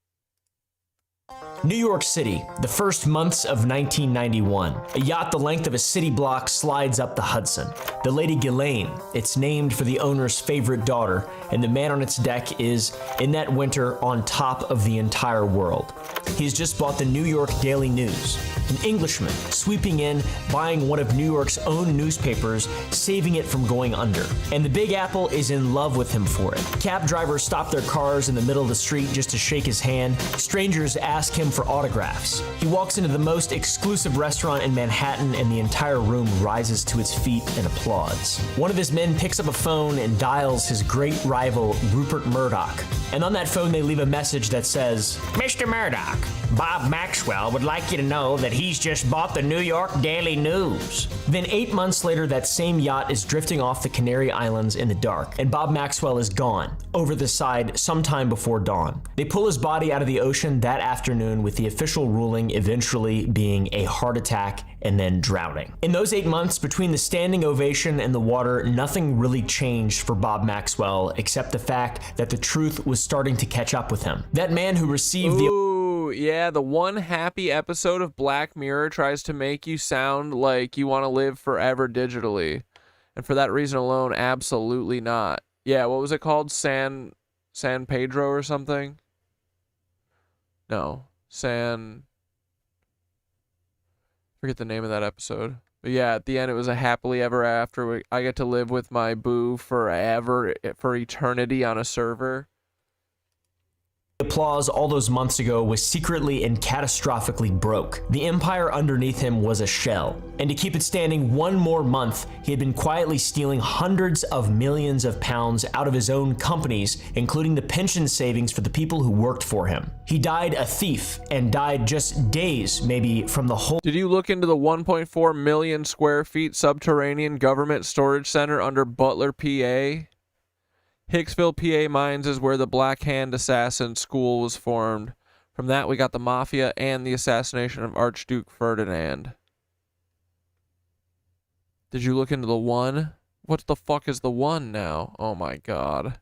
New York City, the first months of 1991. A yacht the length of a city block slides up the Hudson. The Lady Ghislaine, it's named for the owner's favorite daughter, and the man on its deck is, in that winter, on top of the entire world. He's just bought the New York Daily News. An Englishman sweeping in, buying one of New York's own newspapers, saving it from going under. And the Big Apple is in love with him for it. Cab drivers stop their cars in the middle of the street just to shake his hand. Strangers ask him for autographs. He walks into the most exclusive restaurant in Manhattan and the entire room rises to its feet and applauds. One of his men picks up a phone and dials his great rival, Rupert Murdoch. And on that phone, they leave a message that says, "Mr. Murdoch, Bob Maxwell would like you to know that he's just bought the New York Daily News." Then 8 months later, that same yacht is drifting off the Canary Islands in the dark, and Bob Maxwell is gone, over the side sometime before dawn. They pull his body out of the ocean that afternoon, with the official ruling eventually being a heart attack and then drowning. In those 8 months, between the standing ovation and the water, nothing really changed for Bob Maxwell, except the fact that the truth was starting to catch up with him. That man who received Ooh, yeah, the one happy episode of Black Mirror tries to make you sound like you want to live forever digitally. And for that reason alone, absolutely not. Yeah, what was it called? San Pedro or something? No, forget the name of that episode. But yeah, at the end it was a happily ever after. I get to live with my boo forever, for eternity on a server. applause all those months ago was secretly and catastrophically broke. The empire underneath him was a shell. And to keep it standing one more month, he had been quietly stealing hundreds of millions of pounds out of his own companies, including the pension savings for the people who worked for him. He died a thief, and died just days, maybe, from the whole— Did you look into the 1.4 million square feet subterranean government storage center under Butler, PA? Hicksville, PA Mines is where the Black Hand Assassin School was formed. From that, we got the Mafia and the assassination of Archduke Ferdinand. Did you look into the one? What the fuck is the one now? Oh my god.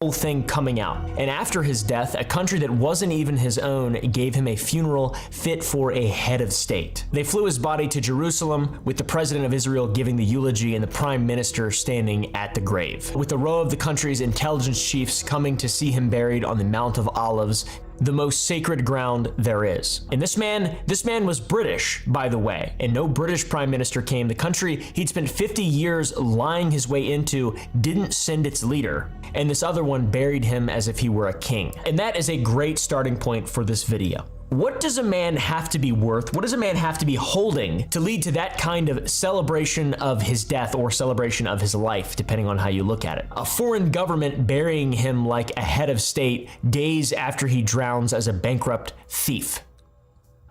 Whole thing coming out. And after his death, a country that wasn't even his own gave him a funeral fit for a head of state. They flew his body to Jerusalem, with the president of Israel giving the eulogy and the prime minister standing at the grave, with a row of the country's intelligence chiefs coming to see him buried on the Mount of Olives, the most sacred ground there is. And this man was British, by the way, and no British prime minister came. The country he'd spent 50 years lying his way into didn't send its leader, and this other one buried him as if he were a king. And that is a great starting point for this video. What does a man have to be worth? What does a man have to be holding to lead to that kind of celebration of his death, or celebration of his life, depending on how you look at it? A foreign government burying him like a head of state days after he drowns as a bankrupt thief.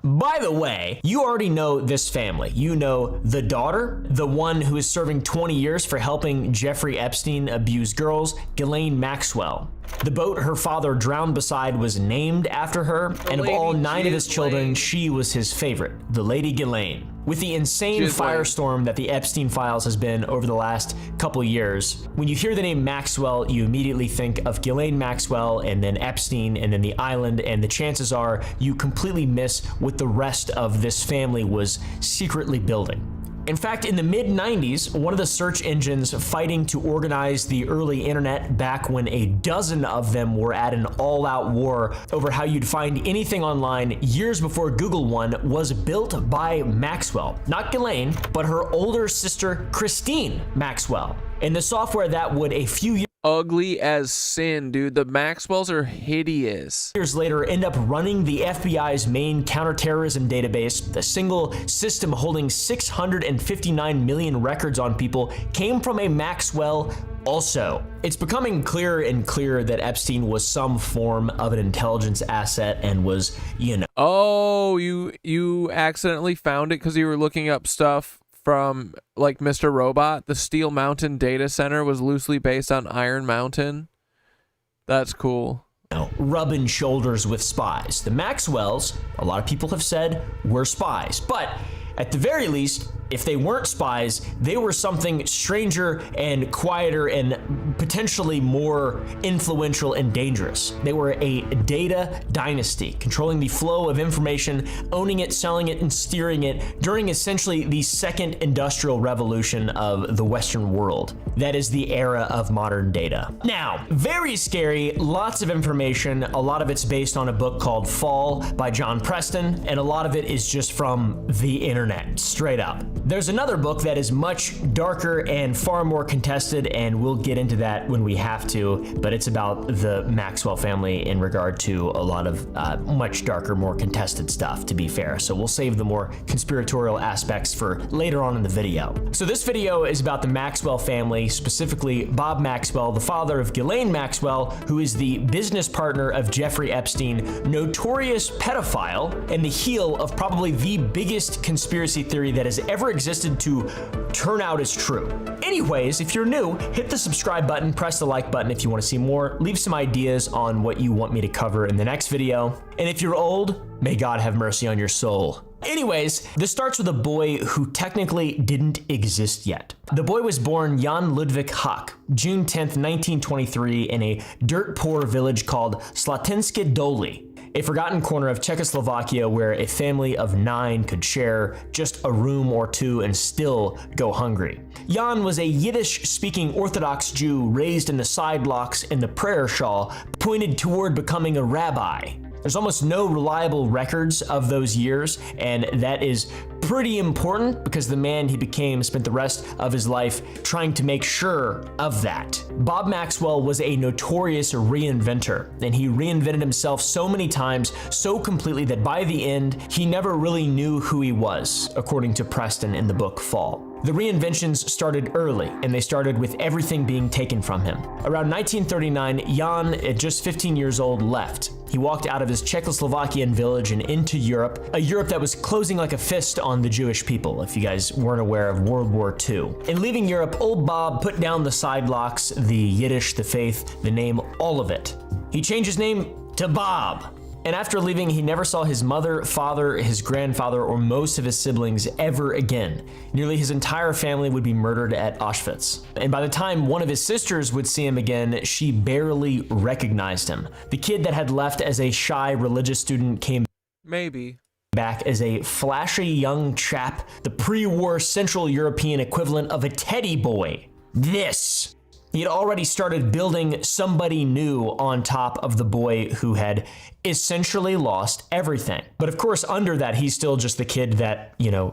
By the way, you already know this family. You know the daughter, the one who is serving 20 years for helping Jeffrey Epstein abuse girls, Ghislaine Maxwell. The boat her father drowned beside was named after her, and of all 9 of his children, she was his favorite, the Lady Ghislaine. With the insane firestorm that the Epstein files has been over the last couple years, when you hear the name Maxwell, you immediately think of Ghislaine Maxwell, and then Epstein, and then the island, and the chances are you completely miss what the rest of this family was secretly building. In fact, in the mid-90s, one of the search engines fighting to organize the early internet, back when a dozen of them were at an all-out war over how you'd find anything online years before Google won, was built by Maxwell. Not Ghislaine, but her older sister, Christine Maxwell. And the software that would a few years ugly as sin, dude. The Maxwells are hideous. Years later, end up running the FBI's main counterterrorism database. The single system holding 659 million records on people came from a Maxwell also. It's becoming clearer and clearer that Epstein was some form of an intelligence asset and was, you know. Oh, you accidentally found it because you were looking up stuff from, like, Mr. Robot. The Steel Mountain data center was loosely based on Iron Mountain. That's cool. Rubbing shoulders with spies. The Maxwells, a lot of people have said, were spies. But at the very least, if they weren't spies, they were something stranger and quieter and potentially more influential and dangerous. They were a data dynasty, controlling the flow of information, owning it, selling it, and steering it during essentially the second industrial revolution of the Western world. That is the era of modern data. Now, very scary, lots of information. A lot of it's based on a book called Fall by John Preston, and a lot of it is just from the internet, straight up. There's another book that is much darker and far more contested, and we'll get into that when we have to, but it's about the Maxwell family in regard to a lot of much darker, more contested stuff, to be fair. So we'll save the more conspiratorial aspects for later on in the video. So this video is about the Maxwell family, specifically Bob Maxwell, the father of Ghislaine Maxwell, who is the business partner of Jeffrey Epstein, notorious pedophile, and the heel of probably the biggest conspiracy theory that has ever existed to turn out as true. Anyways, if you're new, hit the subscribe button, press the like button if you want to see more, leave some ideas on what you want me to cover in the next video. And if you're old, may God have mercy on your soul. Anyways, this starts with a boy who technically didn't exist yet. The boy was born Jan Ludwig Hack, June 10th, 1923, in a dirt-poor village called Slatinske Doli, a forgotten corner of Czechoslovakia where a family of 9 could share just a room or two and still go hungry. Jan was a Yiddish-speaking Orthodox Jew raised in the side blocks in the prayer shawl, pointed toward becoming a rabbi. There's almost no reliable records of those years, and that is pretty important because the man he became spent the rest of his life trying to make sure of that. Bob Maxwell was a notorious reinventor, and he reinvented himself so many times, so completely that by the end, he never really knew who he was, according to Preston in the book Fall. The reinventions started early, and they started with everything being taken from him. Around 1939, Jan, at just 15 years old, left. He walked out of his Czechoslovakian village and into Europe, a Europe that was closing like a fist on the Jewish people, if you guys weren't aware of World War II. In leaving Europe, old Bob put down the side blocks, the Yiddish, the faith, the name, all of it. He changed his name to Bob. And after leaving, he never saw his mother, father, his grandfather, or most of his siblings ever again. Nearly his entire family would be murdered at Auschwitz. And by the time one of his sisters would see him again, she barely recognized him. The kid that had left as a shy religious student came back as a flashy young chap, the pre-war Central European equivalent of a teddy boy. This. He had already started building somebody new on top of the boy who had essentially lost everything. But of course, under that, he's still just the kid that,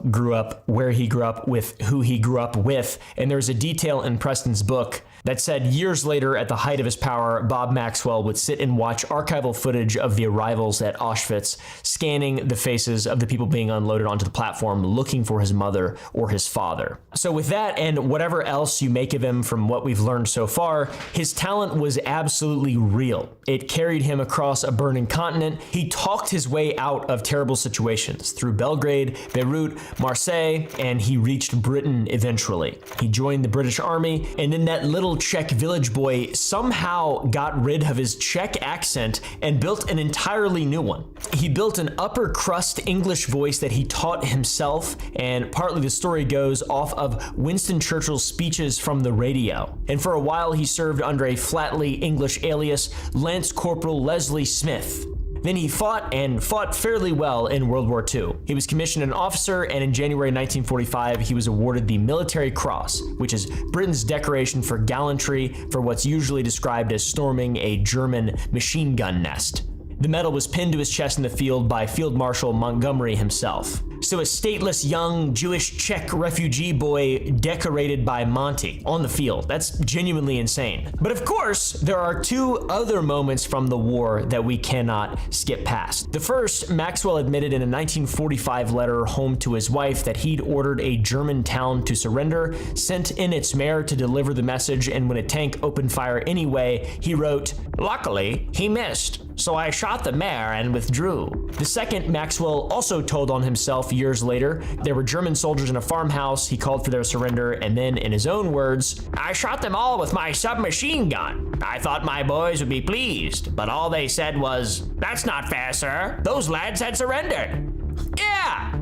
grew up where he grew up with who he grew up with. And there's a detail in Preston's book that said years later, at the height of his power, Bob Maxwell would sit and watch archival footage of the arrivals at Auschwitz, scanning the faces of the people being unloaded onto the platform, looking for his mother or his father. So with that and whatever else you make of him from what we've learned so far, his talent was absolutely real. It carried him across a burning continent. He talked his way out of terrible situations through Belgrade, Beirut, Marseille, and he reached Britain eventually. He joined the British Army, and then that little Czech village boy somehow got rid of his Czech accent and built an entirely new one. He built an upper crust English voice that he taught himself, and partly the story goes off of Winston Churchill's speeches from the radio. And for a while he served under a flatly English alias, Lance Corporal Leslie Smith. Then he fought fairly well in World War II. He was commissioned an officer, and in January 1945, he was awarded the Military Cross, which is Britain's decoration for gallantry for what's usually described as storming a German machine gun nest. The medal was pinned to his chest in the field by Field Marshal Montgomery himself. So a stateless young Jewish Czech refugee boy decorated by Monty on the field. That's genuinely insane. But of course, there are two other moments from the war that we cannot skip past. The first, Maxwell admitted in a 1945 letter home to his wife that he'd ordered a German town to surrender, sent in its mayor to deliver the message, and when a tank opened fire anyway, he wrote, "Luckily, he missed, so I shot the mayor and withdrew." The second, Maxwell also told on himself years later. There were German soldiers in a farmhouse. He called for their surrender, and then in his own words, "I shot them all with my submachine gun. I thought my boys would be pleased, but all they said was, 'That's not fair, sir. Those lads had surrendered.'" Yeah,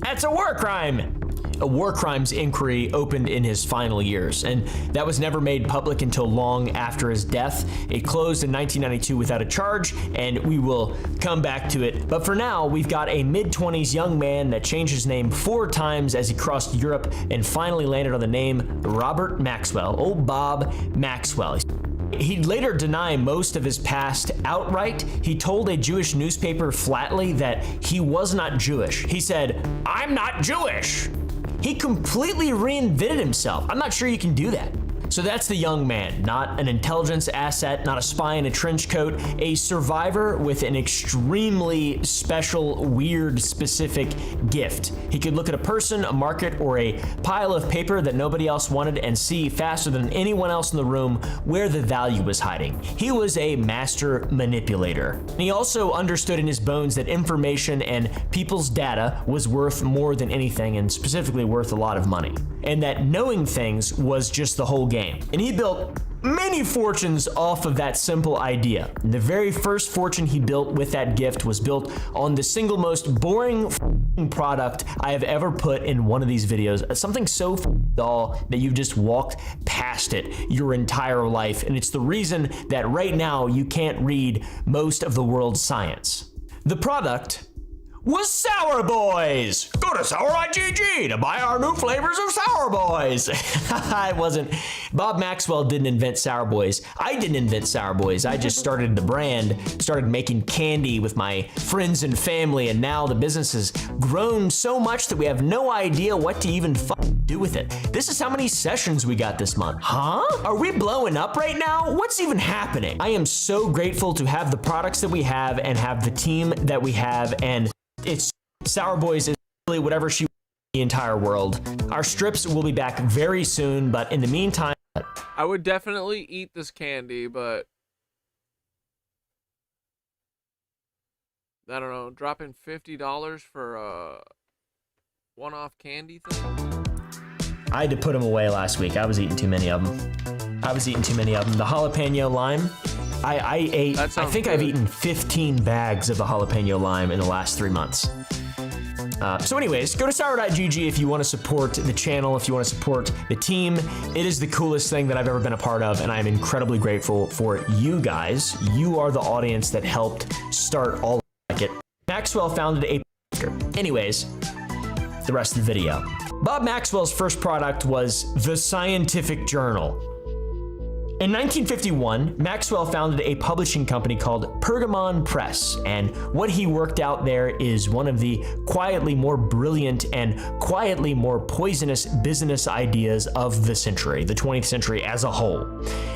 that's a war crime. A war crimes inquiry opened in his final years, and that was never made public until long after his death. It closed in 1992 without a charge, and we will come back to it. But for now, we've got a mid-20s young man that changed his name 4 times as he crossed Europe and finally landed on the name Robert Maxwell, old Bob Maxwell. He'd later deny most of his past outright. He told a Jewish newspaper flatly that he was not Jewish. He said, "I'm not Jewish." He completely reinvented himself. I'm not sure you can do that. So that's the young man, not an intelligence asset, not a spy in a trench coat, a survivor with an extremely special, weird, specific gift. He could look at a person, a market, or a pile of paper that nobody else wanted and see faster than anyone else in the room where the value was hiding. He was a master manipulator. And he also understood in his bones that information and people's data was worth more than anything, and specifically worth a lot of money. And that knowing things was just the whole game. And he built many fortunes off of that simple idea. And the very first fortune he built with that gift was built on the single most boring product I have ever put in one of these videos. Something so dull that you've just walked past it your entire life. And it's the reason that right now you can't read most of the world's science. The product was Sour Boys. Go to Sour.gg to buy our new flavors of Sour Boys. I wasn't. Bob Maxwell didn't invent Sour Boys. I didn't invent Sour Boys. I just started the brand, started making candy with my friends and family, and now the business has grown so much that we have no idea what to even do with it. This is how many sessions we got this month. Huh? Are we blowing up right now? What's even happening? I am so grateful to have the products that we have and have the team that we have, and it's Sour Boys is really whatever she wants in the entire world. Our strips will be back very soon, but in the meantime, I would definitely eat this candy, but I don't know, dropping $50 for a one-off candy thing? I had to put them away last week. I was eating too many of them. The jalapeno lime, I ate, I think I've eaten 15 bags of the jalapeno lime in the last 3 months. So anyways, go to sour.gg if you want to support the channel, if you want to support the team. It is the coolest thing that I've ever been a part of, and I'm incredibly grateful for you guys. You are the audience that helped start all of it. Maxwell founded a... Anyways, the rest of the video. Bob Maxwell's first product was The Scientific Journal. In 1951, Maxwell founded a publishing company called Pergamon Press, and what he worked out there is one of the quietly more brilliant and quietly more poisonous business ideas of the century, the 20th century as a whole.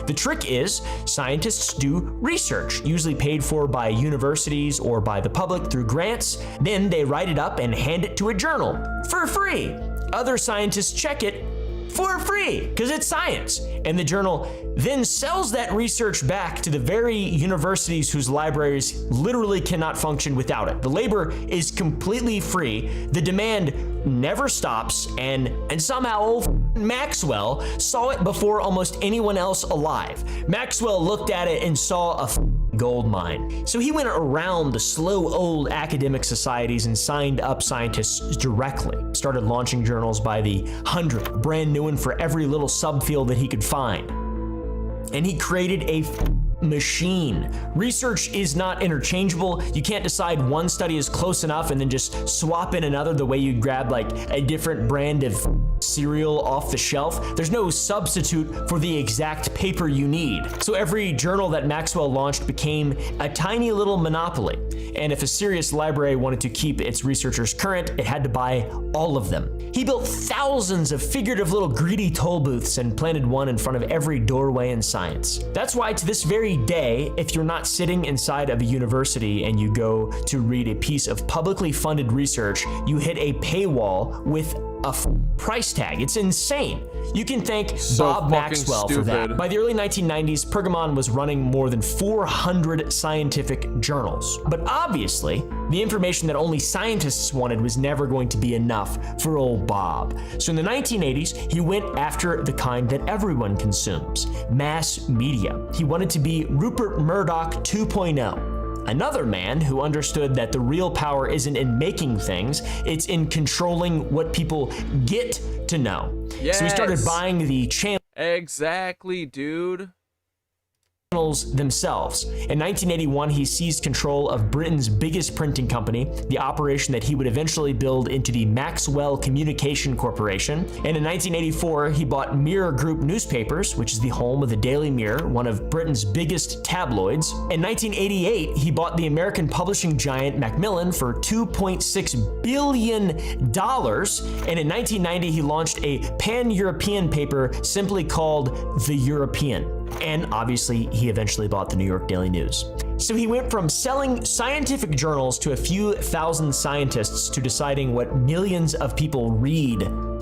The trick is, scientists do research, usually paid for by universities or by the public through grants. Then they write it up and hand it to a journal for free. Other scientists check it for free, because it's science. And the journal then sells that research back to the very universities whose libraries literally cannot function without it. The labor is completely free, the demand never stops, and somehow Maxwell saw it before almost anyone else alive. Maxwell looked at it and saw a gold mine. So he went around the slow old academic societies and signed up scientists directly. Started launching journals by the 100, brand new one for every little subfield that he could find. And he created a machine. Research is not interchangeable. You can't decide one study is close enough and then just swap in another the way you grab like a different brand of cereal off the shelf. There's no substitute for the exact paper you need. So every journal that Maxwell launched became a tiny little monopoly. And if a serious library wanted to keep its researchers current, it had to buy all of them. He built thousands of figurative little greedy toll booths and planted one in front of every doorway in science. That's why to this very day, if you're not sitting inside of a university and you go to read a piece of publicly funded research, you hit a paywall with a price tag. It's insane. You can thank Bob Maxwell for that. By the early 1990s, Pergamon was running more than 400 scientific journals. But obviously, the information that only scientists wanted was never going to be enough for old Bob. So in the 1980s, he went after the kind that everyone consumes, mass media. He wanted to be Rupert Murdoch 2.0. Another man who understood that the real power isn't in making things, it's in controlling what people get to know. Yes. So he started buying the channel. Exactly, dude. themselves. In 1981, he seized control of Britain's biggest printing company, the operation that he would eventually build into the Maxwell Communication Corporation. And in 1984, he bought Mirror Group Newspapers, which is the home of the Daily Mirror, one of Britain's biggest tabloids. In 1988, he bought the American publishing giant Macmillan for $2.6 billion. And in 1990, he launched a pan-European paper simply called The European. And obviously, he eventually bought the New York Daily News. So he went from selling scientific journals to a few thousand scientists to deciding what millions of people read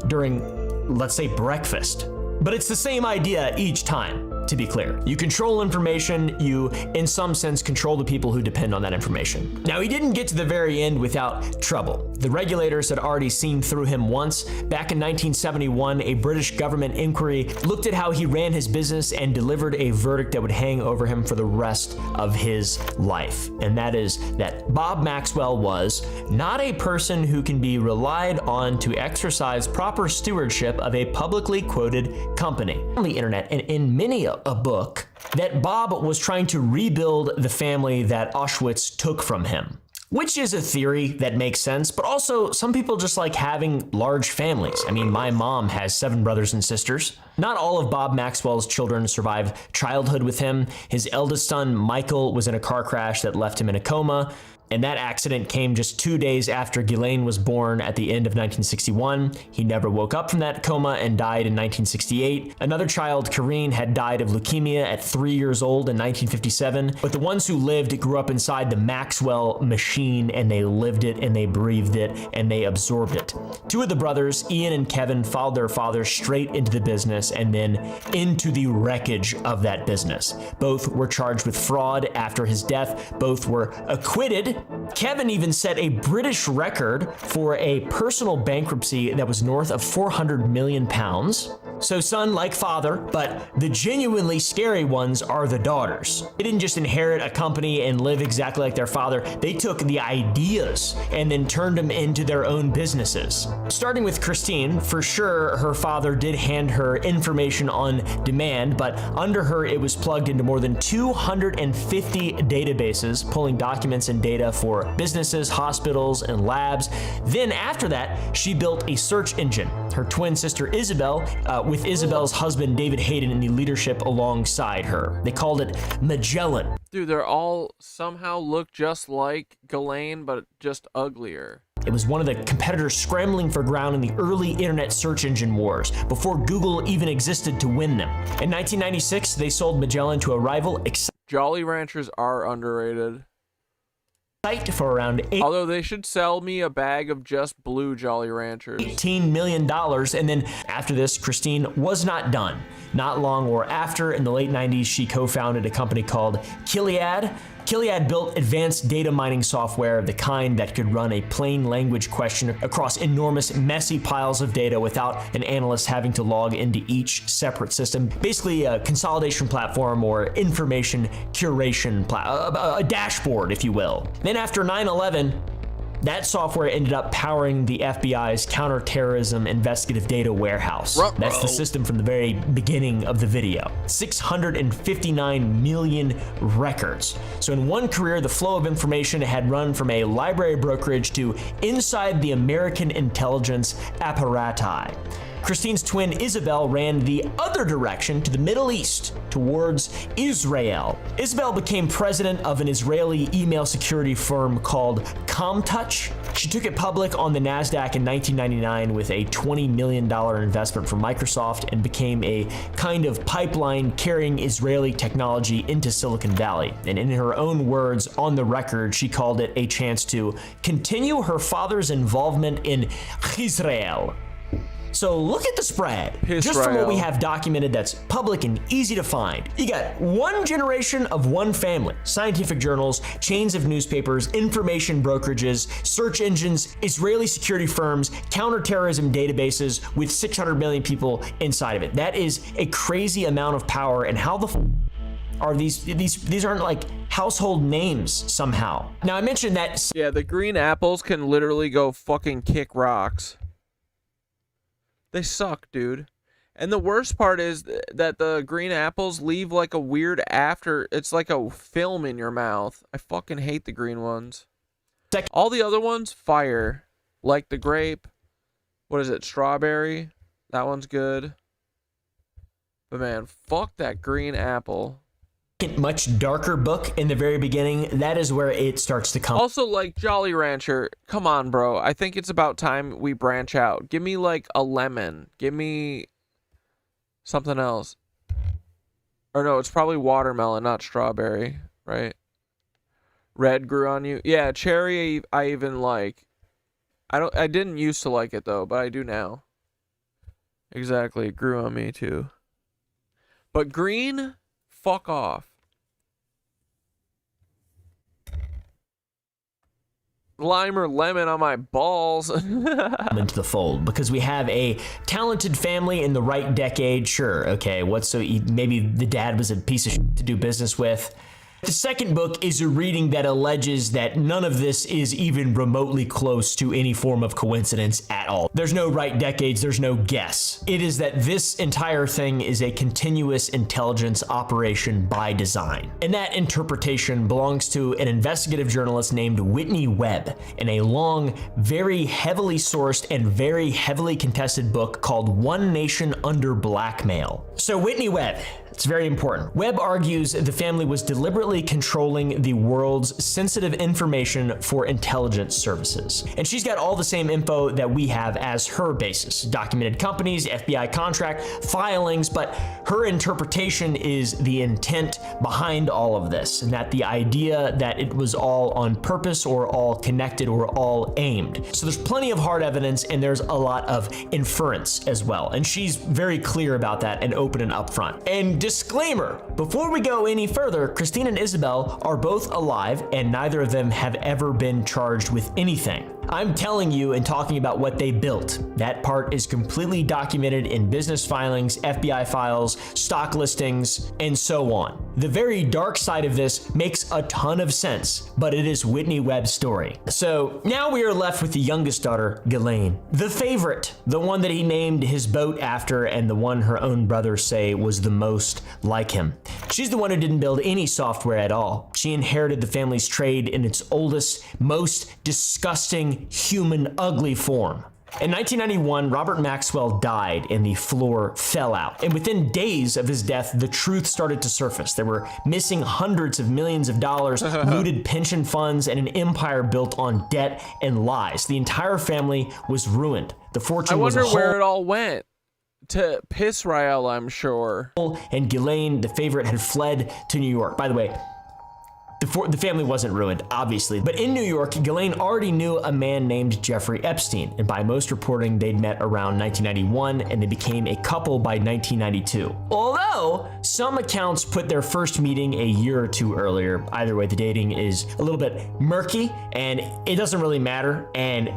during, let's say, breakfast. But it's the same idea each time, to be clear. You control information, you, in some sense, control the people who depend on that information. Now, he didn't get to the very end without trouble. The regulators had already seen through him once. Back in 1971, a British government inquiry looked at how he ran his business and delivered a verdict that would hang over him for the rest of his life. And that is that Bob Maxwell was not a person who can be relied on to exercise proper stewardship of a publicly quoted company. On the internet and in many a book, that Bob was trying to rebuild the family that Auschwitz took from him. Which is a theory that makes sense, but also some people just like having large families. I mean, my mom has 7 brothers and sisters. Not all of Bob Maxwell's children survived childhood with him. His eldest son, Michael, was in a car crash that left him in a coma. And that accident came just 2 days after Ghislaine was born at the end of 1961. He never woke up from that coma and died in 1968. Another child, Karine, had died of leukemia at 3 years old in 1957. But the ones who lived grew up inside the Maxwell machine, and they lived it, and they breathed it, and they absorbed it. 2 of the brothers, Ian and Kevin, followed their father straight into the business and then into the wreckage of that business. Both were charged with fraud after his death. Both were acquitted. Kevin even set a British record for a personal bankruptcy that was north of 400 million pounds. So son like father, but the genuinely scary ones are the daughters. They didn't just inherit a company and live exactly like their father. They took the ideas and then turned them into their own businesses. Starting with Christine, for sure, her father did hand her information on demand, but under her, it was plugged into more than 250 databases, pulling documents and data for businesses, hospitals, and labs. Then after that, she built a search engine. Her twin sister Isabel, with Isabel's husband David Hayden in the leadership alongside her. They called it Magellan. Dude, they're all somehow look just like Ghislaine, but just uglier. It was one of the competitors scrambling for ground in the early internet search engine wars, before Google even existed to win them. In 1996, they sold Magellan to a rival, Jolly Ranchers are underrated. For around although they should sell me a bag of just blue Jolly Ranchers. $18 million. And then after this, Christine was not done. Not long or after, in the late 90s, she co-founded a company called Gilead. Gilead built advanced data mining software, the kind that could run a plain language question across enormous, messy piles of data without an analyst having to log into each separate system. Basically a consolidation platform or information curation a dashboard, if you will. Then after 9/11, that software ended up powering the FBI's counterterrorism investigative data warehouse. That's the system from the very beginning of the video. 659 million records. So in one career, the flow of information had run from a library brokerage to inside the American intelligence apparati. Christine's twin Isabel ran the other direction to the Middle East, towards Israel. Isabel became president of an Israeli email security firm called ComTouch. She took it public on the NASDAQ in 1999 with a $20 million investment from Microsoft and became a kind of pipeline carrying Israeli technology into Silicon Valley. And in her own words on the record, she called it a chance to continue her father's involvement in Israel. So look at the spread. Just from what we have documented that's public and easy to find. You got one generation of one family, scientific journals, chains of newspapers, information brokerages, search engines, Israeli security firms, counterterrorism databases with 600 million people inside of it. That is a crazy amount of power, and how the are these aren't like household names somehow. Now I mentioned that. Yeah, the green apples can literally go fucking kick rocks. They suck, dude. And the worst part is that the green apples leave like a weird after. It's like a film in your mouth. I fucking hate the green ones. All the other ones, fire. Like the grape. What is it? Strawberry. That one's good. But man, fuck that green apple. Much darker book in the very beginning. That is where it starts to come. Also, like Jolly Rancher. Come on, bro. I think it's about time we branch out. Give me like a lemon. Give me something else. Or no, it's probably watermelon, not strawberry, right? Red grew on you. Yeah, cherry I even like. I didn't used to like it though, but I do now. Exactly, it grew on me too. But green, fuck off. Lime or lemon on my balls. Into the fold, because we have a talented family in the right decade. Sure, okay, maybe the dad was a piece of shit to do business with. The second book is a reading that alleges that none of this is even remotely close to any form of coincidence at all. There's no right decades, there's no guess. It is that this entire thing is a continuous intelligence operation by design. And that interpretation belongs to an investigative journalist named Whitney Webb in a long, very heavily sourced and very heavily contested book called One Nation Under Blackmail. So Whitney Webb, it's very important. Webb argues the family was deliberately controlling the world's sensitive information for intelligence services. And she's got all the same info that we have as her basis. Documented companies, FBI contract, filings, but her interpretation is the intent behind all of this, and that the idea that it was all on purpose or all connected or all aimed. So there's plenty of hard evidence and there's a lot of inference as well. And she's very clear about that and open and upfront. And disclaimer, before we go any further, Christine and Isabel are both alive and neither of them have ever been charged with anything. I'm telling you and talking about what they built. That part is completely documented in business filings, FBI files, stock listings, and so on. The very dark side of this makes a ton of sense, but it is Whitney Webb's story. So now we are left with the youngest daughter, Ghislaine, the favorite, the one that he named his boat after and the one her own brothers say was the most like him. She's the one who didn't build any software at all. She inherited the family's trade in its oldest, most disgusting, human, ugly form. In 1991, Robert Maxwell died and the floor fell out. And within days of his death, the truth started to surface. There were missing hundreds of millions of dollars, looted pension funds, and an empire built on debt and lies. The entire family was ruined. The fortune was a I wonder where it all went. To Piss Rael, I'm sure. And Ghislaine, the favorite, had fled to New York. By the way, the family wasn't ruined, obviously. But in New York, Ghislaine already knew a man named Jeffrey Epstein. And by most reporting, they'd met around 1991 and they became a couple by 1992. Although some accounts put their first meeting a year or two earlier. Either way, the dating is a little bit murky and it doesn't really matter. And,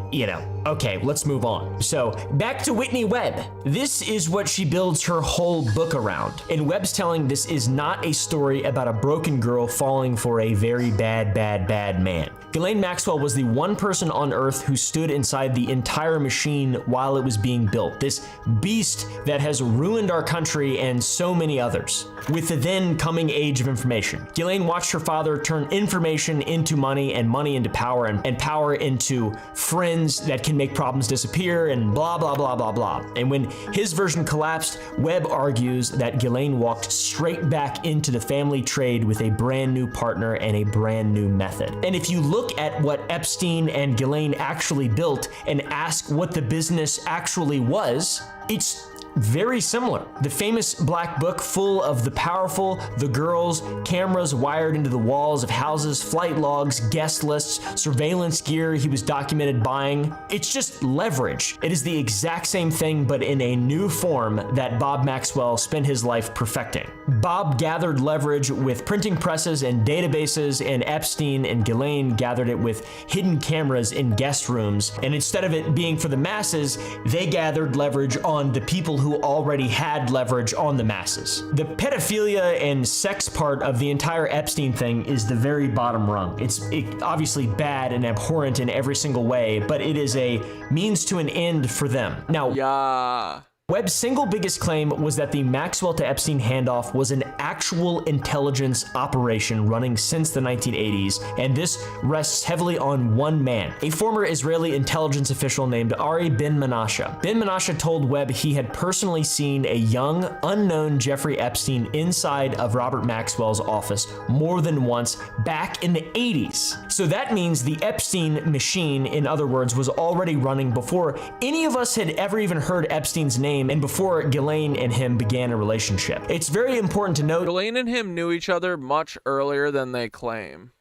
okay, let's move on. So back to Whitney Webb. This is what she builds her whole book around. And Webb's telling this is not a story about a broken girl falling for a very bad man. Ghislaine Maxwell was the one person on Earth who stood inside the entire machine while it was being built. This beast that has ruined our country and so many others. With the then coming age of information, Ghislaine watched her father turn information into money and money into power and power into friends that can make problems disappear and blah, blah, blah, blah, blah. And when his version collapsed, Webb argues that Ghislaine walked straight back into the family trade with a brand new partner and a brand new method. And if you look at what Epstein and Ghislaine actually built and ask what the business actually was, it's very similar. The famous black book full of the powerful, the girls, cameras wired into the walls of houses, flight logs, guest lists, surveillance gear he was documented buying. It's just leverage. It is the exact same thing, but in a new form that Bob Maxwell spent his life perfecting. Bob gathered leverage with printing presses and databases, and Epstein and Ghislaine gathered it with hidden cameras in guest rooms. And instead of it being for the masses, they gathered leverage on the people who already had leverage on the masses. The pedophilia and sex part of the entire Epstein thing is the very bottom rung. It's obviously bad and abhorrent in every single way, but it is a means to an end for them. Now, Webb's single biggest claim was that the Maxwell to Epstein handoff was an actual intelligence operation running since the 1980s, and this rests heavily on one man, a former Israeli intelligence official named Ari Ben Menashe. Ben Menashe told Webb he had personally seen a young, unknown Jeffrey Epstein inside of Robert Maxwell's office more than once back in the 80s. So that means the Epstein machine, in other words, was already running before any of us had ever even heard Epstein's name and before Ghislaine and him began a relationship. It's very important to note Ghislaine and him knew each other much earlier than they claim.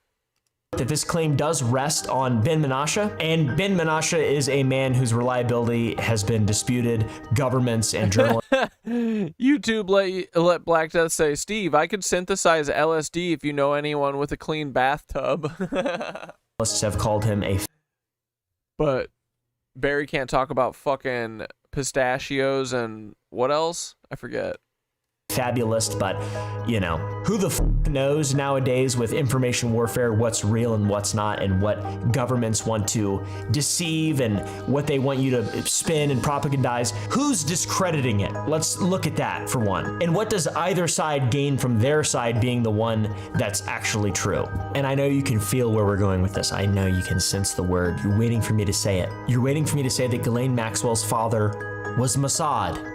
That this claim does rest on Ben Menashe, and Ben Menashe is a man whose reliability has been disputed. Governments and journalists YouTube let Black Death say, Steve, I could synthesize LSD if you know anyone with a clean bathtub. have called him a But Barry can't talk about fucking pistachios and what else? I forget. fabulist, but you know, who the f knows nowadays with information warfare what's real and what's not, and what governments want to deceive and what they want you to spin and propagandize. Who's discrediting it? Let's look at that for one. And what does either side gain from their side being the one that's actually true? And I know you can feel where we're going with this. I know you can sense the word. You're waiting for me to say it. You're waiting for me to say that Ghislaine Maxwell's father was Mossad.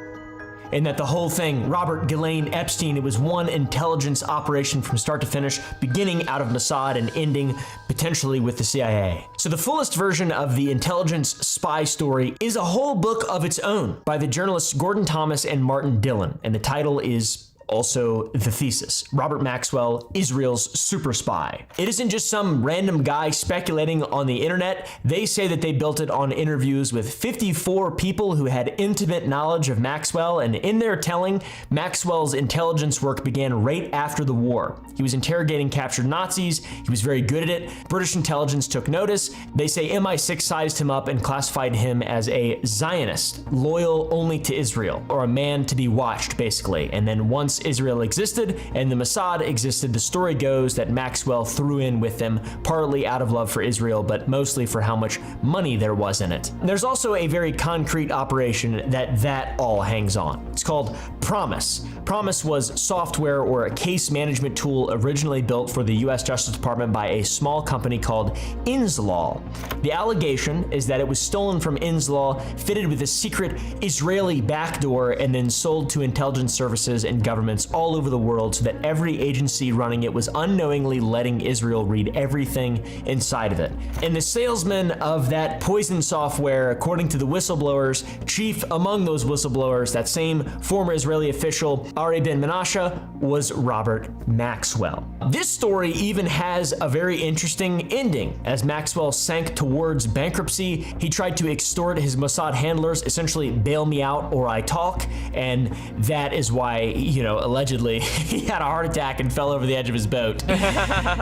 And that the whole thing, Robert Ghislaine Epstein, it was one intelligence operation from start to finish, beginning out of Mossad and ending potentially with the CIA. So the fullest version of the intelligence spy story is a whole book of its own by the journalists Gordon Thomas and Martin Dillon, and the title is also the thesis, Robert Maxwell, Israel's super spy. It isn't just some random guy speculating on the internet. They say that they built it on interviews with 54 people who had intimate knowledge of Maxwell, and in their telling, Maxwell's intelligence work began right after the war. He was interrogating captured Nazis. He was very good at it. British intelligence took notice. They say MI6 sized him up and classified him as a Zionist, loyal only to Israel, or a man to be watched, basically. And then once Israel existed and the Mossad existed, the story goes that Maxwell threw in with them, partly out of love for Israel, but mostly for how much money there was in it. There's also a very concrete operation that all hangs on. It's called Promise. Promise was software or a case management tool originally built for the US Justice Department by a small company called Inslaw. The allegation is that it was stolen from Inslaw, fitted with a secret Israeli backdoor, and then sold to intelligence services and governments all over the world so that every agency running it was unknowingly letting Israel read everything inside of it. And the salesman of that poison software, according to the whistleblowers, chief among those whistleblowers, that same former Israeli official, Ari Ben Menashe, was Robert Maxwell. This story even has a very interesting ending. As Maxwell sank towards bankruptcy, he tried to extort his Mossad handlers, essentially bail me out or I talk, and that is why, you know, allegedly he had a heart attack and fell over the edge of his boat.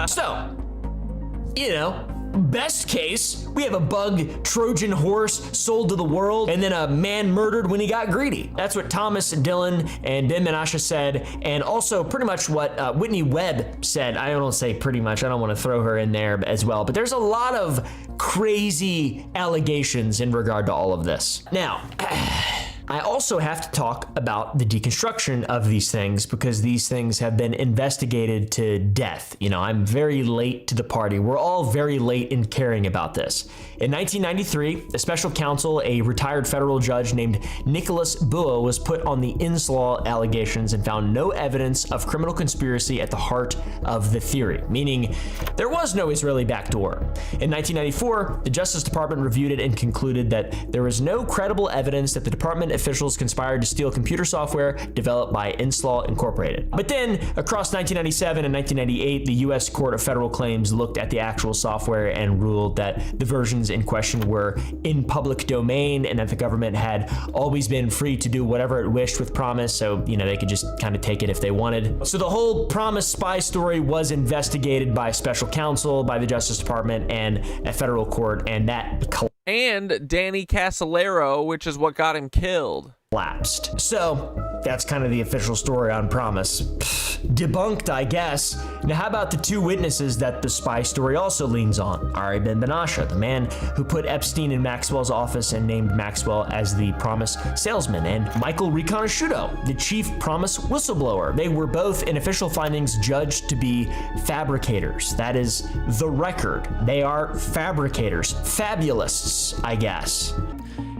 So, you know, best case, we have a bug Trojan horse sold to the world, and then a man murdered when he got greedy. That's what Thomas Dillon and Ben Menashe said, and also pretty much what Whitney Webb said. I don't want to say pretty much, I don't want to throw her in there as well, but there's a lot of crazy allegations in regard to all of this. Now, I also have to talk about the deconstruction of these things because these things have been investigated to death. You know, I'm very late to the party. We're all very late in caring about this. In 1993, a special counsel, a retired federal judge named Nicholas Bua, was put on the Inslaw allegations and found no evidence of criminal conspiracy at the heart of the theory, meaning there was no Israeli backdoor. In 1994, the Justice Department reviewed it and concluded that there was no credible evidence that the department officials conspired to steal computer software developed by Inslaw Incorporated. But then, across 1997 and 1998, the U.S. Court of Federal Claims looked at the actual software and ruled that the versions in question were in public domain and that the government had always been free to do whatever it wished with Promise, so, you know, they could just kind of take it if they wanted. So the whole Promise spy story was investigated by special counsel, by the Justice Department, and a federal court, and that and Danny Casolaro, which is what got him killed. collapsed. So that's kind of the official story on Promise. Debunked, I guess. Now, how about the two witnesses that the spy story also leans on? Ari Ben Benasha, the man who put Epstein in Maxwell's office and named Maxwell as the Promise salesman, and Michael Riconosciuto, the chief Promise whistleblower. They were both, in official findings, judged to be fabricators. That is the record. They are fabricators. Fabulists, I guess.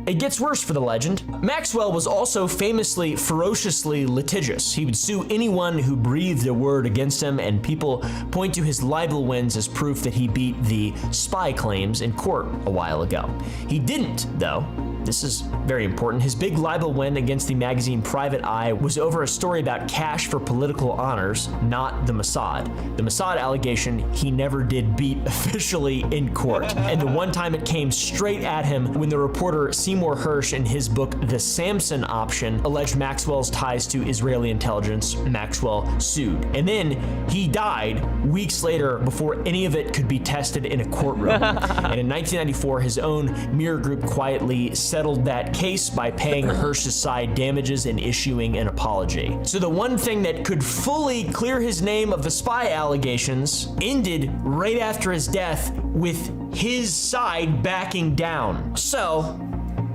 It gets worse for the legend. Maxwell was also famously ferociously litigious. He would sue anyone who breathed a word against him, and people point to his libel wins as proof that he beat the spy claims in court a while ago. He didn't, though. This is very important. His big libel win against the magazine Private Eye was over a story about cash for political honors, not the Mossad. The Mossad allegation he never did beat officially in court. And the one time it came straight at him when the reporter Seymour Hersh in his book The Samson Option alleged Maxwell's ties to Israeli intelligence. Maxwell sued. And then he died weeks later before any of it could be tested in a courtroom. And in 1994, his own Mirror Group quietly settled that case by paying Hersh's side damages and issuing an apology. So the one thing that could fully clear his name of the spy allegations ended right after his death with his side backing down. So,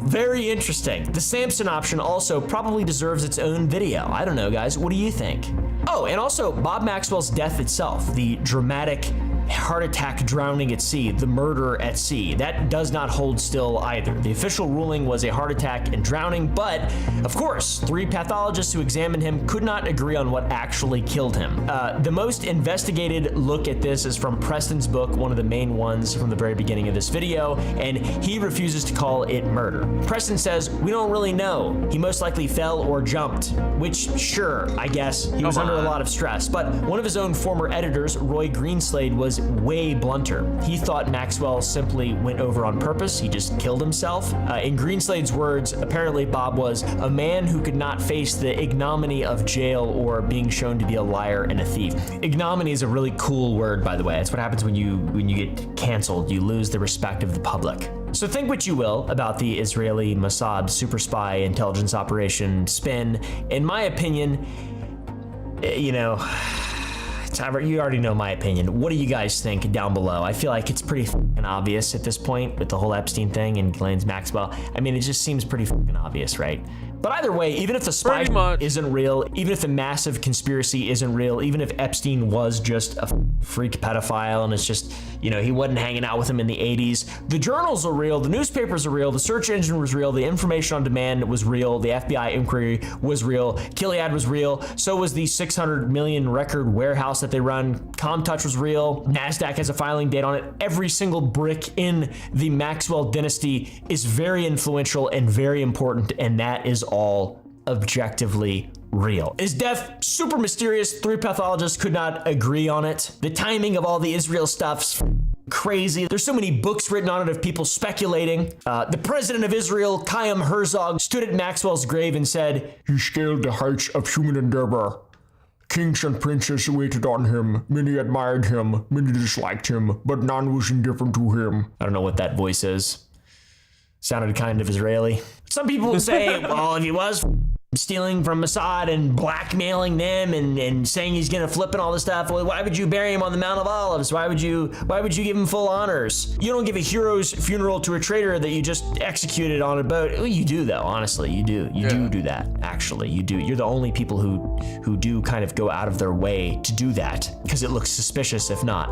very interesting. The Samson Option also probably deserves its own video. I don't know, guys. What do you think? Oh, and also Bob Maxwell's death itself, the dramatic heart attack drowning at sea, the murder at sea, that does not hold still either. The official ruling was a heart attack and drowning, but of course, 3 pathologists who examined him could not agree on what actually killed him. The most investigated look at this is from Preston's book, one of the main ones from the very beginning of this video, and he refuses to call it murder. Preston says, we don't really know. He most likely fell or jumped, which sure, I guess, he was under a lot of stress, but one of his own former editors, Roy Greenslade, was way blunter. He thought Maxwell simply went over on purpose. He just killed himself. In Greenslade's words, apparently Bob was a man who could not face the ignominy of jail or being shown to be a liar and a thief. Ignominy is a really cool word, by the way. It's what happens when you get canceled. You lose the respect of the public. So think what you will about the Israeli Mossad super spy intelligence operation spin. In my opinion, you know, you already know my opinion. What do you guys think down below? I feel like it's pretty fucking obvious at this point with the whole Epstein thing and Ghislaine's Maxwell. I mean, it just seems pretty fucking obvious, right? But either way, even if the spy isn't real, even if the massive conspiracy isn't real, even if Epstein was just a freak pedophile and it's just, you know, he wasn't hanging out with him in the 80s, the journals are real, the newspapers are real, the search engine was real, the information on demand was real, the FBI inquiry was real, Gilead was real, so was the 600 million record warehouse that they run, ComTouch was real, NASDAQ has a filing date on it, every single brick in the Maxwell dynasty is very influential and very important, and that is all objectively real. His death, super mysterious. 3 pathologists could not agree on it. The timing of all the Israel stuff's crazy. There's so many books written on it of people speculating. The president of Israel, Chaim Herzog, stood at Maxwell's grave and said, "He scaled the heights of human endeavor. Kings and princes waited on him. Many admired him, many disliked him, but none was indifferent to him." I don't know what that voice is. Sounded kind of Israeli. Some people would say, well, if he was stealing from Mossad and blackmailing them and saying he's gonna flip and all this stuff, well, why would you bury him on the Mount of Olives? Why would you give him full honors? You don't give a hero's funeral to a traitor that you just executed on a boat. Well, you do though, honestly, you do. You do that, actually, you do. You're the only people who do kind of go out of their way to do that because it looks suspicious if not.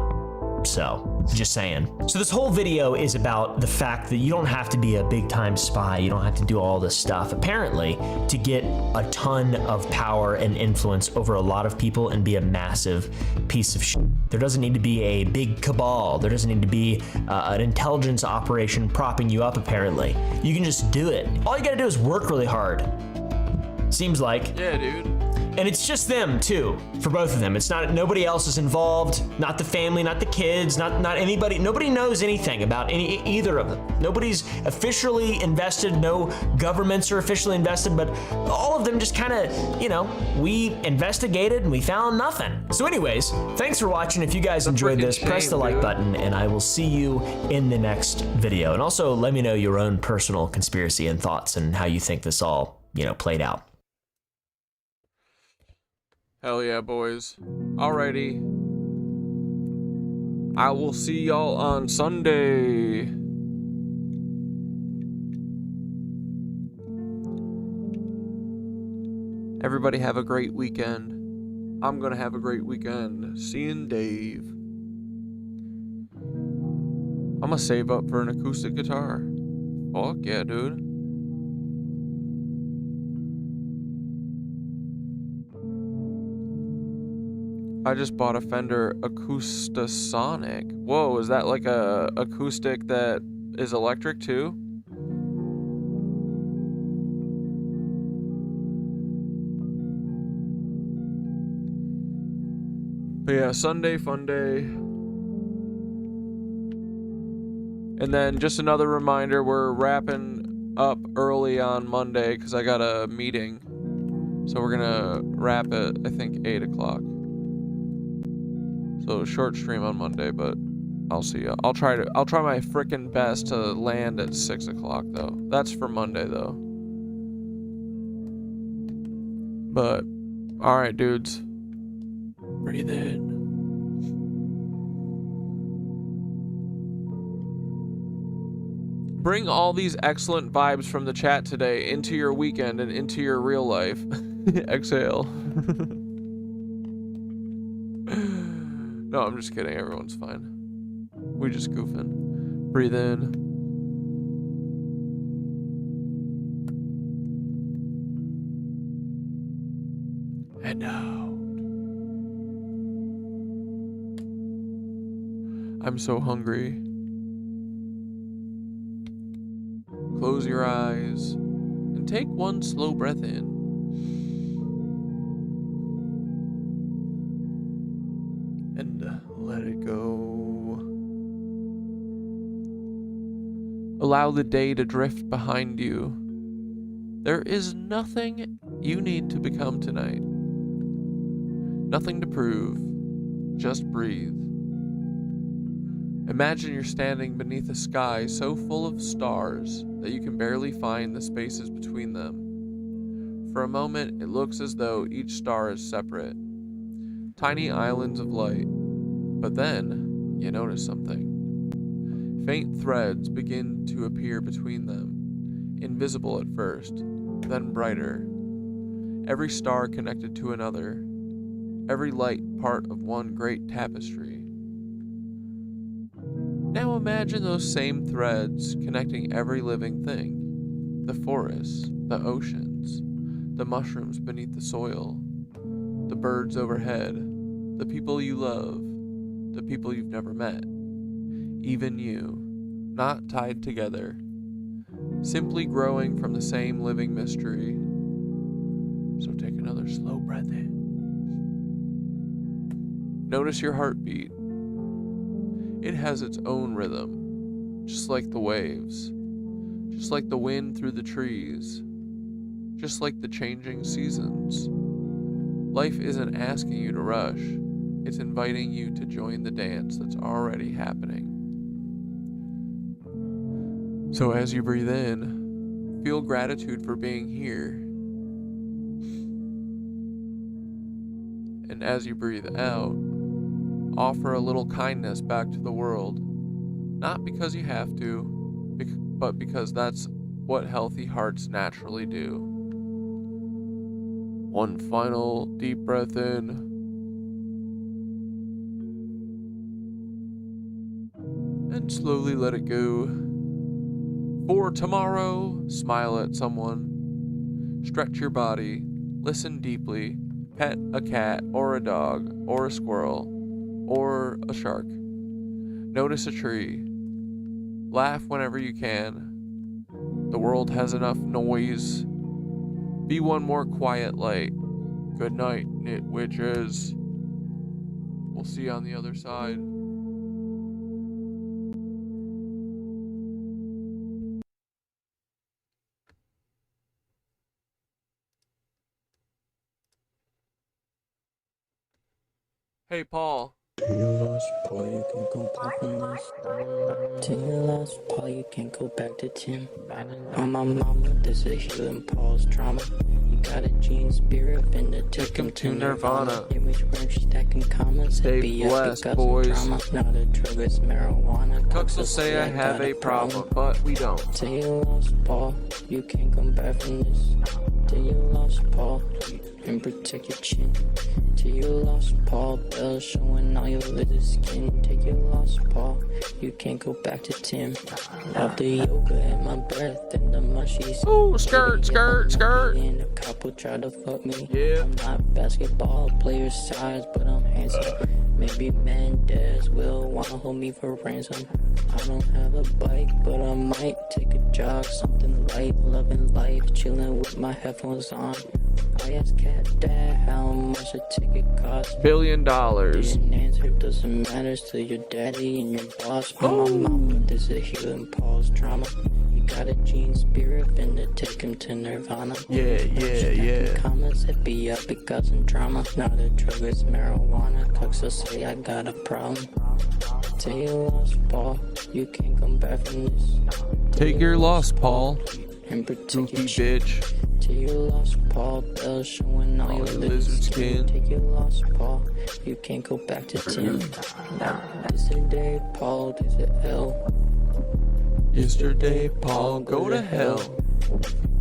So, just saying. So this whole video is about the fact that you don't have to be a big time spy. You don't have to do all this stuff, apparently, to get a ton of power and influence over a lot of people and be a massive piece of shit. There doesn't need to be a big cabal. There doesn't need to be an intelligence operation propping you up, apparently. You can just do it. All you gotta do is work really hard. Seems like. Yeah, dude. And it's just them too, for both of them. It's not, nobody else is involved, not the family, not the kids, not anybody. Nobody knows anything about either of them. Nobody's officially invested, no governments are officially invested, but all of them just kind of, you know, we investigated and we found nothing. So anyways, thanks for watching. If you guys enjoyed this, press the like button and I will see you in the next video. And also let me know your own personal conspiracy and thoughts and how you think this all played out. Hell yeah, boys. Alrighty. I will see y'all on Sunday. Everybody have a great weekend. I'm gonna have a great weekend. Seeing Dave. I'm gonna save up for an acoustic guitar. Fuck yeah, dude. I just bought a Fender Acoustasonic. Whoa, is that like a acoustic that is electric too? But yeah, Sunday, fun day. And then just another reminder, we're wrapping up early on Monday because I got a meeting. So we're gonna wrap at, I think, 8 o'clock. So short stream on Monday, but I'll see ya. I'll try my frickin' best to land at 6 o'clock though. That's for Monday though. But, alright dudes. Breathe in. Bring all these excellent vibes from the chat today into your weekend and into your real life. Exhale. No, I'm just kidding. Everyone's fine. We just goofing. Breathe in. And out. I'm so hungry. Close your eyes and take one slow breath in. And let it go. Allow the day to drift behind you. There is nothing you need to become tonight. Nothing to prove. Just breathe. Imagine you're standing beneath a sky so full of stars that you can barely find the spaces between them. For a moment, it looks as though each star is separate, tiny islands of light. But then, you notice something. Faint threads begin to appear between them, invisible at first, then brighter. Every star connected to another, every light part of one great tapestry. Now imagine those same threads connecting every living thing. The forests, the oceans, the mushrooms beneath the soil, the birds overhead, the people you love, the people you've never met, even you, not tied together, simply growing from the same living mystery. So take another slow breath in. Notice your heartbeat. It has its own rhythm, just like the waves, just like the wind through the trees, just like the changing seasons. Life isn't asking you to rush, it's inviting you to join the dance that's already happening. So as you breathe in, feel gratitude for being here. And as you breathe out, offer a little kindness back to the world, not because you have to, but because that's what healthy hearts naturally do. One final deep breath in. And slowly let it go. For tomorrow, smile at someone. Stretch your body. Listen deeply. Pet a cat or a dog or a squirrel or a shark. Notice a tree. Laugh whenever you can. The world has enough noise. Be one more quiet light. Good night, Knitwitches. We'll see you on the other side. Hey, Paul. To your lost Paul, you can go back on this. To your lost Paul, you can't go back to Tim. On my mama, this is healing Paul's trauma. You got a gene spirit, finna take him to Nirvana. Image work, stacking commas. Stay blessed, boys. Not a drug, it's marijuana. Cooks will say I have a problem, but we don't. To your lost Paul, you can't come back from this. To your lost Paul, and protect your chin. To your lost Paul, bells showing all your lizard skin. Take your lost Paul, you can't go back to Tim. After yoga and my breath and the mushy. Ooh, skirt, skirt, skirt. And a couple tried to fuck me. Yeah. I'm not basketball player size, but I'm handsome. Maybe Mendez will wanna hold me for ransom. I don't have a bike, but I might take a jog, something light, loving life, chilling with my headphones on. I asked Cat Dad how much a ticket costs. $1 billion. Didn't answer, doesn't matter, still your daddy and your boss. But my mama, this is healing Paul's trauma. You got a gene spirit, finna take him to Nirvana. Yeah. Commas, FBI, because I'm drama. Not a drug, it's marijuana. Cooks will say I got a problem. Take your lost Paul, you can't come back from this. Take your loss, Paul. And protect Goofy your bitch. To your lost Paul, bells showing all your lizard skin. Take your lost Paul, you can't go back to Tim. Yesterday, Paul, there's a L. Yesterday, Paul, go to hell.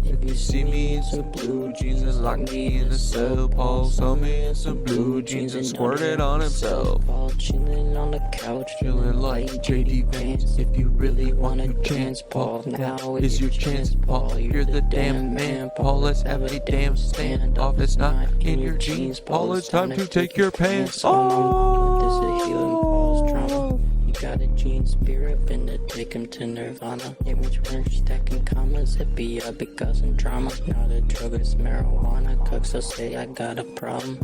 If you see me in some blue jeans and lock me in a cell, Paul saw me in some blue jeans and squirted on himself. Paul chilling on the couch, Feeling like JD Vance. If you really want a chance, Paul, now is your chance, Paul. You're the damn man, Paul. Let's have a damn stand off. It's not in your jeans, Paul. It's time to take your pants off. This is healing Paul's trauma. You got a gene spirit, finna take him to Nirvana. Image work, stacking commas, FBI, because I'm drama. Not a drug, it's marijuana. Cooks will say I got a problem.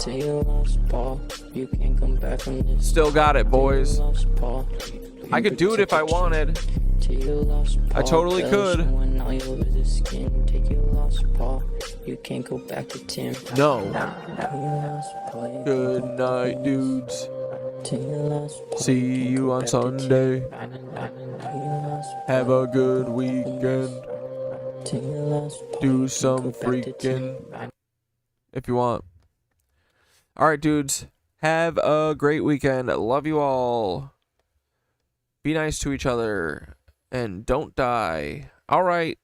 To your lost Paul, you can't come back from this. Still got it, boys. Paul, I could do it if I wanted. to your lost Paul, I totally could. Showing all your lizard skin. Take your lost Paul, you can't go back to Tim. No. To your lost Paul, Good night, dudes. to your lost Paul, See you on Sunday. to your lost Have a good weekend. to your lost Paul, Do some freaking if you want. All right, dudes. Have a great weekend. Love you all. Be nice to each other and don't die. All right.